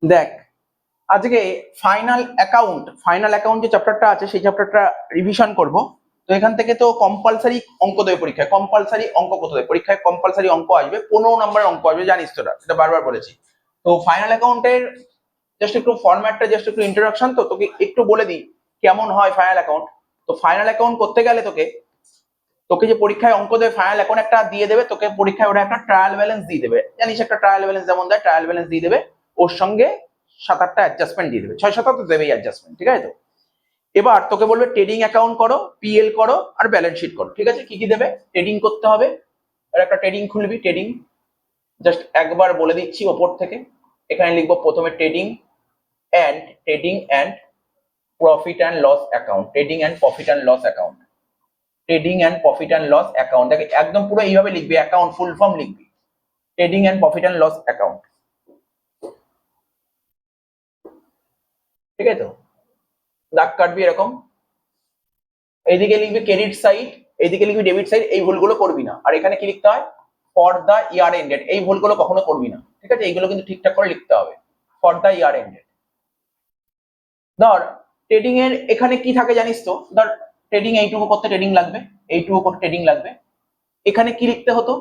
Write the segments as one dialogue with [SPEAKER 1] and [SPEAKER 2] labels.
[SPEAKER 1] দেখ, আজকে final account যে চ্যাপ্টারটা আছে সেই চ্যাপ্টারটা রিভিশন করব। তো এখান থেকে তো কম্পালসারি অঙ্ক দেবে পরীক্ষায়, কম্পালসারি অঙ্ক কত দেবে পরীক্ষায়, কম্পালসারি অঙ্ক আসবে, 15 নম্বরের অঙ্ক আসবে, জানিস তোরা, সেটা বারবার বলেছি। তো ফাইনাল অ্যাকাউন্টের জাস্ট একটু ফরম্যাটটা, জাস্ট একটু ইন্ট্রোডাকশন, তো তোকে একটু বলে দিই কেমন হয় ফাইনাল অ্যাকাউন্ট। তো ফাইনাল অ্যাকাউন্ট করতে গেলে তোকে তোকে যে পরীক্ষায় অঙ্ক দেবে ফাইনাল অ্যাকাউন্ট একটা দিয়ে দেবে, তোকে পরীক্ষায় ওরা একটা ট্রায়াল ব্যালেন্স দিয়ে দেবে, জানিস একটা ট্রায়াল ব্যালেন্স যেমন দেয়, ট্রায়াল ব্যালেন্স দিয়ে দেবে, ওর সঙ্গে 7-8টা অ্যাডজাস্টমেন্ট দিয়ে দেবে, 6-7টা তো দেবেই অ্যাডজাস্টমেন্ট, ঠিক আছে? তো এবার তোকে বলবে ট্রেডিং অ্যাকাউন্ট করো, পিএল করো, আর ব্যালেন্স শিট করো, ঠিক আছে? কি কি দেবে? ট্রেডিং করতে হবে, আর একটা ট্রেডিং খুলবি। ট্রেডিং জাস্ট একবার বলে দিচ্ছি ওপর থেকে, এখানে লিখবো প্রথমে trading and profit and loss account, trading and profit and loss account, trading and profit and loss account, দেখে একদম পুরো এইভাবে লিখবি, অ্যাকাউন্ট ফুল ফর্ম লিখবি, trading and profit and loss account, ঠিক আছে? তো দাগ কাটবি এরকম, এইদিকে লিখবি ক্রেডিট সাইড, এইদিকে লিখবি ডেবিট সাইড, এই ভুলগুলো করবি না। আর এখানে কি লিখতে হয়? ফর দা ইয়ার এন্ডেড, এই ভুলগুলো কখনো করবি না, ঠিক আছে? এইগুলো কিন্তু ঠিকঠাক করে লিখতে হবে, ফর দা ইয়ার এন্ডেড। ধর ট্রেডিং এর এখানে কি থাকে জানিস তো, ধর ট্রেডিং এইটুকু করতে ট্রেডিং লাগবে, এইটুকু করতে ট্রেডিং লাগবে, এখানে কি লিখতে হতো?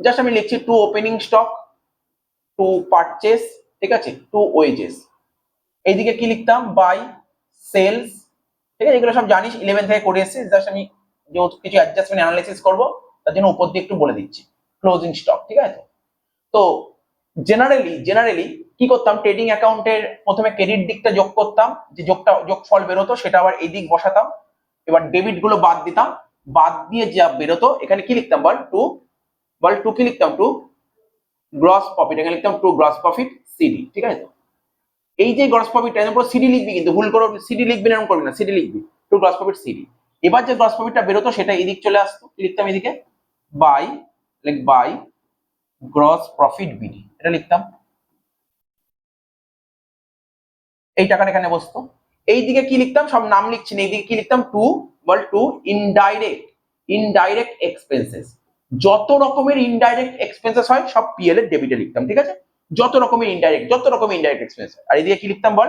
[SPEAKER 1] জাস্ট আমি লিখছি to opening stock, to purchase, ঠিক আছে, টু ওয়েজেস। এইদিকে কি লিখতাম? বাই, সেলস, ঠিক আছে? এগুলো সব জানিস, 11 থেকে করে এসেছিস, জাস্ট আমি যেহেতু কিছু অ্যাডজাস্টমেন্ট অ্যানালাইসিস করবো তার জন্য উপর দিয়ে একটু বলে দিচ্ছি, ক্লোজিং স্টক, ঠিক আছে? তো জেনারেলি কি করতাম? ট্রেডিং অ্যাকাউন্টের প্রথমে ক্রেডিট দিকটা যোগ করতাম, যে যোগফল বেরোতো সেটা আবার এই দিক বসাতাম, এবার ডেবিট গুলো বাদ দিতাম, বাদ দিয়ে যা বেরোতো এখানে কি লিখতাম বল টু কি লিখতাম? টু গ্রস প্রফিট, এখানে লিখতাম টু গ্রস প্রফিট সিডি, ঠিক আছে? এই যে গ্রস প্রফিটটা এর উপর সিডি লিখবি, কিন্তু ভুল করে সিডি লিখবি না, এরকম করবি না, সিডি লিখবি, টু গ্রস প্রফিট সিডি। এবার যে গ্রস প্রফিটটা বেরোতো সেটা এদিক চলে আসতো, কি লিখতাম? এদিকে বাই গ্রস প্রফিট বিডি, এটা লিখতাম, এই টাকাটা এখানে বসতো। এইদিকে কি লিখতাম? সব নাম লিখছি না, এইদিকে কি লিখতাম? টু ইনডাইরেক্ট এক্সপেন্সেস, যত রকমের ইনডাইরেক্ট এক্সপেন্সেস হয় সব পিএল এর ডেবিটে লিখতাম, ঠিক আছে? যত রকমের ইনডাইরেক্ট এক্সপেন্স। আর এদিকে কি লিখতাম বল?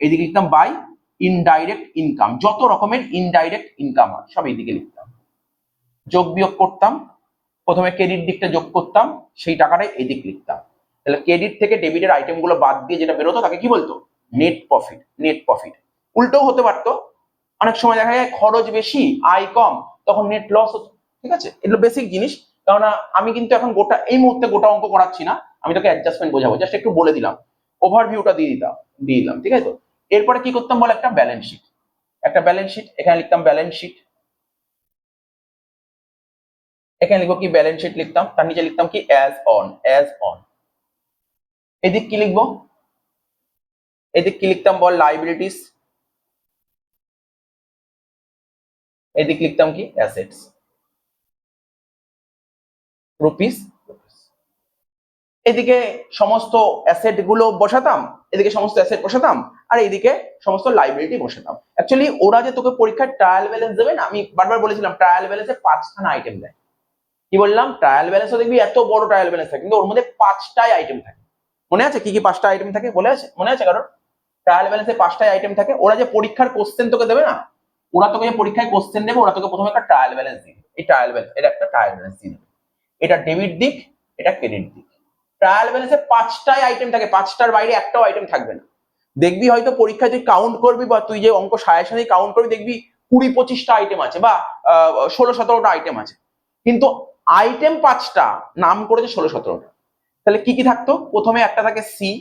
[SPEAKER 1] এইদিকে লিখতাম বাই ইনডাইরেক্ট ইনকাম, যত রকমের ইনডাইরেক্ট ইনকাম হয় সব এইদিকে লিখতাম, যোগ বিয়োগ করতাম, প্রথমে ক্রেডিট দিকটা যোগ করতাম, সেই টাকাটাই এদিক লিখতাম। তাহলে ক্রেডিট থেকে ডেবিটের আইটেম গুলো বাদ দিয়ে যেটা বেরোতো তাকে কি বলতো? Net profit. উল্টোও হতে পারতো, অনেক সময় দেখা যায় খরচ বেশি আয় কম, তখন নেট লস হতো, ঠিক আছে? এগুলো বেসিক জিনিস, কারণ আমি কিন্তু এখন এই মুহূর্তে গোটা অঙ্ক করাচ্ছি না, আমি তোকে অ্যাডজাস্টমেন্ট বোঝাবো, জাস্ট একটু বলে দিলাম, ওভারভিউটা দিয়ে দিলাম, ঠিক আছে? তো এরপরে কি করতাম বল? একটা ব্যালেন্স শিট, এখানে লিখতাম ব্যালেন্স শিট, এখানে লিখবো কি? ব্যালেন্স শিট লিখতাম, তার নিচে লিখতাম কি? As on. এদিক কি লিখবো? এদিক কি লিখতাম বল? লাইবিলিটিস। এদিক লিখতাম কি? Assets, rupees. এদিকে সমস্ত অ্যাসেট গুলো বসাতাম, এদিকে সমস্ত অ্যাসেট বসাতাম, আর এইদিকে সমস্ত লাইবিলিটি বসাতাম। অ্যাকচুয়ালি ওরা যে তোকে পরীক্ষায় ট্রায়াল ব্যালেন্স দেবে না, আমি বারবার বলেছিলাম ট্রায়াল ব্যালেন্সে 5খানা আইটেম দেয়। কি বললাম? ট্রায়াল ব্যালেন্সও দেখবি এত বড় ট্রায়াল ব্যালেন্স থাকে, কিন্তু ওর মধ্যে 5টাই আইটেম থাকে। মনে আছে কি কি 5টা আইটেম থাকে? মনে আছে কারণ? ট্রায়াল ব্যালেন্সে 5টাই আইটেম থাকে। ওরা যে পরীক্ষার কোশ্চেন তোকে দেবে না, ওরা তোকে যে পরীক্ষায় কোশ্চেন দেবে, ওরা তোকে প্রথমে একটা ট্রায়াল ব্যালেন্স দিবে, এই ট্রায়াল ব্যালেন্স, এটা একটা ট্রায়াল ব্যালেন্স দিয়ে দেবে, এটা ডেবিট দিক, এটা ক্রেডিট দিক। ট্রায়াল ব্যালেন্সে 5টাই আইটেম থাকে, 5টার বাইরে একটাও আইটেম থাকবে না। দেখবি হয়তো পরীক্ষায় তুই কাউন্ট করবি, বা তুই যে অঙ্ক সাজেশনে কাউন্ট করবি, দেখবি 20-25টা আইটেম আছে, বা 16-17টা আইটেম আছে, কিন্তু আইটেম 5টা, নাম করেছে 16-17টা। তাহলে কি কি থাকতো? প্রথমে একটা থাকে সি,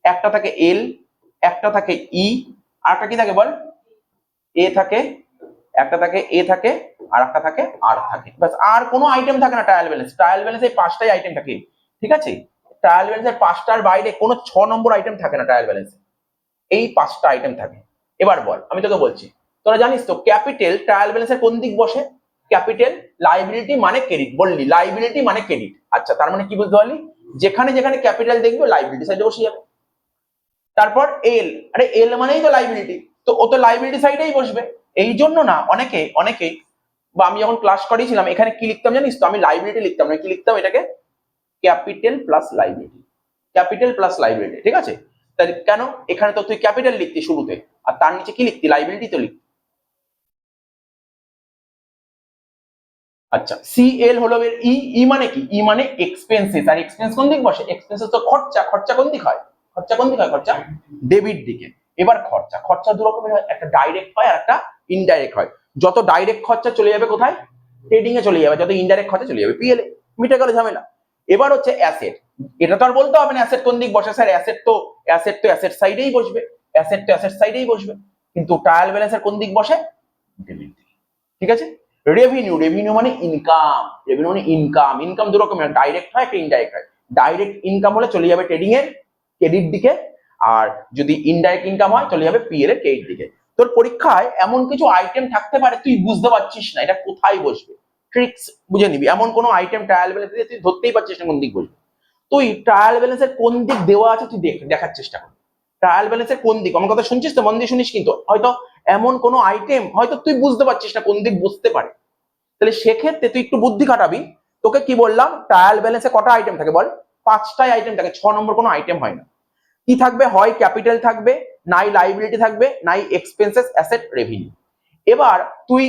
[SPEAKER 1] একটা থাকে এল, একটা থাকে ই, আর একটা কি থাকে বল? এ থাকে, একটা থাকে এ থাকে, আর একটা থাকে আর থাকে, বাস। আর কোনো আইটেম থাকে না ট্রায়াল ব্যালেন্স এই 5টাই আইটেম থাকে, ঠিক আছে? ট্রায়াল ব্যালেন্সের 5টার বাইরে কোনো 6 নম্বর আইটেম থাকে না ট্রায়াল ব্যালেন্সে, এই 5টা আইটেম থাকে। এবার বল, আমি তোকে বলছি, তোরা জানিস তো ক্যাপিটাল ট্রায়াল ব্যালেন্সের কোন দিক বসে? ক্যাপিটাল, লাইবিলিটি মানে ক্রেডিট, বললি লাইবিলিটি মানে ক্রেডিট, আচ্ছা, তার মানে কি বুঝতে পারলি? যেখানে যেখানে ক্যাপিটাল দেখবে লাইবিলিটি সাইডে বসে যাবে। তারপর এল, আরে এল মানেই তো লাইবিলিটি, তো ও তো লাইবিলিটি সাইডেই বসবে। এই জন্য না অনেকে বা আমি যখন ক্লাস করিয়েছিলাম, এখানে কি লিখতাম জানিস তো? আমি লাইবিলিটি লিখতাম না, কি লিখতাম? এটাকে ক্যাপিটাল প্লাস লাইবিলিটি, ঠিক আছে? তাই কেন, এখানে তো তুই ক্যাপিটাল লিখতি শুরুতে, আর তার নিচে কি লিখতি, লাইবিলিটি তো লিখতি। আচ্ছা, সিএল হলো এর ই, ই মানে কি, ই মানে এক্সপেন্সেস, আর এক্সপেন্স কোন দিক বসে, এক্সপেন্সেস তো খরচা, খরচা কোন দিক হয়, খরচা কোন দিক হয়, খরচা ডেবিট দিকে। এবার খরচা, খরচা দু রকমের হয়, একটা ডাইরেক্ট হয় আর একটা ইনডাইরেক্ট হয়। যত ডাইরেক্ট খরচা চলে যাবে কোথায়, ট্রেডিং এ চলে যাবে, যত ইনডাইরেক্ট খরচা চলে যাবে পিএল এ, মিটে গেল ঝামেলা। এবার হচ্ছে অ্যাসেট, এটা তো আর বলতে হবে না অ্যাসেট কোন দিক বসে স্যার, অ্যাসেট সাইডেই বসবে, অ্যাসেট সাইডেই বসবে, কিন্তু ট্রায়াল ব্যালেন্সের কোন দিক বসে, ডেবিট দিকে। ঠিক আছে, রেভিনিউ মানে ইনকাম, রেভিনিউ মানে ইনকাম, ইনকাম দু রকমের, ডাইরেক্ট হয় একটা ইনডাইরেক্ট হয়। ডাইরেক্ট ইনকাম হলে চলে যাবে ট্রেডিং এর ক্রেডিট দিকে, আর যদি ইনডাইরেক্ট ইনকাম হয় চলে যাবে পিএল এর ক্রেডিট দিকে। তোর পরীক্ষায় এমন কিছু আইটেম থাকতে পারে তুই বুঝতে পারছিস না এটা কোথায় বসবে, ট্রিক্স বুঝে নিবি, এমন কোনো আইটেম ট্রায়াল ব্যালেন্স দিয়ে তুই ধরতেই পারছিস না কোন দিক বসবে। তুই ট্রায়াল ব্যালেন্সের কোন দিক দেওয়া আছে তুই দেখার চেষ্টা কর, ট্রায়াল ব্যালেন্সের কোন দিক, আমার কথা শুনছিস তো, মন দিয়ে শুনিস, কিন্তু হয়তো এমন কোনো আইটেম হয়তো তুই বুঝতে পারছিস না কোন দিক বসতে পারে, তাহলে সেক্ষেত্রে তুই একটু বুদ্ধি খাটাবি। তোকে কি বললাম, ট্রায়াল ব্যালেন্সে কটা আইটেম থাকে বল, 5টাই আইটেম থাকে, 6 নম্বর কোনো আইটেম হয় না। কি থাকবে, হয় ক্যাপিটাল থাকবে, নাই লাইবিলিটি থাকবে, নাই এক্সপেন্সেস, অ্যাসেট, রেভিনিউ। এবার তুই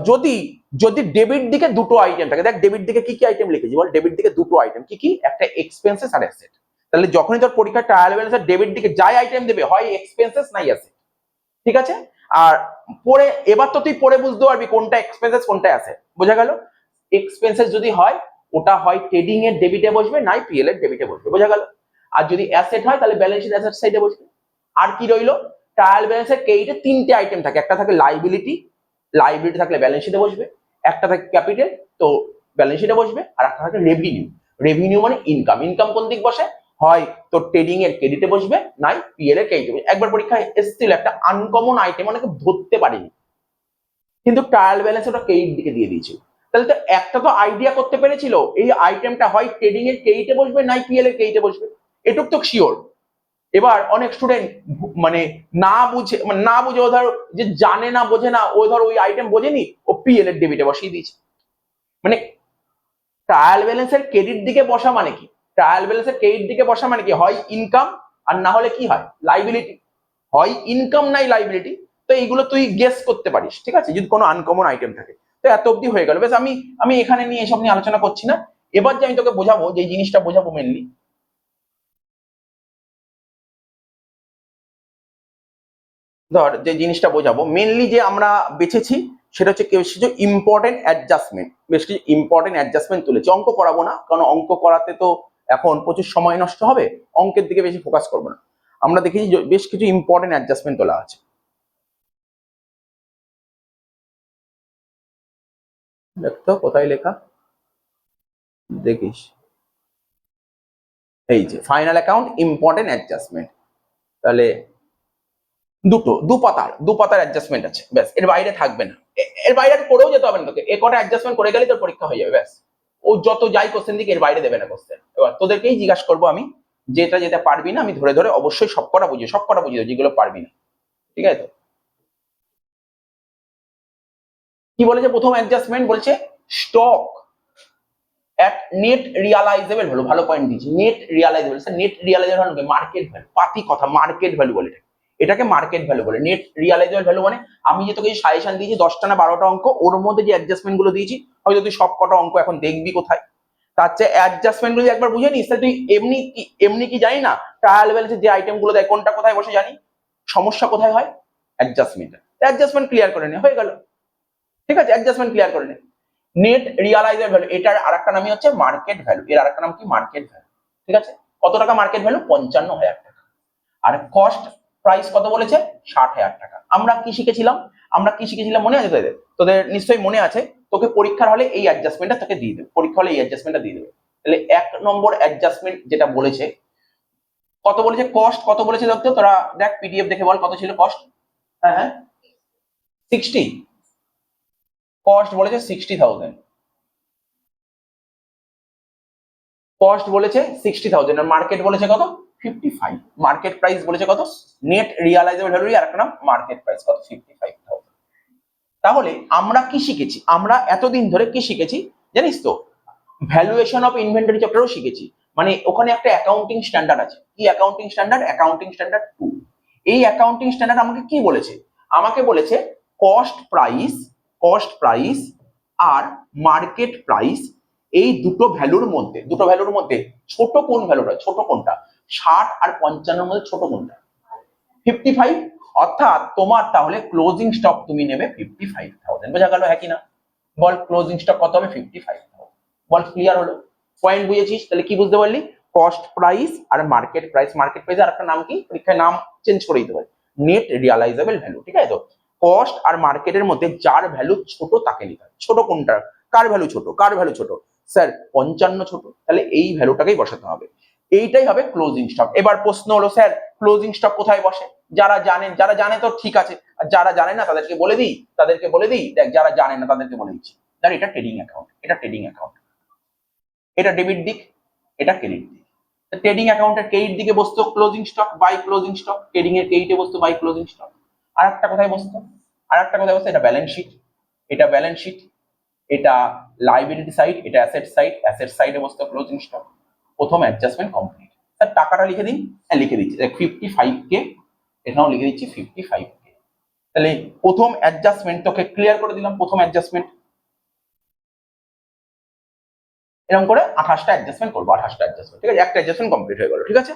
[SPEAKER 1] যদি যদি ডেবিট দিকে দুটো আইটেম থাকে, দেখ ডেবিট দিকে কি কি আইটেম লিখেছি বল, ডেবিট দিকে দুটো আইটেম কি কি, একটা এক্সপেন্সেস আর অ্যাসেট। তাহলে যখনই তোর পরীক্ষা ট্রায়াল ব্যালেন্সের ডেবিট দিকে যাই আইটেম দেবে, হয় এক্সপেন্সেস নাই অ্যাসেট। ঠিক আছে, আর পরে এবার তো তুই পরে বুঝতে পারবি কোনটা এক্সপেন্সেস কোনটা অ্যাসেট, বোঝা গেল। এক্সপেন্সেস যদি হয় ওটা হয় ট্রেডিং এর ডেবিটে বসবে, নাই পিএল এর ডেবিটে বসবে, বোঝা গেল। আর যদি অ্যাসেট হয় তাহলে ব্যালেন্স শিট অ্যাসেট সাইডে বসবে। আর কি রইলো, ট্রায়াল ব্যালেন্সের ক্রেডিটে 3টে আইটেম থাকে, একটা থাকে লাইবিলিটি, লাইবিলিটি থাকলে ব্যালেন্স শিটে বসবে, একটা থাকে ক্যাপিটাল, তো ব্যালেন্স শিটে বসবে, আর একটা থাকে রেভিনিউ, রেভিনিউ মানে ইনকাম, ইনকাম কোন দিক বসে, হয় তো ট্রেডিং এর ক্রেডিটে বসবে, নাই পিএল এর ক্রেডিটে বসবে। একবার পরীক্ষায় এসেছিল একটা আনকমন আইটেম, অনেকে ধরতে পারেনি, কিন্তু ট্রায়াল ব্যালেন্স ওটা ক্রেডিট দিকে দিয়ে দিয়েছিল। তাহলে তো একটা তো আইডিয়া করতে পেরেছিল এই আইটেমটা হয় ট্রেডিং এর ক্রেডিটে বসবে, নাই পিএল এর ক্রেডিটে বসবে, এটুক তো শিওর। এবার অনেক স্টুডেন্ট মানে না বুঝে ও ধর যে জানে না বোঝে না, ও ধর ওই আইটেম বোঝেনি, ও পিএল এর ডেবিটে বসিয়ে দিয়েছে। মানে ট্রায়াল ব্যালেন্সের ক্রেডিট দিকে বসা মানে কি, ট্রায়াল ব্যালেন্সের ক্রেডিট দিকে বসা মানে কি, হয় ইনকাম আর না হলে কি হয় লাইবিলিটি, হয় ইনকাম নাই লাইবিলিটি। তো এইগুলো তুই গেস করতে পারিস, ঠিক আছে, যদি কোনো আনকমন আইটেম থাকে। তো এত অব্দি হয়ে গেল, বেশ। আমি আমি এখানে নিয়ে এসব নিয়ে আলোচনা করছি না। এবার যে আমি তোকে বোঝাবো, যে জিনিসটা বোঝাবো মেনলি, ধর যে জিনিসটা বোঝাবো মেনলি যে আমরা বেছেছি, সেটা হচ্ছে কিছু ইম্পর্টেন্ট অ্যাডজাস্টমেন্ট, বেশ কিছু ইম্পর্টেন্ট অ্যাডজাস্টমেন্ট তুলেছি। অঙ্ক করাবো না, কারণ অঙ্ক করাতে তো এখন প্রচুর সময় নষ্ট হবে, অঙ্কের দিকে বেশি ফোকাস করবো না। আমরা দেখেছি বেশ কিছু ইম্পর্টেন্ট অ্যাডজাস্টমেন্ট তোলা আছে, দেখতো কোথায় লেখা, দেখিস, এই যে ফাইনাল অ্যাকাউন্ট ইম্পর্টেন্ট অ্যাডজাস্টমেন্ট। তাহলে দু পাতার অ্যাডজাস্টমেন্ট আছে, ব্যাস, এর বাইরে থাকবে না। এর বাইরে আর করেও যেতে হবে না তোকে, এ কটা অ্যাডজাস্টমেন্ট করে গেলে তোর পরীক্ষা হয়ে যাবে, ব্যাস। ও যত যাই কোশ্চেন দিকে এর বাইরে দেবে না কোশ্চেন। এবার তোদেরকেই জিজ্ঞাসা করবো আমি, যেটা যেটা পারবি না আমি ধরে ধরে অবশ্যই সব কটা বুঝিয়ে যেগুলো পারবি না, ঠিক আছে। তো কি বলেছে প্রথম অ্যাডজাস্টমেন্ট, বলছে stock at net realizable value, ভালো পয়েন্ট দিয়েছি, নেট রিয়ালাইজেবল। নেট রিয়ালাইজেবল মানে মার্কেট ভ্যালু, পাতি কথা, মার্কেট ভ্যালু বলে এটাকে মার্কেট ভ্যালু বলে। নেট রিয়ালাইজেবল ভ্যালু মানে আমি যে তোকে সাজেশন দিয়েছি 10টা না 12টা অঙ্ক, ওর মধ্যে যে অ্যাডজাস্টমেন্ট গুলো দিয়েছি, হয়তো তুই সব কটা অঙ্ক এখন দেখবি কোথায়, তার চেয়ে অ্যাডজাস্টমেন্ট গুলো একবার বুঝে নিস, তাহলে তুই এমনি কি জানি না ট্রায়াল ব্যালেন্সে যে আইটেম গুলো দেয় কোনটা কোথায় বসে জানি, সমস্যা কোথায় হয়, অ্যাডজাস্টমেন্ট, অ্যাডজাস্টমেন্ট ক্লিয়ার করে নে, হয়ে গেল। ঠিক আছে, অ্যাডজাস্টমেন্ট ক্লিয়ার করে নে। নেট রিয়ালাইজেবল ভ্যালু, এটার আরেকটা নামই হচ্ছে মার্কেট ভ্যালু, এর আরেকটা নাম কি, মার্কেট ভ্যালু। ঠিক আছে, কত টাকা মার্কেট ভ্যালু, 55,000 টাকা। আর কস্ট প্রাইস কত বলেছে, 60,000 টাকা। আমরা কি শিখেছিলাম মনে আছে তোদের, নিশ্চয়ই মনে আছে। তোকে পরীক্ষার হলে এই অ্যাডজাস্টমেন্টটা তোকে দিয়ে দেবে, পরীক্ষা হলে এই অ্যাডজাস্টমেন্টটা দিয়ে দেবে। তাহলে 1 নম্বর অ্যাডজাস্টমেন্ট যেটা বলেছে, কত বলেছে, কস্ট কত বলেছে দেখতো, তোরা দেখ পিডিএফ দেখে বল কত ছিল কস্ট। হ্যাঁ হ্যাঁ, 60, কস্ট বলেছে 60,000, কস্ট বলেছে 60,000, আর মার্কেট বলেছে কত, 55। মার্কেট প্রাইস বলেছে কত, নেট রিয়ালাইজেবল ভ্যালু আর একটা নাম মার্কেট প্রাইস কত, 55,000। তাহলে আমরা কি শিখেছি, আমরা এতদিন ধরে কি শিখেছি জানিস তো, ভ্যালুয়েশন অফ ইনভেন্টরি চ্যাপ্টারও শিখেছি। মানে ওখানে একটা অ্যাকাউন্টিং স্ট্যান্ডার্ড আছে। কি অ্যাকাউন্টিং স্ট্যান্ডার্ড? Accounting standard 2। এই অ্যাকাউন্টিং স্ট্যান্ডার্ড আমাকে কি বলেছে? আমাকে বলেছে কস্ট প্রাইস আর মার্কেট প্রাইস এই দুটো ভ্যালুর মধ্যে ছোট কোন ভ্যালুটা? ছোট কোনটা? 60 আর 55 মধ্যে ছোট কোনটা? 55। অর্থাৎ তোমার তাহলে ক্লোজিং স্টক তুমি নেবে 55,000। বোঝা গেল? হ্যাঁ কি না? বল ক্লোজিং স্টক কত হবে? 55,000। বল ক্লিয়ার হলো? পয়েন্ট বুঝেছিস? তাহলে কি বুঝতে পারলি? কস্ট প্রাইস আর মার্কেট প্রাইস আর একটা নাম কি? পরীক্ষায় নাম চেঞ্জ করে দিতে পারে, নেট রিয়ালাইজেবল ভ্যালু। ঠিক আছে তো? কস্ট আর মার্কেটের মধ্যে যার ভ্যালু ছোট তাকে নিতে হবে। ছোট কোনটা? কার ভ্যালু ছোট? স্যার 55 ছোট, তাহলে এই ভ্যালুটাকেই বসাতে হবে। এইটাই হবে ক্লোজিং স্টক। এবার প্রশ্ন হলো স্যার ক্লোজিং স্টক কোথায় বসে? যারা জানে তো ঠিক আছে, আর যারা জানে না তাদেরকে বলে দিই। দেখ, যারা জানে না তাদেরকে বলে দিচ্ছি। ধর এটা ট্রেডিং অ্যাকাউন্ট, এটা ডেবিট দিক, এটা ক্রেডিট দিক। ট্রেডিং অ্যাকাউন্টের ক্রেডিট দিকে বসতো closing stock, by closing stock. Trading এর ক্রেডিটে বসতো বাই ক্লোজিং স্টক। আর একটা কোথায় বসতো? এটা ব্যালেন্স শিট। এটা লাইবিলিটি সাইড, এটা অ্যাসেট সাইডে বসতো ক্লোজিং স্টক। প্রথম অ্যাডজাস্টমেন্ট কমপ্লিট। স্যার টাকাটা লিখে দিন। হ্যাঁ লিখে দিচ্ছি। 55K, এখানেও লিখে দিচ্ছি 55K। তাহলে প্রথম অ্যাডজাস্টমেন্ট তোকে ক্লিয়ার করে দিলাম। প্রথম অ্যাডজাস্টমেন্ট এরকম করে 28টা অ্যাডজাস্টমেন্ট করবো। 28টা অ্যাডজাস্টমেন্ট, ঠিক আছে? একটা অ্যাডজাস্টমেন্ট কমপ্লিট হয়ে গেল। ঠিক আছে,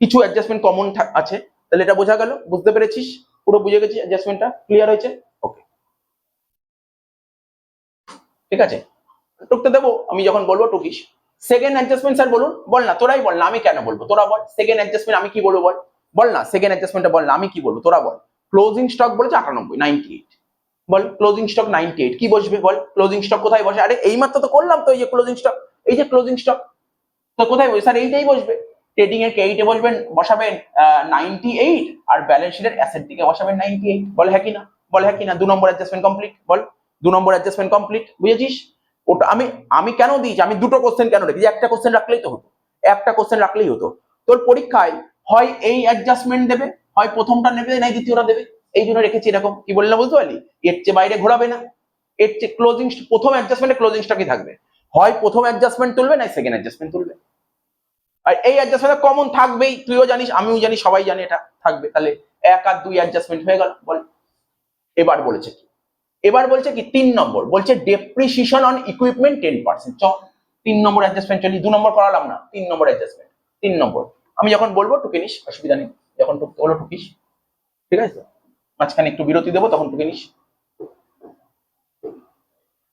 [SPEAKER 1] কিছু অ্যাডজাস্টমেন্ট কমন আছে, তাহলে এটা বোঝা গেল? বুঝতে পেরেছিস? পুরো বুঝে গেছিস? অ্যাডজাস্টমেন্টটা ক্লিয়ার হয়েছে? ওকে, ঠিক আছে। টুকতে দেবো, আমি যখন বলবো টুকিস। সেকেন্ড অ্যাডজাস্টমেন্ট স্যার বলুন। বল না, তোরাই বল না, আমি কেন বলবো? তোরা বল সেকেন্ড অ্যাডজাস্টমেন্ট আমি কি বলবো? বল না, সেকেন্ড অ্যাডজাস্টমেন্টটা বল না, আমি কি বলবো? তোরা বল। ক্লোজিং স্টক বলেছে 98। বল ক্লোজিং স্টক 98 কি বসবে? বল ক্লোজিং স্টক কোথায় বসে? আরে এইমাত্র তো করলাম তো, এই যে ক্লোজিং স্টক, তো কোথায় বসবে স্যার? এইটাই বসবে। ট্রেডিং এর ক্রেডিটে বসাবেন 98, আর ব্যালেন্স শিটের অ্যাসেট দিকে বসাবেন 98। বল হ্যাঁ কি না? 2 নম্বর অ্যাডজাস্টমেন্ট কমপ্লিট। বল 2 নম্বর অ্যাডজাস্টমেন্ট কমপ্লিট। বুঝেছিস? ওটা আমি কেন দিয়েছি? আমি দুটো কোশ্চেন কেন রেখেছি? একটা কোশ্চেন রাখলেই হতো। তোর পরীক্ষায় হয় এই অ্যাডজাস্টমেন্ট দেবে, হয় প্রথমটা নেবে, নাই দ্বিতীয়টা দেবে। এই জন্য রেখেছি এরকম। কি বললাম বুঝতে পারলি? এর চেয়ে বাইরে ঘোরাবে না। এর চেয়ে ক্লোজিং, প্রথম অ্যাডজাস্টমেন্টে ক্লোজিং স্টকই থাকবে। হয় প্রথম অ্যাডজাস্টমেন্ট তুলবে, না সেকেন্ড অ্যাডজাস্টমেন্ট তুলবে। আর এই অ্যাডজাস্টমেন্ট কমন থাকবেই, তুইও জানিস, আমিও জানি, সবাই জানি এটা থাকবে। তাহলে 1 আর 2 অ্যাডজাস্টমেন্ট হয়ে গেল। বল এবার বলেছে কি? 3 নম্বর বলছে depreciation on equipment 10%। 3 number adjustment চলি। 2 নম্বর করালাম না, 3 নম্বর অ্যাডজাস্টমেন্ট। 3 নম্বর আমি যখন বলবো টুকে নিস, অসুবিধা নেই। যখন টুকতে হলো টুকিস, ঠিক আছে? মাঝখানে একটু বিরতি দেবো, তখন টুকে নিস।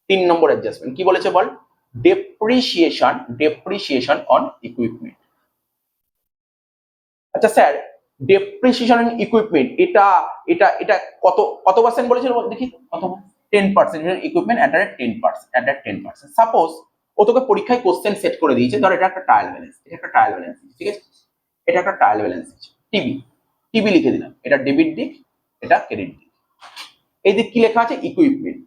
[SPEAKER 1] 3 নম্বর অ্যাডজাস্টমেন্ট কি বলেছে বল? Depreciation on equipment. আচ্ছা স্যার, ডেপ্রিসিয়েশন অন ইকুইপমেন্ট এটা এটা এটা কত পার্সেন্ট বলেছিল দেখি? কত? 10%। Equipment at 10%। সাপোজ ও তোকে পরীক্ষায় কোশ্চেন সেট করে দিয়েছে, ধর এটা একটা ট্রায়াল ব্যালেন্স, ঠিক আছে? এটা একটা ট্রায়াল ব্যালেন্স টিবি লিখে দিলাম। এটা ডেবিট দিক, এটা ক্রেডিট দিক। এই দিক কি লেখা আছে? ইকুইপমেন্ট।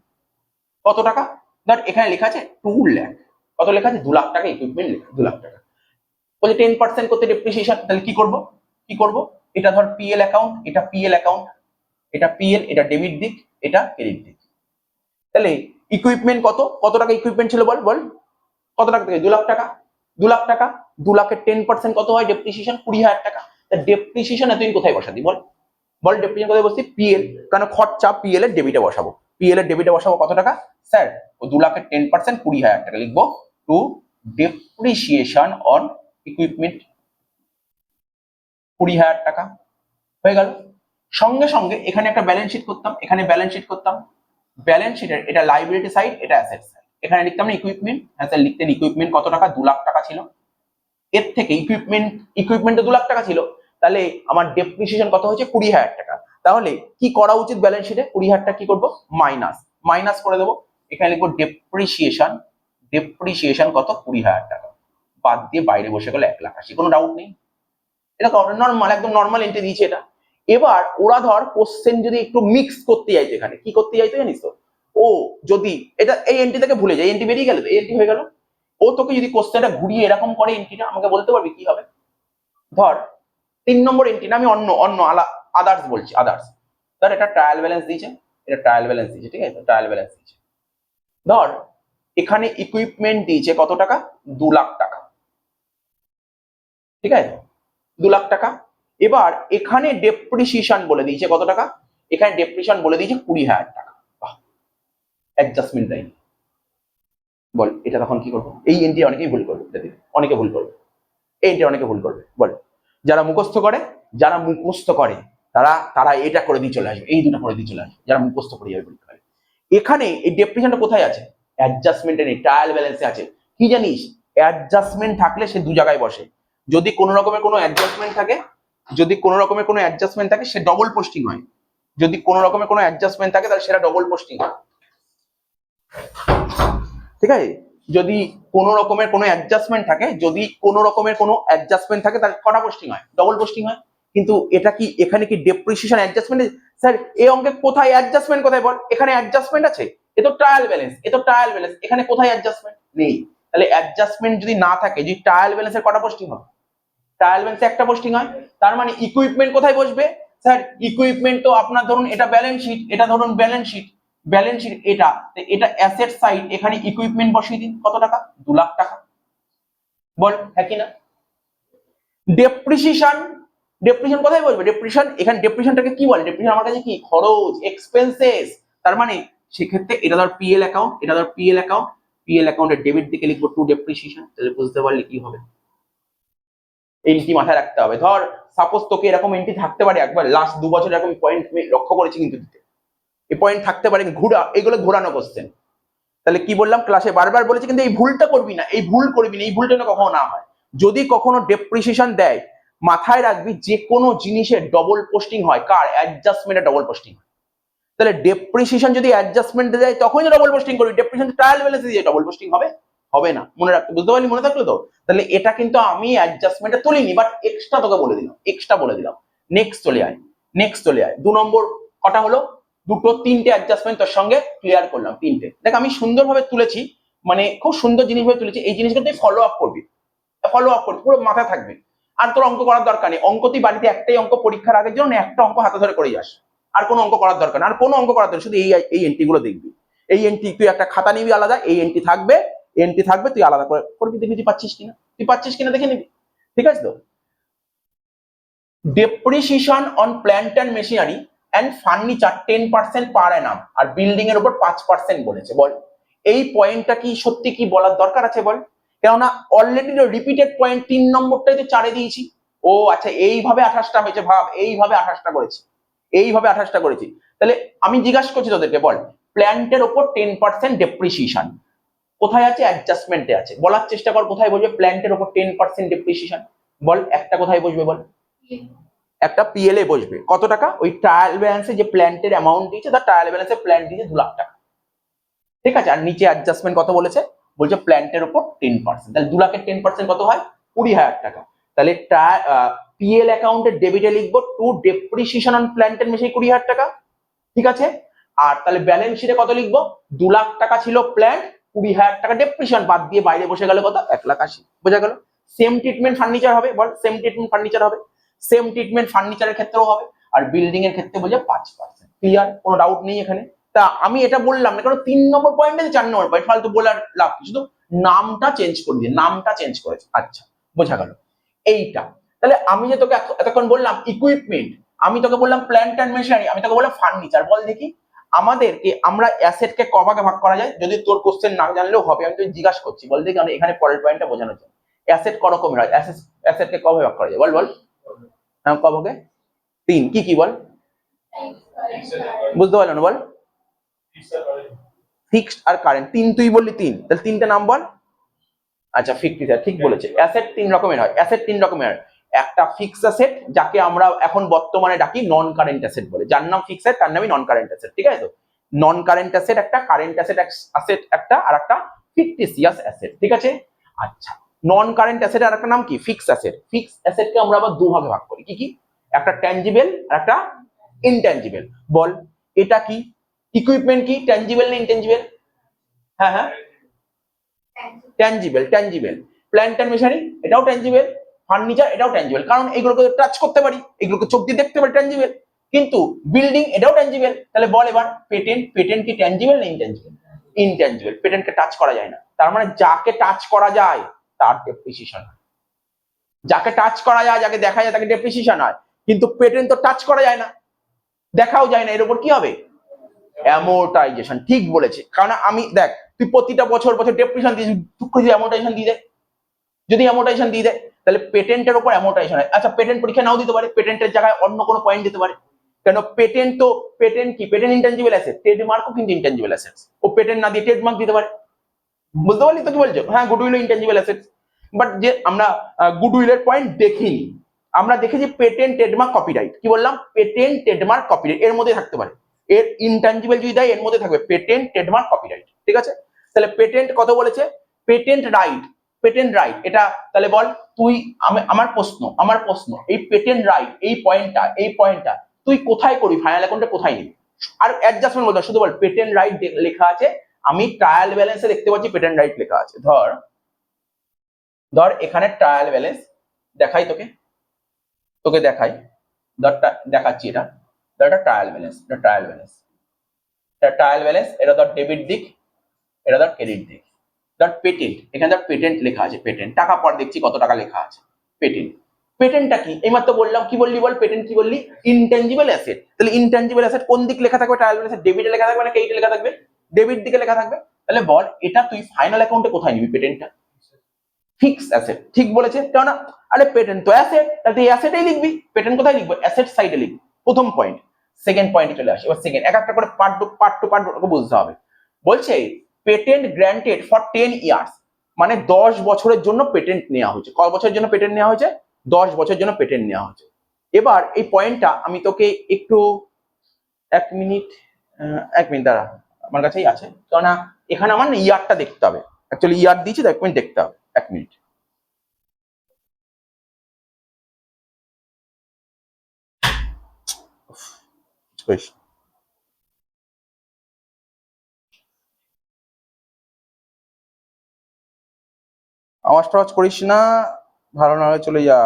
[SPEAKER 1] কত টাকা? ধর এখানে লেখা আছে 2 লাখ। কত লেখা আছে? 2 লাখ টাকা ইকুইপমেন্ট লেখা, 2 লাখ টাকা। বলছে 10% করতে ডেপ্রিসিয়েশন, তাহলে কি করব? এটা ধর পিএল অ্যাকাউন্ট, এটা পিএল, এটা ডেবিট দিক, এটা ক্রেডিট দিক। তাহলে ইকুইপমেন্ট কত টাকা ইকুইপমেন্ট ছিল? বল কত টাকা থেকে? 2 লাখ টাকা। 2 লাখ টাকা, 2 লাখের 10% কত হয়? ডেপ্রিসিয়েশন 20,000 টাকা। তা ডেপ্রিসিয়েশন তুই কোথায় বসাবি? বল ডেপ্রিসিয়েশন কোথায় বসবি? পিএল, কারণ খরচা পিএল এর ডেবিটে বসাবো। কত টাকা? স্যার ও 2 লাখের 10% 20,000 টাকা লিখবো টু ডেপ্রিসিয়েশন অন ইকুইপমেন্ট 20,000 টাকা। হয়ে গেল। সঙ্গে সঙ্গে এখানে একটা ব্যালেন্স শিট করতাম, ব্যালেন্স শিটের এটা লাইবিলিটি সাইড, এটা অ্যাসেট সাইড। এখানে লিখতাম না ইকুইপমেন্ট, হ্যাঁ স্যার লিখতেন ইকুইপমেন্ট কত টাকা? 2 লাখ টাকা ছিল। এর থেকে ইকুইপমেন্টে 2 লাখ টাকা ছিল, তাহলে আমার ডেপ্রিসিয়েশন কত হয়েছে? 20,000 টাকা। তাহলে কি করা উচিত ব্যালেন্স শিটে? 20,000 টাকা কি করবো? মাইনাস করে দেবো। এখানে লিখবো ডেপ্রিসিয়েশন কত? 20,000 টাকা। বাদ দিয়ে বাইরে বসে গেল 1,80,000। কোনো ডাউট নেই? এটা নর্মাল, একদম নর্মাল এন্ট্রি দিয়েছে এটা। এবার ওরা ধর কোশ্চেন যদি একটু মিক্স করতে চাইতো, এখানে কি করতে চাইতো জানিস তো? ও যদি এটা এই এন্ট্রি থেকে ভুলে যায়, এন্ট্রি বেরিয়ে গেল, এই এন্ট্রি হয়ে গেল। ও তোকে যদি কোশ্চেনটা ঘুরিয়ে এরকম করে এন্ট্রিটা, আমাকে বলতে পারবি কি হবে? ধর 3 নম্বর এন্ট্রি না, আমি অন্য আদার্স বলছি, ধর এটা ট্রায়াল ব্যালেন্স দিয়েছে, ঠিক আছে? ট্রায়াল ব্যালেন্স দিয়েছে। ধর এখানে ইকুইপমেন্ট দিয়েছে কত টাকা? 2 লাখ টাকা। ঠিক আছে, 2 লাখ টাকা। এবার এখানে ডেপ্রিসিয়েশন বলে দিয়েছে কত টাকা, এখানে ডেপ্রিসিয়েশন বলে দিয়েছে 20,000 টাকা। অ্যাডজাস্টমেন্ট দেয়নি। বল এটা তখন কি করবো? এই এন্ট্রি অনেকেই ভুল করবে, অনেকে ভুল করবে, এই এন্ট্রি অনেকে ভুল করবে। বল যারা মুখস্থ করে, যারা মুখস্থ করে তারা তারা এটা করে দিয়ে চলে আসবে, এই দুটো করে দিয়ে চলে আসবে, যারা মুখস্থ করে যাবে পরীক্ষায়। এখানে এই ডেপ্রিসিয়েশনটা কোথায় আছে? অ্যাডজাস্টমেন্টে নেই, ট্রায়াল ব্যালেন্সে আছে। কি জানিস, অ্যাডজাস্টমেন্ট থাকলে সে 2 জায়গায় বসে। যদি কোনো রকমের কোনো অ্যাডজাস্টমেন্ট থাকে, যদি কোনো রকমের কোনো অ্যাডজাস্টমেন্ট থাকে সে ডবল পোস্টিং হয়। যদি কোনো রকমের কোনো অ্যাডজাস্টমেন্ট থাকে তাহলে সেটা ডবল পোস্টিং হয়। ঠিক আছে, যদি কোনো রকমের কোনো অ্যাডজাস্টমেন্ট থাকে, যদি কোনো রকমের কোনো অ্যাডজাস্টমেন্ট থাকে তাহলে কটা পোস্টিং হয়? ডবল পোস্টিং হয়। কিন্তু এটা কি, এখানে কি ডেপ্রিসিয়েশন অ্যাডজাস্টমেন্ট? স্যার এই অঙ্কে কোথায় অ্যাডজাস্টমেন্ট, কোথায় বল? এখানে অ্যাডজাস্টমেন্ট আছে, এ তো ট্রায়াল ব্যালেন্স, এ তো ট্রায়াল ব্যালেন্স, এখানে কোথায় অ্যাডজাস্টমেন্ট? নেই। তাহলে অ্যাডজাস্টমেন্ট যদি না থাকে, যদি ট্রায়াল ব্যালেন্সের কটা পোস্টিং হবে? ট্রায়াল ব্যালেন্সে একটা পোস্টিং হয়। তার মানে ইকুইপমেন্ট কোথায় বসবে? স্যার ইকুইপমেন্ট তো আপনার ধরুন এটা ব্যালেন্স শিট, এটা ধরুন ব্যালেন্স শিট, ব্যালেন্স শিট এটা, এটা অ্যাসেট সাইড, এখানে ইকুইপমেন্ট বসিয়ে দিন। কত টাকা? 2 লাখ টাকা। বল হ্যাঁ কি না? ডেপ্রিসিয়েশন, ডেপ্রিসিয়েশন কোথায় বলবে? ডেপ্রিসিয়েশন, এখানে ডেপ্রিসিয়েশনটাকে কি বলে? ডেপ্রিসিয়েশন আমার কাছে কি, খরচ, এক্সপেন্সেস। তার মানে সেক্ষেত্রে এটা ধর পিএল অ্যাকাউন্ট, এটা ধর পিএল অ্যাকাউন্ট, পিএল অ্যাকাউন্টের ডেবিট দিকে লিখবো টু ডেপ্রিসিয়েশন। তাহলে বুঝতে পারলে কি হবে, এন্ট্রি মাথায় রাখতে হবে। ধর সাপোজ তোকে এরকম এন্ট্রি থাকতে পারে, একবার লাস্ট 2 বছর এরকম পয়েন্ট লক্ষ্য করেছি কিন্তু দিতে, এই পয়েন্ট থাকতে পারে, ঘোরা, এগুলো ঘোরানো কোশ্চেন। তাহলে কি বললাম, ক্লাসে বারবার বলেছি কিন্তু এই ভুলটা করবি না, এই ভুল করবি না, এই ভুলটা যেন কখনো না হয়। যদি কখনো ডেপ্রিসিয়েশন দেয়, মাথায় রাখবি যে কোনো জিনিসের ডবল পোস্টিং হয়। কার? অ্যাডজাস্টমেন্টে ডবল পোস্টিং হয়। তাহলে ডেপ্রিসিয়েশন যদি অ্যাডজাস্টমেন্টে দেয় তখনই ডবল পোস্টিং করবি, ডেপ্রিসিয়েশন ট্রায়াল ব্যালেন্সে দিয়ে ডবল পোস্টিং হবে? হবে না, মনে রাখতে, বুঝতে পারলি? মনে থাকলো তো? তাহলে এটা কিন্তু আমি অ্যাডজাস্টমেন্টে তুলিনি, বাট এক্সট্রা তোকে বলে দিলাম, এক্সট্রা বলে দিলাম। নেক্সট চলে আয়, নেক্সট চলে আয়। 2 নম্বর কটা হলো? দুটো, 3টে অ্যাডজাস্টমেন্ট তোর সঙ্গে ক্লিয়ার করলাম, 3টে। দেখ আমি সুন্দরভাবে তুলেছি, মানে খুব সুন্দর জিনিসভাবে তুলেছি। এই জিনিসগুলো তুই ফলো আপ করবি, ফলো আপ করবি, পুরো মাথায় থাকবে। আর তোর অঙ্ক করার দরকার নেই। অঙ্ক তুই বাড়িতে একটাই অঙ্ক পরীক্ষার আগের জন্য একটা অঙ্ক হাতে ধরে করে যাস, আর কোনো অঙ্ক করার দরকার না, আর কোনো অঙ্ক করার দরকার, শুধু এই এন্ট্রি গুলো দেখবি। এই এন্ট্রি তুই একটা খাতা নিবি আলাদা, এই এন্ট্রি থাকবে, এন্ট্রি থাকবে, তুই আলাদা করে করবি, দেখবি তুই পাচ্ছিস কিনা, তুই পাচ্ছিস কিনা দেখে নিবি। ঠিক আছে তো? Depreciation on plant and machinery and furniture 10% per annum, আর বিল্ডিং এর উপর 5% বলেছে। বল এই পয়েন্টটা কি সত্যি কি বলার দরকার আছে? বল, কেননা অলরেডি রিপিটেড পয়েন্ট 3 নম্বরটাই তো 4-এ দিয়েছি। ও আচ্ছা, এইভাবে 28টা হয়েছে, ভাব এইভাবে 28টা করেছি, এইভাবে 28টা করেছি। তাহলে আমি জিজ্ঞাসা করছি তোদেরকে, বল প্ল্যান্টের ওপর 10% ডেপ্রিসিয়েশন কোথায় আছে? অ্যাডজাস্টমেন্টে আছে। বলার চেষ্টা কর কোথায় বসবে প্ল্যান্টের ওপর 10% ডেপ্রিসিয়েশন। বল একটা কোথায় বসবে? বল একটা পিএল এ বসবে। কত টাকা? ওই ট্রায়াল ব্যালেন্সে যে প্ল্যান্টের অ্যামাউন্ট দিয়েছে, তার ট্রায়াল ব্যালেন্সে প্ল্যান্ট দিয়েছে 2 লাখ টাকা। ঠিক আছে, আর নিচে অ্যাডজাস্টমেন্ট কত বলেছে? বলছে প্ল্যান্টের উপর 10%। তাহলে 2 লাখের 10% কত হয়? 20,000 টাকা। তাহলে পিএল অ্যাকাউন্টের ডেবিটে লিখবো to depreciation on plant and machinery 20,000 টাকা। ঠিক আছে, আর তাহলে ব্যালেন্স শিটে কত লিখবো? 2 লাখ টাকা ছিল প্ল্যান্ট, 20,000 টাকা ডেপ্রিসিয়েশন বাদ দিয়ে বাইরে বসে গেল কত? 1,80,000। বোঝা গেল? সেম ট্রিটমেন্ট ফার্নিচার হবে। বল সেম ট্রিটমেন্ট ফার্নিচার হবে, সেম ট্রিটমেন্ট ফার্নিচারের ক্ষেত্রেও হবে, আর বিল্ডিং এর ক্ষেত্রে বলছে 5%। ক্লিয়ার? কোনো ডাউট নেই এখানে? তা আমি এটা বললাম না কারণ 3 নম্বর পয়েন্টে 4 নম্বর পয়েন্ট ফালতু বলার লাভ কি, শুধু নামটা চেঞ্জ করে দিয়ে, নামটা চেঞ্জ করেছে। আচ্ছা বোঝা গেল এইটা। তাহলে আমি যে তোকে এতক্ষণ বললাম ইকুইপমেন্ট, আমি তোকে বললাম প্ল্যান্ট অ্যান্ড মেশিনারি, আমি তোকে বললাম ফার্নিচার। বল দেখি আমাদেরকে, আমরা অ্যাসেটকে ক ভাগে ভাগ করা যায়? যদি তোর কোশ্চেন না জানলেও হবে, আমি তোকে জিজ্ঞাসা করছি। বল দেখি, এখানে পরের পয়েন্টটা বোঝানোর জন্য, অ্যাসেট ক রকমের হয়? অ্যাসেটকে ক ভাগে ভাগ করা যায়? বল বল। হ্যাঁ ক ভাগে? 3। কি কি বল? বুঝতে পারলো না? বল ফিক্সড আর কারেন্ট। 3 তুই বললি 3, তাহলে 3টে নাম বল। আচ্ছা ফিক্সড, ঠিক বলেছে। অ্যাসেট 3 রকমের হয়, অ্যাসেট 3 রকমের হয়। একটা ফিক্সড অ্যাসেট, যাকে আমরা এখন বর্তমানে ডাকি নন কারেন্ট অ্যাসেট বলে, যার নাম ফিক্সড তার নামই নন কারেন্ট অ্যাসেট। ঠিক আছে তো? নন কারেন্ট অ্যাসেট একটা, কারেন্ট অ্যাসেট একটা, আর একটা ফিকটিসিয়াস অ্যাসেট। ঠিক আছে? আচ্ছা, নন কারেন্ট অ্যাসেটের আরেকটা নাম কি? Fixed asset. ফিক্সড অ্যাসেটকে আমরা আবার 2 ভাগে ভাগ করি। কি কি? একটা ট্যানজিবল আর একটা ইনট্যানজিবল। বল এটা কি? ইকুইপমেন্ট কি ট্যানজিবল না ইনট্যানজিবল? হ্যাঁ হ্যাঁ, tangible, tangible. Plant and machinery এটাও ট্যানজিবল, ফার্নিচার এটাও ট্যানজিবল, কারণ এগুলোকে টাচ করতে পারি, এগুলোকে চোখ দিয়ে দেখতে পারি, ট্যানজিবল। কিন্তু বিল্ডিং এটাও ট্যানজিবল। তাহলে বল এবার পেটেন্ট, পেটেন্ট কি ট্যানজিবল না ইনট্যানজিবল? ইনট্যানজিবল। পেটেন্টকে টাচ করা যায় না, তার মানে যাকে টাচ করা যায় তার ডেপ্রিসিয়েশন হয়। যাকে টাচ করা যায়, যাকে দেখা যায় তাকে ডেপ্রিসিয়েশন হয়, কিন্তু পেটেন্ট তো টাচ করা যায় না, দেখাও যায় না, এর উপর কি হবে? অ্যামোর্টাইজেশন। ঠিক বলেছে, কারণ আমি দেখ, তুই প্রতিটা বছর বছর ডেপ্রিসিয়েশন দিস, যদি অ্যামোর্টাইজেশন দিয়ে দেয়, যদি অ্যামোর্টাইজেশন দিয়ে দেয়, তাহলে পেটেন্টের উপর অ্যামোর্টাইজেশন হয়। আচ্ছা, পেটেন্ট পরীক্ষা নাও দিতে পারে, পেটেন্টের জায়গায় অন্য কোনো পয়েন্ট দিতে পারে, কেন? পেটেন্ট তো, পেটেন্ট কি, পেটেন্ট ইনটেনজিবল অ্যাসেট, ট্রেডমার্কও কিন্তু ইনটেনজিবল অ্যাসেটস, ও পেটেন্ট না দিয়ে ট্রেডমার্ক দিতে পারে। বুঝতে পারলি তো কি বলছো? হ্যাঁ, গুডউইল ইনটেনজিবল অ্যাসেট, বাট যে আমরা গুডউইলের পয়েন্ট দেখিনি, আমরা দেখেছি পেটেন্ট, ট্রেডমার্ক, কপিরাইট। কি বললাম? পেটেন্ট, ট্রেডমার্ক, কপিরাইট এর মধ্যে থাকতে পারে, এর ইনটেনজিবল যদি দেয় এর মধ্যে থাকবে পেটেন্ট, ট্রেডমার্ক, কপিরাইট। ঠিক আছে, তাহলে পেটেন্ট কত বলেছে? পেটেন্ট রাইট, পেটেন্ট রাইট এটা, তাহলে বল তুই, আমার প্রশ্ন এই পেটেন্ট রাইট, এই পয়েন্টটা তুই কোথায় করবি? ফাইনাল অ্যাকাউন্টে কোথায় নিবি? আর অ্যাডজাস্টমেন্ট বলতে শুধু বল পেটেন্ট রাইট লেখা আছে, আমি ট্রায়াল ব্যালেন্সে দেখতে পাচ্ছি পেটেন্ট রাইট লেখা আছে। ধর ধর এখানে ট্রায়াল ব্যালেন্স দেখাই, তোকে দেখাই, ধর দেখাচ্ছি, এটা ট্রায়াল ব্যালেন্স, ট্রায়াল ব্যালেন্স, এটা ধর ডেবিট দিক, এটা ধর ক্রেডিট দিক। ধর পেটেন্ট, এখানে ধর পেটেন্ট লেখা আছে, পেটেন্ট টাকা পর দেখছি কত টাকা লেখা আছে। পেটেন্ট, পেটেন্টটা কি? এইমাত্র বললাম, কি বললি বল? পেটেন্ট কি বললি? Intangible asset. তাহলে ইনটেনজিবল অ্যাসেট কোন দিক লেখা থাকবে? ট্রায়াল ব্যালেন্সে ডেবিটে লেখা থাকবে না ক্রেডিটে লেখা থাকবে? ডেবিট দিকে লেখা থাকবে। তাহলে বল এটা তুই ফাইনাল অ্যাকাউন্টে কোথায় নিবি পেটেন্টটা? Fix asset. ঠিক বলেছে, কেন না? আরে পেটেন্ট তো অ্যাসেট, তাহলে তুই অ্যাসেটেই লিখবি। পেটেন্ট কোথায় লিখবো? অ্যাসেট সাইডে লিখবি। প্রথম পয়েন্ট। সেকেন্ড পয়েন্টে চলে আসে, এবার সেকেন্ড, এক একটা করে পার্ট বুঝতে হবে। বলছে পেটেন্ট গ্র্যান্টেড ফর 10 ইয়ার্স, মানে 10 বছরের জন্য পেটেন্ট নেওয়া হয়েছে। কয় বছরের জন্য পেটেন্ট নেওয়া হয়েছে? 10 বছরের জন্য পেটেন্ট নেওয়া হয়েছে। এবার এই পয়েন্টটা আমি তোকে একটু, এক মিনিট, দাঁড়া, আমার কাছেই আছে, কেননা এখানে আমার না ইয়ারটা দেখতে হবে, অ্যাকচুয়ালি ইয়ার দিয়েছি তো, এক মিনিট দেখতে হবে, এক মিনিট। আওয়াজ টাওয়াজ করিস না, ভালো না হলে চলে যা।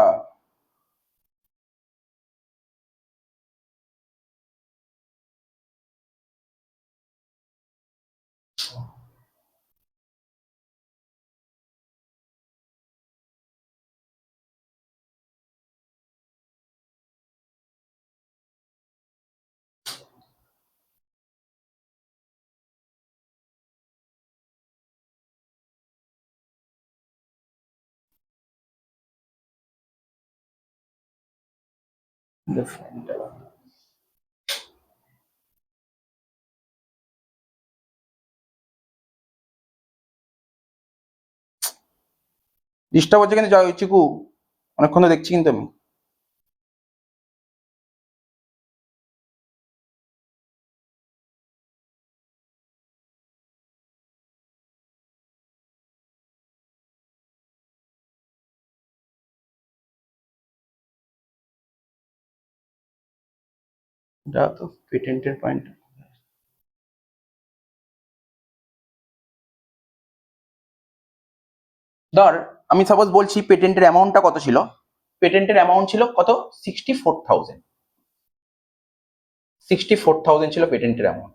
[SPEAKER 1] ডিস্টার্ব হচ্ছে কিন্তু, যাও চিকু, অনেকক্ষণ তো দেখছি কিন্তু আমি। যা তো পেটেন্টের পয়েন্ট। ধর আমি সাপোজ বলছি পেটেন্টের অ্যামাউন্টটা কত ছিল? পেটেন্টের অ্যামাউন্ট ছিল কত? 64,000, 64,000 ছিল পেটেন্টের অ্যামাউন্ট।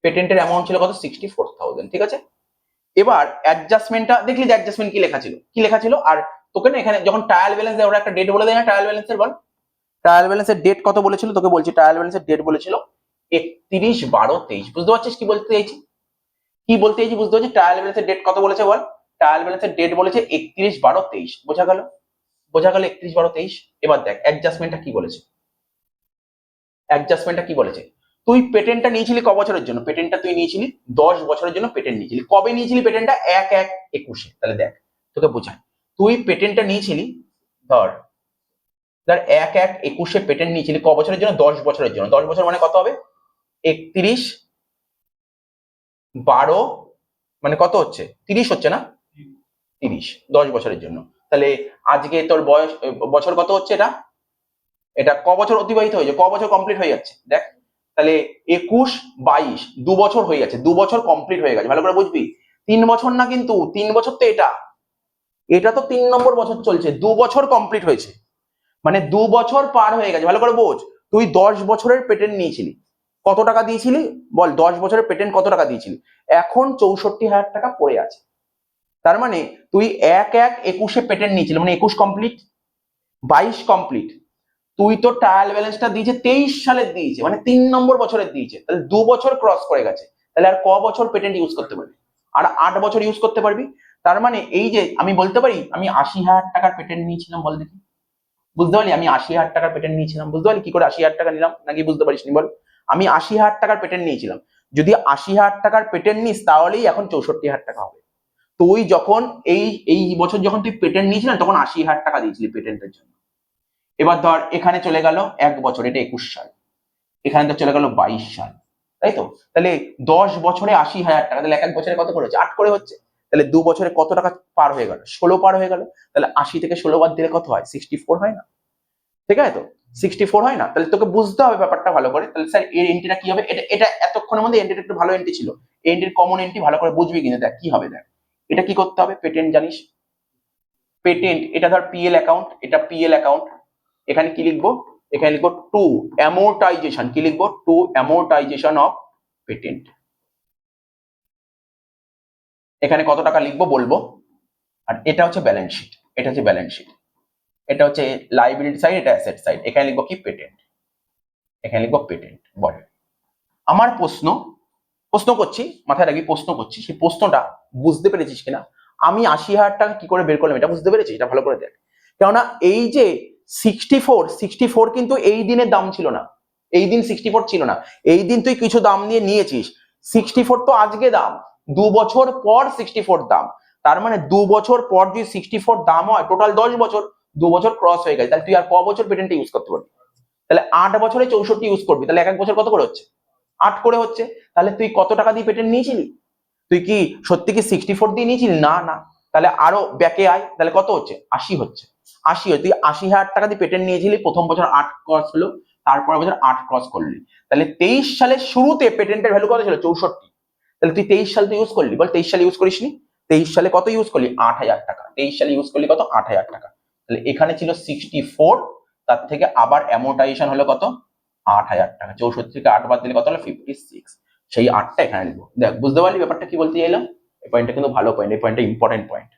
[SPEAKER 1] পেটেন্টের অ্যামাউন্ট ছিল কত? 64,000। ঠিক আছে, এবার অ্যাডজাস্টমেন্টটা দেখলি যে অ্যাডজাস্টমেন্ট কি লেখা ছিল, আর তোকে না এখানে যখন ট্রায়াল ব্যালেন্স দেয় ওরা একটা ডেট বলে দেয় না, ট্রায়াল ব্যালেন্সের বল, ট্রায়াল ব্যালেন্সের ডেট কত বলেছিল? তোকে বলছি, ট্রায়াল ব্যালেন্সের ডেট বলেছিল 31/12/23। বুঝতে পারছিস কি বলতে চাইছি? বুঝতে পারছিস? ট্রায়াল ব্যালেন্সের ডেট কত বলেছে বল? ট্রায়াল ব্যালেন্সের ডেট বলেছে 31/12/23। বোঝা গেল? 31/12/23। এবার দেখ অ্যাডজাস্টমেন্টটা কি বলেছে, তুই পেটেন্টটা নিয়েছিলি ক বছরের জন্য? পেটেন্টটা তুই নিয়েছিলি 10 বছরের জন্য পেটেন্ট নিয়েছিলি। কবে নিয়েছিলি পেটেন্টটা? 1/1/21। তাহলে দেখ তোকে বোঝায়, তুই পেটেন্টটা নিয়েছিলি, ধর 1/1/21 পেটেন্ট নিয়েছিলি ক বছরের জন্য? 10 বছরের জন্য। 10 বছর মানে কত হবে? 31/12 মানে কত হচ্ছে? 30 হচ্ছে না? 30, 10 বছরের জন্য। তাহলে আজকে তোর বয়স, বছর কত হচ্ছে? এটা ক বছর অতিবাহিত হয়েছে, ক বছর কমপ্লিট হয়ে যাচ্ছে দেখ, তাহলে 21/22, 2 বছর হয়ে যাচ্ছে, 2 বছর কমপ্লিট হয়ে গেছে। ভালো করে বুঝবি, 3 বছর না কিন্তু, 3 বছর তো এটা তো 3 নম্বর বছর চলছে, 2 বছর কমপ্লিট হয়েছে, মানে 2 বছর পার হয়ে গেছে। ভালো করে বোঝ, তুই 10 বছরের পেটেন্ট নিয়েছিলি, কত টাকা দিয়েছিলি বল? 10 বছরের পেটেন্ট কত টাকা দিয়েছিলি? এখন 64,000 টাকা পড়ে আছে। তার মানে তুই 1/1/21 পেটেন্ট নিয়েছিল, মানে 21 কমপ্লিট, 22 কমপ্লিট, তুই তো ট্রায়াল ব্যালেন্সটা দিয়েছে 23 সালের দিয়েছে, মানে 3 নম্বর বছরের দিয়েছে, তাহলে 2 বছর ক্রস করে গেছে, তাহলে আর ক বছর পেটেন্ট ইউজ করতে পারবি? আর 8 বছর ইউজ করতে পারবি। তার মানে এই যে আমি বলতে পারি আমি 80,000 টাকার পেটেন্ট নিয়েছিলাম, বল দেখি, বুঝতে পারলি আমি 80,000 টাকার পেটেন্ট নিয়েছিলাম, বুঝতে পারলি কি করে 80,000 টাকা নিলাম, নাকি বুঝতে পারিস নি বল? আমি 80,000 টাকার পেটেন্ট নিয়েছিলাম, যদি 80,000 টাকার পেটেন্ট নিস তাহলেই এখন 64,000 টাকা হবে। তুই যখন এই এই বছর যখন তুই পেটেন্ট নিয়েছিলাম তখন 80,000 টাকা দিয়েছিলি পেটেন্টের জন্য। এবার ধর এখানে চলে গেল 1 বছর, এটা 21 সাল, এখানে তো চলে গেল 22 সাল, তাই তো? তাহলে 10 বছরে 80,000 টাকা, তাহলে এক এক বছরে কত করে হচ্ছে? 8 করে হচ্ছে। তাহলে 2 বছরে কত টাকা পার হয়ে গেল? 16 পার হয়ে গেল। তাহলে 80 থেকে 16 বাদ দিলে কত হয়? 64 হয় না? ঠিক আছে তো? 64 হয় না? তাহলে তোকে বুঝতে হবে ব্যাপারটা ভালো করে। তাহলে স্যার এর এন্ট্রিটা কি হবে? এটা এটা এতক্ষণের মধ্যে এন্ট্রিটা একটু ভালো এন্ট্রি ছিল, এন্ট্রির কমন এন্ট্রি ভালো করে বুঝবি কিন্তু, দেখ কি হবে, দেখ এটা কি করতে হবে, পেটেন্ট জানিস, পেটেন্ট, এটা ধর পিএল অ্যাকাউন্ট, এটা পিএল অ্যাকাউন্ট, এখানে কি লিখবো? এখানে লিখবো টু অ্যামোর্টাইজেশন, কি লিখবো? To amortisation of patent. এখানে কত টাকা লিখবো বলবো। আর এটা হচ্ছে ব্যালেন্স শিট, এটা হচ্ছে ব্যালেন্স শিট, এটা হচ্ছে লাইবিলিটি সাইড, এটা অ্যাসেট সাইড। এখানে লিখবো কি? পেটেন্ট। এখানে লিখবো পেটেন্ট। বল, আমার প্রশ্ন, প্রশ্ন করছি, মাথায় রাখবি প্রশ্ন করছি, সেই প্রশ্নটা বুঝতে পেরেছিস কিনা, আমি 80,000 টাকা কি করে বের করলাম এটা বুঝতে পেরেছিস? এটা ভালো করে দেখ। কেননা এই যে 64 কিন্তু এই দিনের দাম ছিল না, এই দিন 64 ছিল না, এই দিন তুই কিছু দাম দিয়ে নিয়েছিস, 64 তো আজকে দাম, 2 বছর পর 64 দাম। তার মানে 2 বছর পর যদি 64 দাম হয়, টোটাল 10 বছর, 2 বছর ক্রস হয়ে গেছে, তাহলে তুই আর ক বছর পেটেন্ট ইউজ করতে পারবি? তাহলে 8 বছরে 64 ইউজ করবি, তাহলে এক এক বছর কত করে হচ্ছে? 8 করে হচ্ছে। তাহলে তুই কত টাকা দিয়ে পেটেন্ট নিয়েছিলি? তুই কি সত্যি কি 64 দিয়ে নিয়েছিলি? না না। তাহলে আরো ব্যাকে আয়, তাহলে কত হচ্ছে? 80 হচ্ছে। 80 হয়, তুই 80,000 টাকা দিয়ে পেটেন্ট নিয়েছিলি, প্রথম বছর 8 ক্রস হলো, তারপর বছর 8 ক্রস করলি, তাহলে 23 সালের শুরুতে পেটেন্টের ভ্যালু কত ছিল? 64। তাহলে তুই 23 সাল তো ইউজ করলি, বল 23 সালে ইউজ করিসনি? 23 সালে কত ইউজ করলি? 8,000 টাকা। 23 সালে ইউজ করলি কত? 8,000 টাকা। তাহলে এখানে ছিল 64, তার থেকে আবার অ্যামোর্টাইজেশন হলো কত? 8,000 টাকা। 64 থেকে 8 বাদ দিলে কত হলো? 56। সেই 8টা এখানে লিখবো। দেখ বুঝতে পারলি ব্যাপারটা কি বলতে চাইলাম? এই পয়েন্টটা কিন্তু ভালো পয়েন্ট, এই পয়েন্টটা ইম্পর্টেন্ট পয়েন্ট,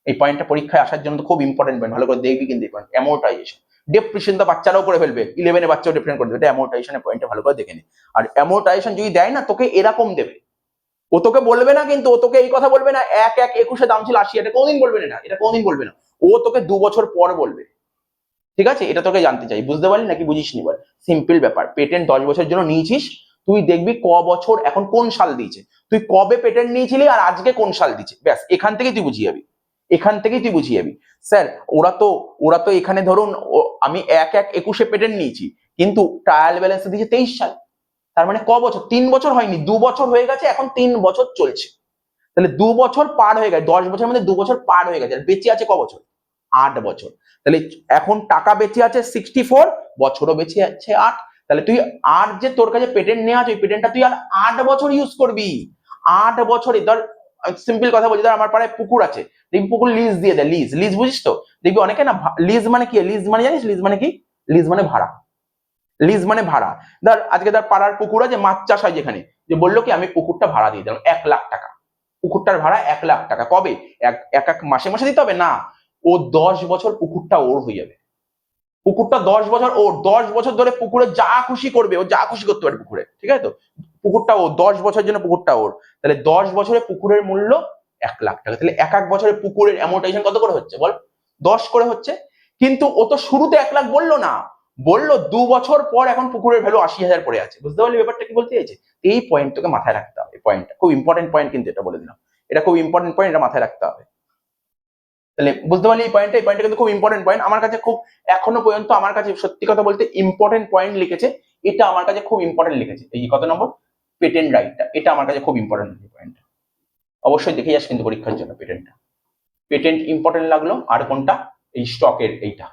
[SPEAKER 1] এই পয়েন্টটা পরীক্ষায় আসার জন্য তো খুব ইম্পর্টেন্ট পয়েন্ট, ভালো করে দেখবি কিন্তু এই পয়েন্ট। অ্যামোর্টাইজেশন, ডেপ্রিসিয়েশন তো বাচ্চারাও করে ফেলবে, 11 বাচ্চাও ডিফারেন্ট করে দেবে, এটা অ্যামোর্টাইজেশনের পয়েন্টটা ভালো করে দেখে নে। আর অ্যামোর্টাইজেশন যদি দেয় না তোকে এরকম দেবে, ও তোকে বলবে না কিন্তু, ও তোকে এই কথা বলবে না 1/1/21 দাম ছিল 80, এটা কোনদিন বলবে না, এটা কোনদিন বলবে না, ও তোকে 2 বছর পর বলবে। ঠিক আছে, এটা তোকে জানতে চাই, বুঝতে পারলি নাকি বুঝিসনি বল? সিম্পল ব্যাপার, পেটেন্ট 10 বছরের জন্য নিয়েছিস, তুই দেখবি ক বছর এখন কোন সাল দিয়েছে, তুই কবে পেটেন্ট নিয়েছিলি আর আজকে কোন সাল দিচ্ছে, ব্যাস এখান থেকেই তুই বুঝিয়ে যাবি, এখান থেকেই তুই বুঝিয়ে যাবি। স্যার ওরা তো এখানে ধরুন আমি 1/1/21 পেটেন্ট নিয়েছি, কিন্তু ট্রায়াল ব্যালেন্স দিয়েছে 23 সাল, তার মানে ক বছর? 3 বছর হয়নি, 2 বছর হয়ে গেছে, এখন 3 বছর চলছে, তাহলে 2 বছর পার হয়ে গেছে, 10 বছরের মধ্যে 2 বছর পার হয়ে গেছে, আর বেঁচে আছে ক বছর? 8 বছর। তাহলে এখন টাকা বেঁচে আছে 64, বছরও বেঁচে আছে 8, তাহলে তুই আর যে তোর কাছে পেটেন্ট নেওয়া আছে, ওই পেটেন্টটা তুই আর 8 বছর ইউজ করবি। 8 বছরে ধর, সিম্পল কথা বলছি, ধর আমার পাড়ায় পুকুর আছে, দেখবি পুকুর লিজ দিয়ে দেয়, লিজ, লিজ বুঝিস তো? দেখবি অনেকে না, লিজ মানে কি? লিজ মানে জানিস লিজ মানে কি? লিজ মানে ভাড়া, লিজ মানে ভাড়া। ধর আজকে ধর পাড়ার পুকুর আছে, মাছ চাষ হয় যেখানে, যে বললো কি আমি পুকুরটা ভাড়া দিয়ে দিলাম 1 লাখ টাকা, পুকুরটার ভাড়া 1 লাখ টাকা, কবে? এক এক এক মাসে মাসে দিতে হবে না, ও 10 বছর পুকুরটা ওর হয়ে যাবে, পুকুরটা 10 বছর ওর, 10 বছর ধরে পুকুরে যা খুশি করবে, ও যা খুশি করতে পারে পুকুরে, ঠিক আছে তো? পুকুরটা ও 10 বছরের জন্য, পুকুরটা ওর, তাহলে 10 বছরে পুকুরের মূল্য 1 লাখ টাকা, তাহলে এক এক বছরে পুকুরের অ্যামোর্টাইজেশন কত করে হচ্ছে বল? 10 করে হচ্ছে। কিন্তু ও তো শুরুতে 1 লাখ বললো না, বললো 2 বছর পর এখন পুকুরের ভ্যালু 80,000 পড়ে আছে, বুঝতে পারলি ব্যাপারটা কি বলতে চাইছে? এই পয়েন্ট তোকে মাথায় রাখতে হবে, এই পয়েন্টটা খুব ইম্পর্টেন্ট পয়েন্ট কিন্তু, এটা বলে দিলাম, এটা খুব ইম্পর্টেন্ট পয়েন্ট, এটা মাথায় রাখতে হবে। তাহলে বুঝতে পারলি এই পয়েন্টটা, এই পয়েন্টটা কিন্তু খুব ইম্পর্টেন্ট পয়েন্ট, আমার কাছে খুব, এখনো পর্যন্ত আমার কাছে সত্যি কথা বলতে ইম্পর্টেন্ট পয়েন্ট লিখেছে, এটা আমার কাছে খুব ইম্পর্টেন্ট লিখেছে, এই কত নম্বর? পেটেন্ট রাইটটা, এটা আমার কাছে খুব ইম্পর্টেন্ট পয়েন্ট, অবশ্যই দেখে যাস কিন্তু পরীক্ষার জন্য পেটেন্টটা। পেটেন্ট ইম্পর্টেন্ট লাগলো, আর কোনটা? এই স্টকের এইটা,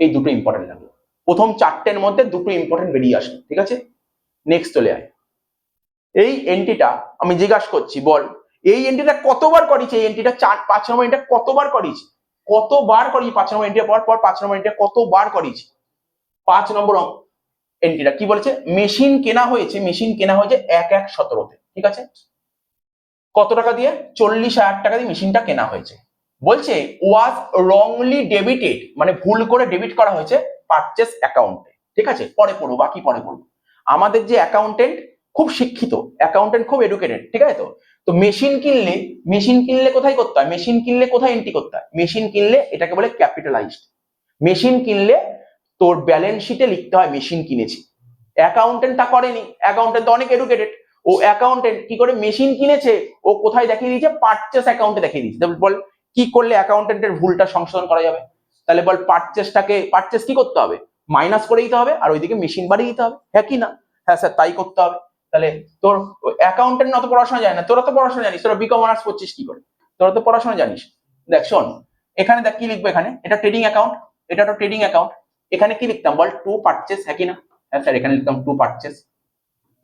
[SPEAKER 1] এই দুটো ইম্পর্টেন্ট লাগলো, প্রথম 4টের মধ্যে দুটো ইম্পর্টেন্ট বেরিয়ে আসলো, ঠিক আছে? নেক্সট চলে আয়, এই এন্ট্রিটা আমি জিজ্ঞাসা করছি, বল এই এন্ট্রিটা কতবার করিয়েছে, এই এন্ট্রিটা 5 নম্বর এন্ট্রিটা কতবার করিয়েছে, কতবার করিয়েছে 5 নম্বর এন্ট্রি পর পর 5 নম্বর এন্ট্রি কতবার করিয়েছে? 5 নম্বর এন্ট্রিটা কি বলেছে? মেশিন কেনা হয়েছে, মেশিন কেনা হয়েছে 1/1/17-তে, ঠিক আছে? কত টাকা দিয়ে? 40,000 টাকা দিয়ে মেশিনটা কেনা হয়েছে। বলছে ওয়াজ রংলি ডেবিটেড, মানে ভুল করে ডেবিট করা হয়েছে পারচেস অ্যাকাউন্টে। ঠিক আছে, পরে পড়বো, বাকি পরে পড়বো। আমাদের যে অ্যাকাউন্টেন্ট খুব শিক্ষিত, অ্যাকাউন্টেন্ট খুব এডুকেটেড, ঠিক আছে। তো তো মেশিন কিনলে কোথায় করতে হয়? মেশিন কিনলে কোথায় এন্ট্রি করতে হয়? মেশিন কিনলে এটাকে বলে ক্যাপিটালাইজড। মেশিন কিনলে তোর ব্যালেন্স শিটে লিখতে হয় মেশিন কিনেছি। অ্যাকাউন্টেন্ট তা করেনি, অ্যাকাউন্টেন্ট তো অনেক এডুকেটেড। ও অ্যাকাউন্টেন্ট কি করে মেশিন কিনেছে ও কোথায় দেখিয়ে দিয়েছে? পারচেস অ্যাকাউন্টে দেখিয়ে দিয়েছে। বল কি করলে অ্যাকাউন্টেন্টের ভুলটা সংশোধন করা যাবে? তাহলে বল পারচেস কি করতে হবে? মাইনাস করে দিতে হবে আর ওইদিকে মেশিন বাড়িয়ে দিতে হবে, হ্যাঁ কি না? হ্যাঁ স্যার তাই করতে হবে। তাহলে তোর অ্যাকাউন্টেন্ট অত পড়াশোনা জানে না, তোরা তো পড়াশোনা জানিস, তোরা বিকম অনার্স করছিস কি করে? তোরা তো পড়াশোনা জানিস। দেখ শোন, এখানে দেখ কি লিখবো, এখানে এটা ট্রেডিং অ্যাকাউন্ট, এটা তো ট্রেডিং অ্যাকাউন্ট। এখানে কি লিখতাম বল? টু পারচেস, হ্যাঁ কি না? হ্যাঁ স্যার এখানে লিখতাম টু পারচেস।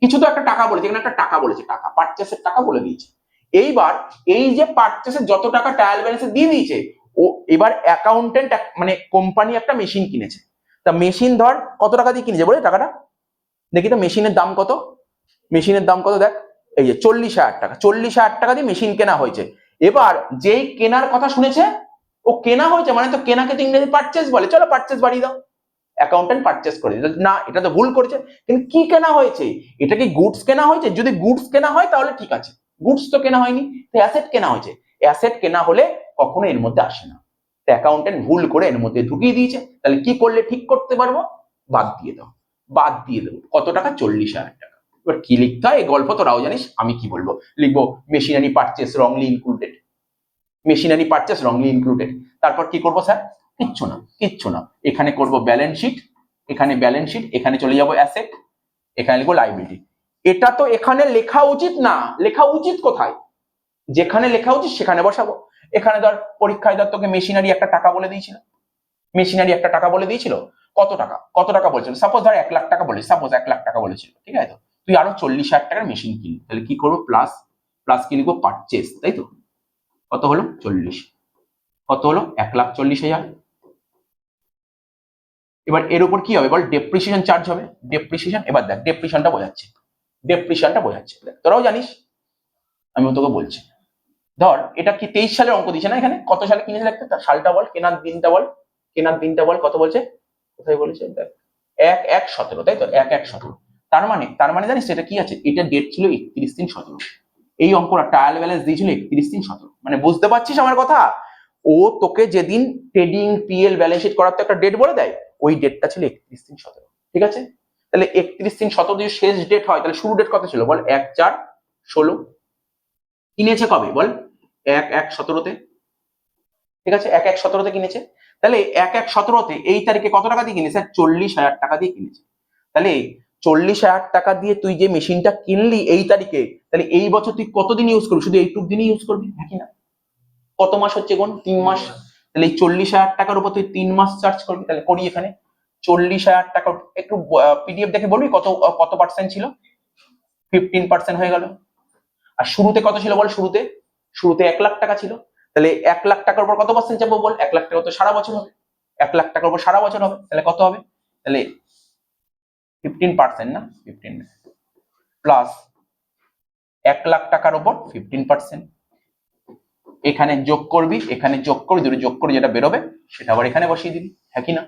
[SPEAKER 1] কিছু তো একটা টাকা বলেছে, এখানে একটা টাকা বলেছে, টাকা পারচেসের টাকা বলে দিয়েছে। এইবার এই যে পারচেসের যত টাকা ট্রায়াল ব্যালেন্সে দিয়ে দিয়েছে, ও এবার অ্যাকাউন্টেন্ট মানে কোম্পানি একটা মেশিন কিনেছে। তা মেশিন ধর কত টাকা দিয়ে কিনেছে বলে টাকাটা দেখি তো, মেশিনের দাম কত? মেশিনের দাম কত দেখ, এই যে 40,000 টাকা। 40,000 টাকা দিয়ে মেশিন কেনা হয়েছে। এবার যেই কেনার কথা শুনেছে, ও কেনা হয়েছে মানে তো কেনাকে তো ইংরেজি পারচেস বলে, চলো পারচেস বাড়িয়ে দাও। অ্যাকাউন্টেন্ট পারচেস করে দিল, না এটা তো ভুল করেছে। কিন্তু কি কেনা হয়েছে? এটা কি গুডস কেনা হয়েছে? যদি গুডস কেনা হয় তাহলে ঠিক আছে, গুডস তো কেনা হয়নি, তো অ্যাসেট কেনা হয়েছে। অ্যাসেট কেনা হলে কখনো এর মধ্যে আসে না, তো অ্যাকাউন্টেন্ট ভুল করে এর মধ্যে ঢুকিয়ে দিয়েছে। তাহলে কি করলে ঠিক করতে পারবো? বাদ দিয়ে দাও, বাদ দিয়ে দেবো। কত টাকা? 40,000 টাকা। এবার কি লিখতে হয় এই গল্প তোরাও জানিস, আমি কি বলবো? লিখবো machinery purchase wrongly included, machinery purchase wrongly included. তারপর কি করবো স্যার? কিচ্ছু না, কিচ্ছু না। এখানে করব ব্যালেন্স শিট, এখানে ব্যালেন্স শিট, এখানে চলে যাব অ্যাসেট, এখানে লিখবো লাইবিলিটি। এটা তো এখানে লেখা উচিত না, লেখা উচিত কোথায়? যেখানে লেখা উচিত সেখানে বসাবো। এখানে ধর পরীক্ষায় ধর তোকে মেশিনারি একটা টাকা বলে দিয়েছিল, মেশিনারি একটা টাকা বলে দিয়েছিল। কত টাকা? কত টাকা বলছিল? সাপোজ ধর 1 লাখ টাকা বলে, সাপোজ 1 লাখ টাকা বলেছিল, ঠিক আছে। তো তুই আরো 40,000 টাকার মেশিন কিনবি, তাহলে কি করবো? প্লাস প্লাস কি লিখবো? পারচেস, তাই তো। কত হলো? 40। কত হলো? 1,40,000। এবার এর উপর কি হবে বল? ডেপ্রিসিয়েশন চার্জ হবে, ডেপ্রিসিয়েশন। এবার দেখ ডেপ্রিসিয়েশনটা বোঝাচ্ছে, ডেপ্রিসিয়েশনটা বোঝাচ্ছে, তোরাও জানিস, আমি তোকে বলছি। ধর এটা কি 23 সালের অঙ্ক দিচ্ছে না, এখানে কত সালে কিনেছে দেখতে, তার সালটা বল, কেনার দিনটা বল, কেনার দিনটা বল, কত বলছে, কোথায় বলেছে দেখ, 1/1/17, তাই তো, 1/1/17। তার মানে জানিস এটা কি আছে? এটা ডেট ছিল 31/3/17। এই অঙ্কটা ট্রায়াল ব্যালেন্স দিয়েছিল 31/3/17, মানে বুঝতে পারছিস আমার কথা? ও তোকে যেদিন ট্রেডিং পিএল ব্যালেন্স শিট করার তো একটা ডেট বলে দেয়, ওই ডেটটা ছিল 31/3/17, ঠিক আছে। তাহলে 31/3/17 যদি শেষ ডেট হয়, তাহলে শুরু ডেট কত ছিল বল? 1/4/16। কিনেছে কবে বল? 1/1/17-তে, ঠিক আছে, 1/1/17-তে কিনেছে। তাহলে 1/1/17-তে এই তারিখে কত টাকা দিয়ে কিনেছে? 40,000 টাকা দিয়ে কিনেছে। তাহলে 40,000 টাকা দিয়ে তুই যে মেশিনটা কিনলি এই তারিখে, তাহলে এই বছর তুই কতদিন ইউজ করবি? শুধু এইটুক দিনই ইউজ করবি, নাকি না? কত মাস হচ্ছে কোন? 3 মাস। তাহলে এই 40,000 টাকার উপর তুই 3 মাস চার্জ করবি। তাহলে করি এখানে 40,000 টাকা, একটু পিডিএফ দেখে বলবি কত কত পার্সেন্ট ছিল? 15% হয়ে গেল। আর শুরুতে কত ছিল বল? শুরুতে 1 লাখ টাকা ছিল। তাহলে 1 লাখ টাকার উপর কত পার্সেন্ট চাপবো বল? 1 লাখ টাকা তো সারা বছর হবে, 1 লাখ টাকার উপর সারা বছর হবে, তাহলে কত হবে? তাহলে 15% না, 15 প্লাস 1 লাখ টাকার উপর 15%। এখানে যোগ করবি, এখানে যোগ করবি, দুটো যোগ করে যেটা বেরোবে সেটা আবার এখানে বসিয়ে দিবি, হ্যাঁ কি না?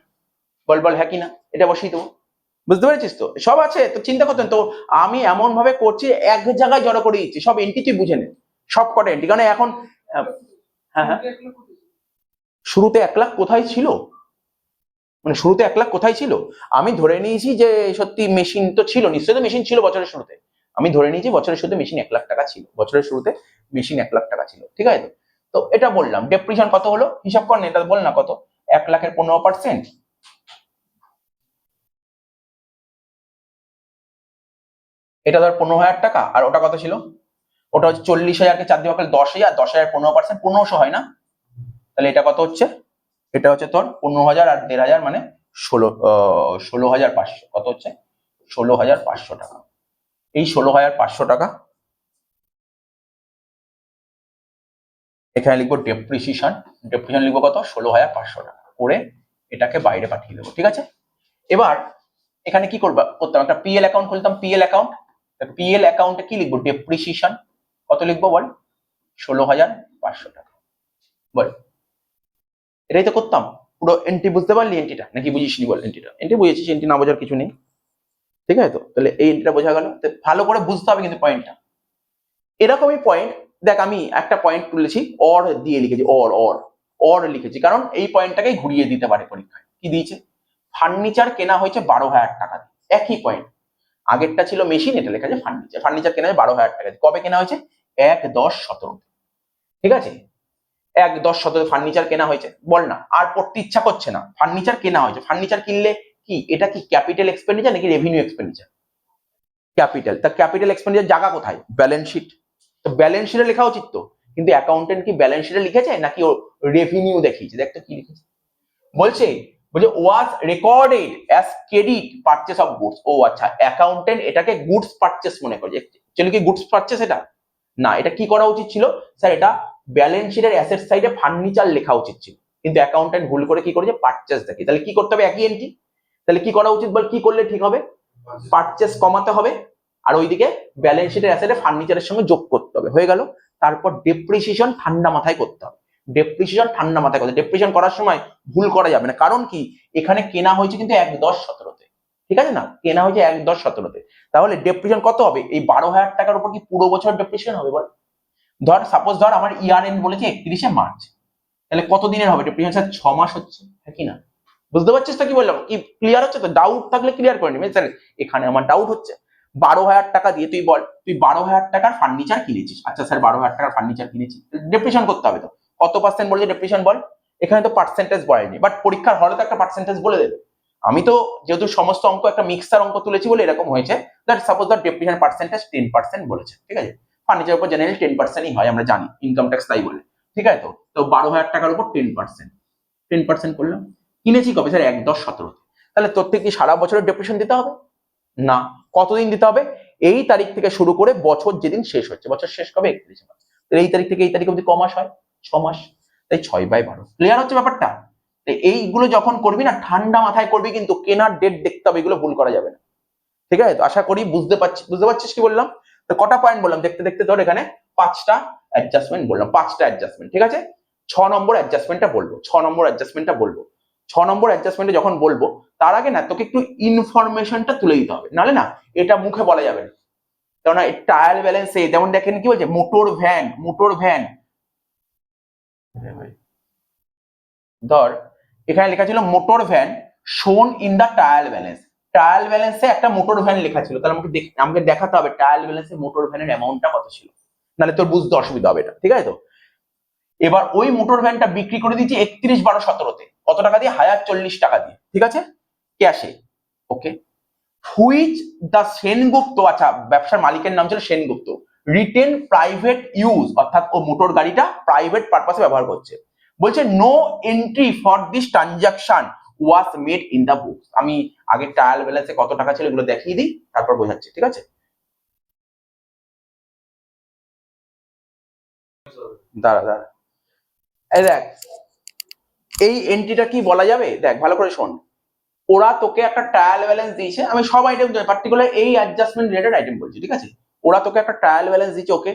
[SPEAKER 1] বল বল, হ্যাঁ কি না? এটা বসিয়ে দেবো। বুঝতে পেরেছিস তো? সব আছে তো, চিন্তা করতেন তো। আমি এমন ভাবে করছি, এক জায়গায় জড়ো করে দিচ্ছি সব এন্টি, তুই বুঝে নে সব কটা এন্টি, কারণ এখন হ্যাঁ হ্যাঁ, শুরুতে 1 লাখ কোথায় ছিল? মানে শুরুতে 1 লাখ কোথায় ছিল? আমি ধরে নিয়েছি যে সত্যি মেশিন তো ছিল, নিশ্চয়ই তো মেশিন ছিল বছরের শুরুতে। আমি ধরে নিয়েছি বছরের শুরুতে মেশিন 1 লাখ টাকা ছিল, বছরের শুরুতে মেশিন 1 লাখ টাকা ছিল, ঠিক আছে তো। তো এটা বললাম, ডেপ্রিসিয়েশন কত হলো হিসাব কর না, এটা বল না কত। 1 লাখের 15%, এটা ধর 15,000 টাকা। আর ওটা কত ছিল? ওটা হচ্ছে 40,000-কে 4 দিয়ে ভাগ করলে 10,000, 10,000 15%, 1500 হয় না? তাহলে এটা কত হচ্ছে? এটা হচ্ছে তোর 15,000 আর 1,500 মানে 16,500। কত হচ্ছে? 16,500 টাকা। এই 16,500 টাকা এখানে লিখবো ডেপ্রিসিয়েশন, ডেপ্রিসিয়েশন লিখবো কত? 16,500 টাকা করে এটাকে বাইরে পাঠিয়ে দেবো, ঠিক আছে। এবার এখানে কি করতাম? একটা পিএল অ্যাকাউন্ট খুলতাম, পিএল অ্যাকাউন্ট। পিএল অ্যাকাউন্টে কি লিখবো? ডেপ্রিসিয়েশন কত লিখবো বল? 16,500 টাকা। বল, এটাই তো করতাম। পুরো এন্ট্রি বুঝতে পারলি? এন্ট্রিটা নাকি বুঝিসনি? বল, এন্ট্রি বুঝেছিস, এন্ট্রি না বোঝার কিছু নেই, ঠিক আছে তো? তাহলে এই এন্ট্রিটা বোঝা গেল। ভালো করে বুঝতে হবে কিন্তু পয়েন্টটা। এরকমই পয়েন্ট, দেখ আমি একটা পয়েন্ট তুলেছি, অর দিয়ে লিখেছি, অর লিখেছি, কারণ এই পয়েন্টটাকেই ঘুরিয়ে দিতে পারে পরীক্ষায়। কি দিয়েছে? ফার্নিচার কেনা হয়েছে 12,000 টাকা দিয়ে। একই পয়েন্ট, আগেরটা ছিল মেশিন, এটা লেখা আছে ফার্নিচার কেনা হয়েছে 12,000 টাকা দিয়ে। কবে কেনা হয়েছে? 1/10/17। ঠিক আছে, 1/10/17 ফার্নিচার কেনা হয়েছে। বল না, আর পড়তে ইচ্ছা করছে না, ফার্নিচার কেনা হয়েছে। ফার্নিচার কিনলে কি এটা কি ক্যাপিটাল এক্সপেন্ডিচার নাকি রেভিনিউ এক্সপেন্ডিচার? ক্যাপিটাল। তা ক্যাপিটাল এক্সপেন্ডিচার জায়গা কোথায়? Balance sheet. তো ব্যালেন্স শিটে লেখা উচিত তো, কিন্তু অ্যাকাউন্টেন্ট কি ব্যালেন্স শিটে লিখেছে নাকি ও রেভিনিউ দেখিয়েছে? দেখ তো কি লিখেছে। বলছে was recorded as credit purchase of goods. ও আচ্ছা, অ্যাকাউন্টেন্ট এটাকে গুডস পারচেস মনে করে। অ্যাকচুয়ালি কি গুডস পারচেস এটা না, এটা কি করা উচিত ছিল? স্যার এটা ব্যালেন্স শিটের অ্যাসেট সাইডে ফার্নিচার লেখা উচিত ছিল, কিন্তু অ্যাকাউন্টেন্ট ভুল করে কি করেছে? পারচেস দেখি। তাহলে কি করতে হবে? একই এন্ট্রি। তাহলে কি করা উচিত বল, কি করলে ঠিক হবে? পারচেস কমাতে হবে, আর ওইদিকে ব্যালেন্স শিটের অ্যাসেটে ফার্নিচারের সঙ্গে যোগ করতে হবে। হয়ে গেল। তারপর ডেপ্রিসিয়েশন ঠান্ডা মাথায় করতে হবে। ডেপ্রিসিয়েশন ঠান্ডা মাথায় করতে, ডেপ্রিসিয়েশন করার সময় ভুল করা যাবে না। কারণ কি, এখানে কেনা হয়েছে কিন্তু 1/10/17-তে, ঠিক আছে না? কেনা হয়েছে 1/10/17-তে। তাহলে ডেপ্রিসিয়েশন কত হবে? এই 12,000 টাকার উপর কি পুরো বছর ডেপ্রিসিয়েশন হবে বল? ধর সাপোজ ধর আমার ইয়ার এন্ড বলেছে 31শে মার্চ, তাহলে কত দিনের হবে ডেপ্রিসিয়েশন? স্যার 6 মাস হচ্ছে, হ্যাঁ কি না? বুঝতে পারছিস তো কি বললাম? কি ক্লিয়ার হচ্ছে তো? ডাউট থাকলে ক্লিয়ার করে নিবি। স্যার এখানে আমার ডাউট হচ্ছে, 12,000 টাকা দিয়ে তুই বল, তুই 12,000 টাকার ফার্নিচার কিনেছিস। আচ্ছা স্যার 12,000 টাকার ফার্নিচার কিনেছি, ডেপ্রিসিয়েশন করতে হবে তো। কত পার্সেন্ট বলেছে ডেপ্রিসিয়েশন বল? এখানে তো পার্সেন্টেজ বলেনি, বাট পরীক্ষার হলে তো একটা পার্সেন্টেজ বলে দেবে। আমি তো যেহেতু সমস্ত অঙ্ক একটা মিক্সার অঙ্ক তুলেছি বলে এরকম হয়েছে। That suppose that depreciation percentage 10% বলেছে, ঠিক আছে? ফার্নিচার উপর জেনারেলি 10%ই হয়, আমরা জানি, ইনকাম ট্যাক্স তাই বলে, ঠিক আছে তো? তো 12,000 টাকার উপর 10% করলাম। কিনেছি কবে? স্যার 1/10/17। তাহলে তোর থেকে কি সারা বছরের ডেপ্রিসিয়েশন দিতে হবে? না। কতদিন দিতে হবে? এই তারিখ থেকে শুরু করে বছর যেদিন শেষ হচ্ছে। বছর শেষ কবে? 31শে মার্চ। এই তারিখ থেকে এই তারিখ অব্দি ক মাস হয়? 6 মাস। তাই 6/12। ক্লিয়ার হচ্ছে ব্যাপারটা? এইগুলো যখন করবি না, ঠান্ডা মাথায় করবি, কিন্তু কেনার ডেট দেখতে হবে, এগুলো ভুল করা যাবে না। ঠিক আছে তো? আশা করি বুঝতে পারছিস কি বললাম? তো কটা পয়েন্ট বললাম দেখতে দেখতে, ধর এখানে 5টা অ্যাডজাস্টমেন্ট বললাম, 5টা অ্যাডজাস্টমেন্ট, ঠিক আছে? 6 নম্বর অ্যাডজাস্টমেন্টটা বলবো, 6 নম্বর অ্যাডজাস্টমেন্টটা বলবো। 6 নম্বর অ্যাডজাস্টমেন্টে যখন বলবো, তার আগে না তোকে একটু ইনফরমেশনটা তুলে দিতে হবে, নাহলে না এটা মুখে বলা যাবে না। কেননা ট্রায়াল ব্যালেন্সে যেমন দেখেন কি বলছে, মোটর ভ্যান ধর এখানে লেখা ছিল motor van shown in the trial balance. Trial ব্যালেন্সে একটা মোটর ভ্যান লেখা ছিল, তাহলে আমাকে দেখাতে হবে ট্রায়াল ব্যালেন্সে মোটর ভ্যানের অ্যামাউন্টটা কত ছিল, নাহলে তোর বুঝতে অসুবিধা হবে এটা, ঠিক আছে তো? এবার ওই মোটর ভ্যানটা বিক্রি করে দিচ্ছি 31/12/17-তে। কত টাকা দিয়ে? 1,040 টাকা দিয়ে, ঠিক আছে, ক্যাশে। ওকে। হুইচ দা সেনগুপ্ত, আচ্ছা ব্যবসার মালিকের নাম ছিল সেনগুপ্ত, রিটেন প্রাইভেট ইউজ, অর্থাৎ ও মোটর গাড়িটা প্রাইভেট পারপাসে ব্যবহার করছে। বলছে no entry for this transaction was made in the books. আমি আগে ট্রায়াল ব্যালেন্সে কত টাকা ছিল এগুলো দেখিয়ে দিই, তারপর বোঝাচ্ছি, ঠিক আছে? দাঁড়া দাঁড়া, এই দেখ, এই এন্ট্রিটা কি বলা যাবে? দেখ ভালো করে শোন। ওরা তোকে একটা ট্রায়াল ব্যালেন্স দিয়েছে, আমি সব আইটেম পার্টিকুলার এই অ্যাডজাস্টমেন্ট রিলেটেড আইটেম বলছি, ঠিক আছে? ওরা তোকে একটা ট্রায়াল ব্যালেন্স দিয়েছে, ওকে।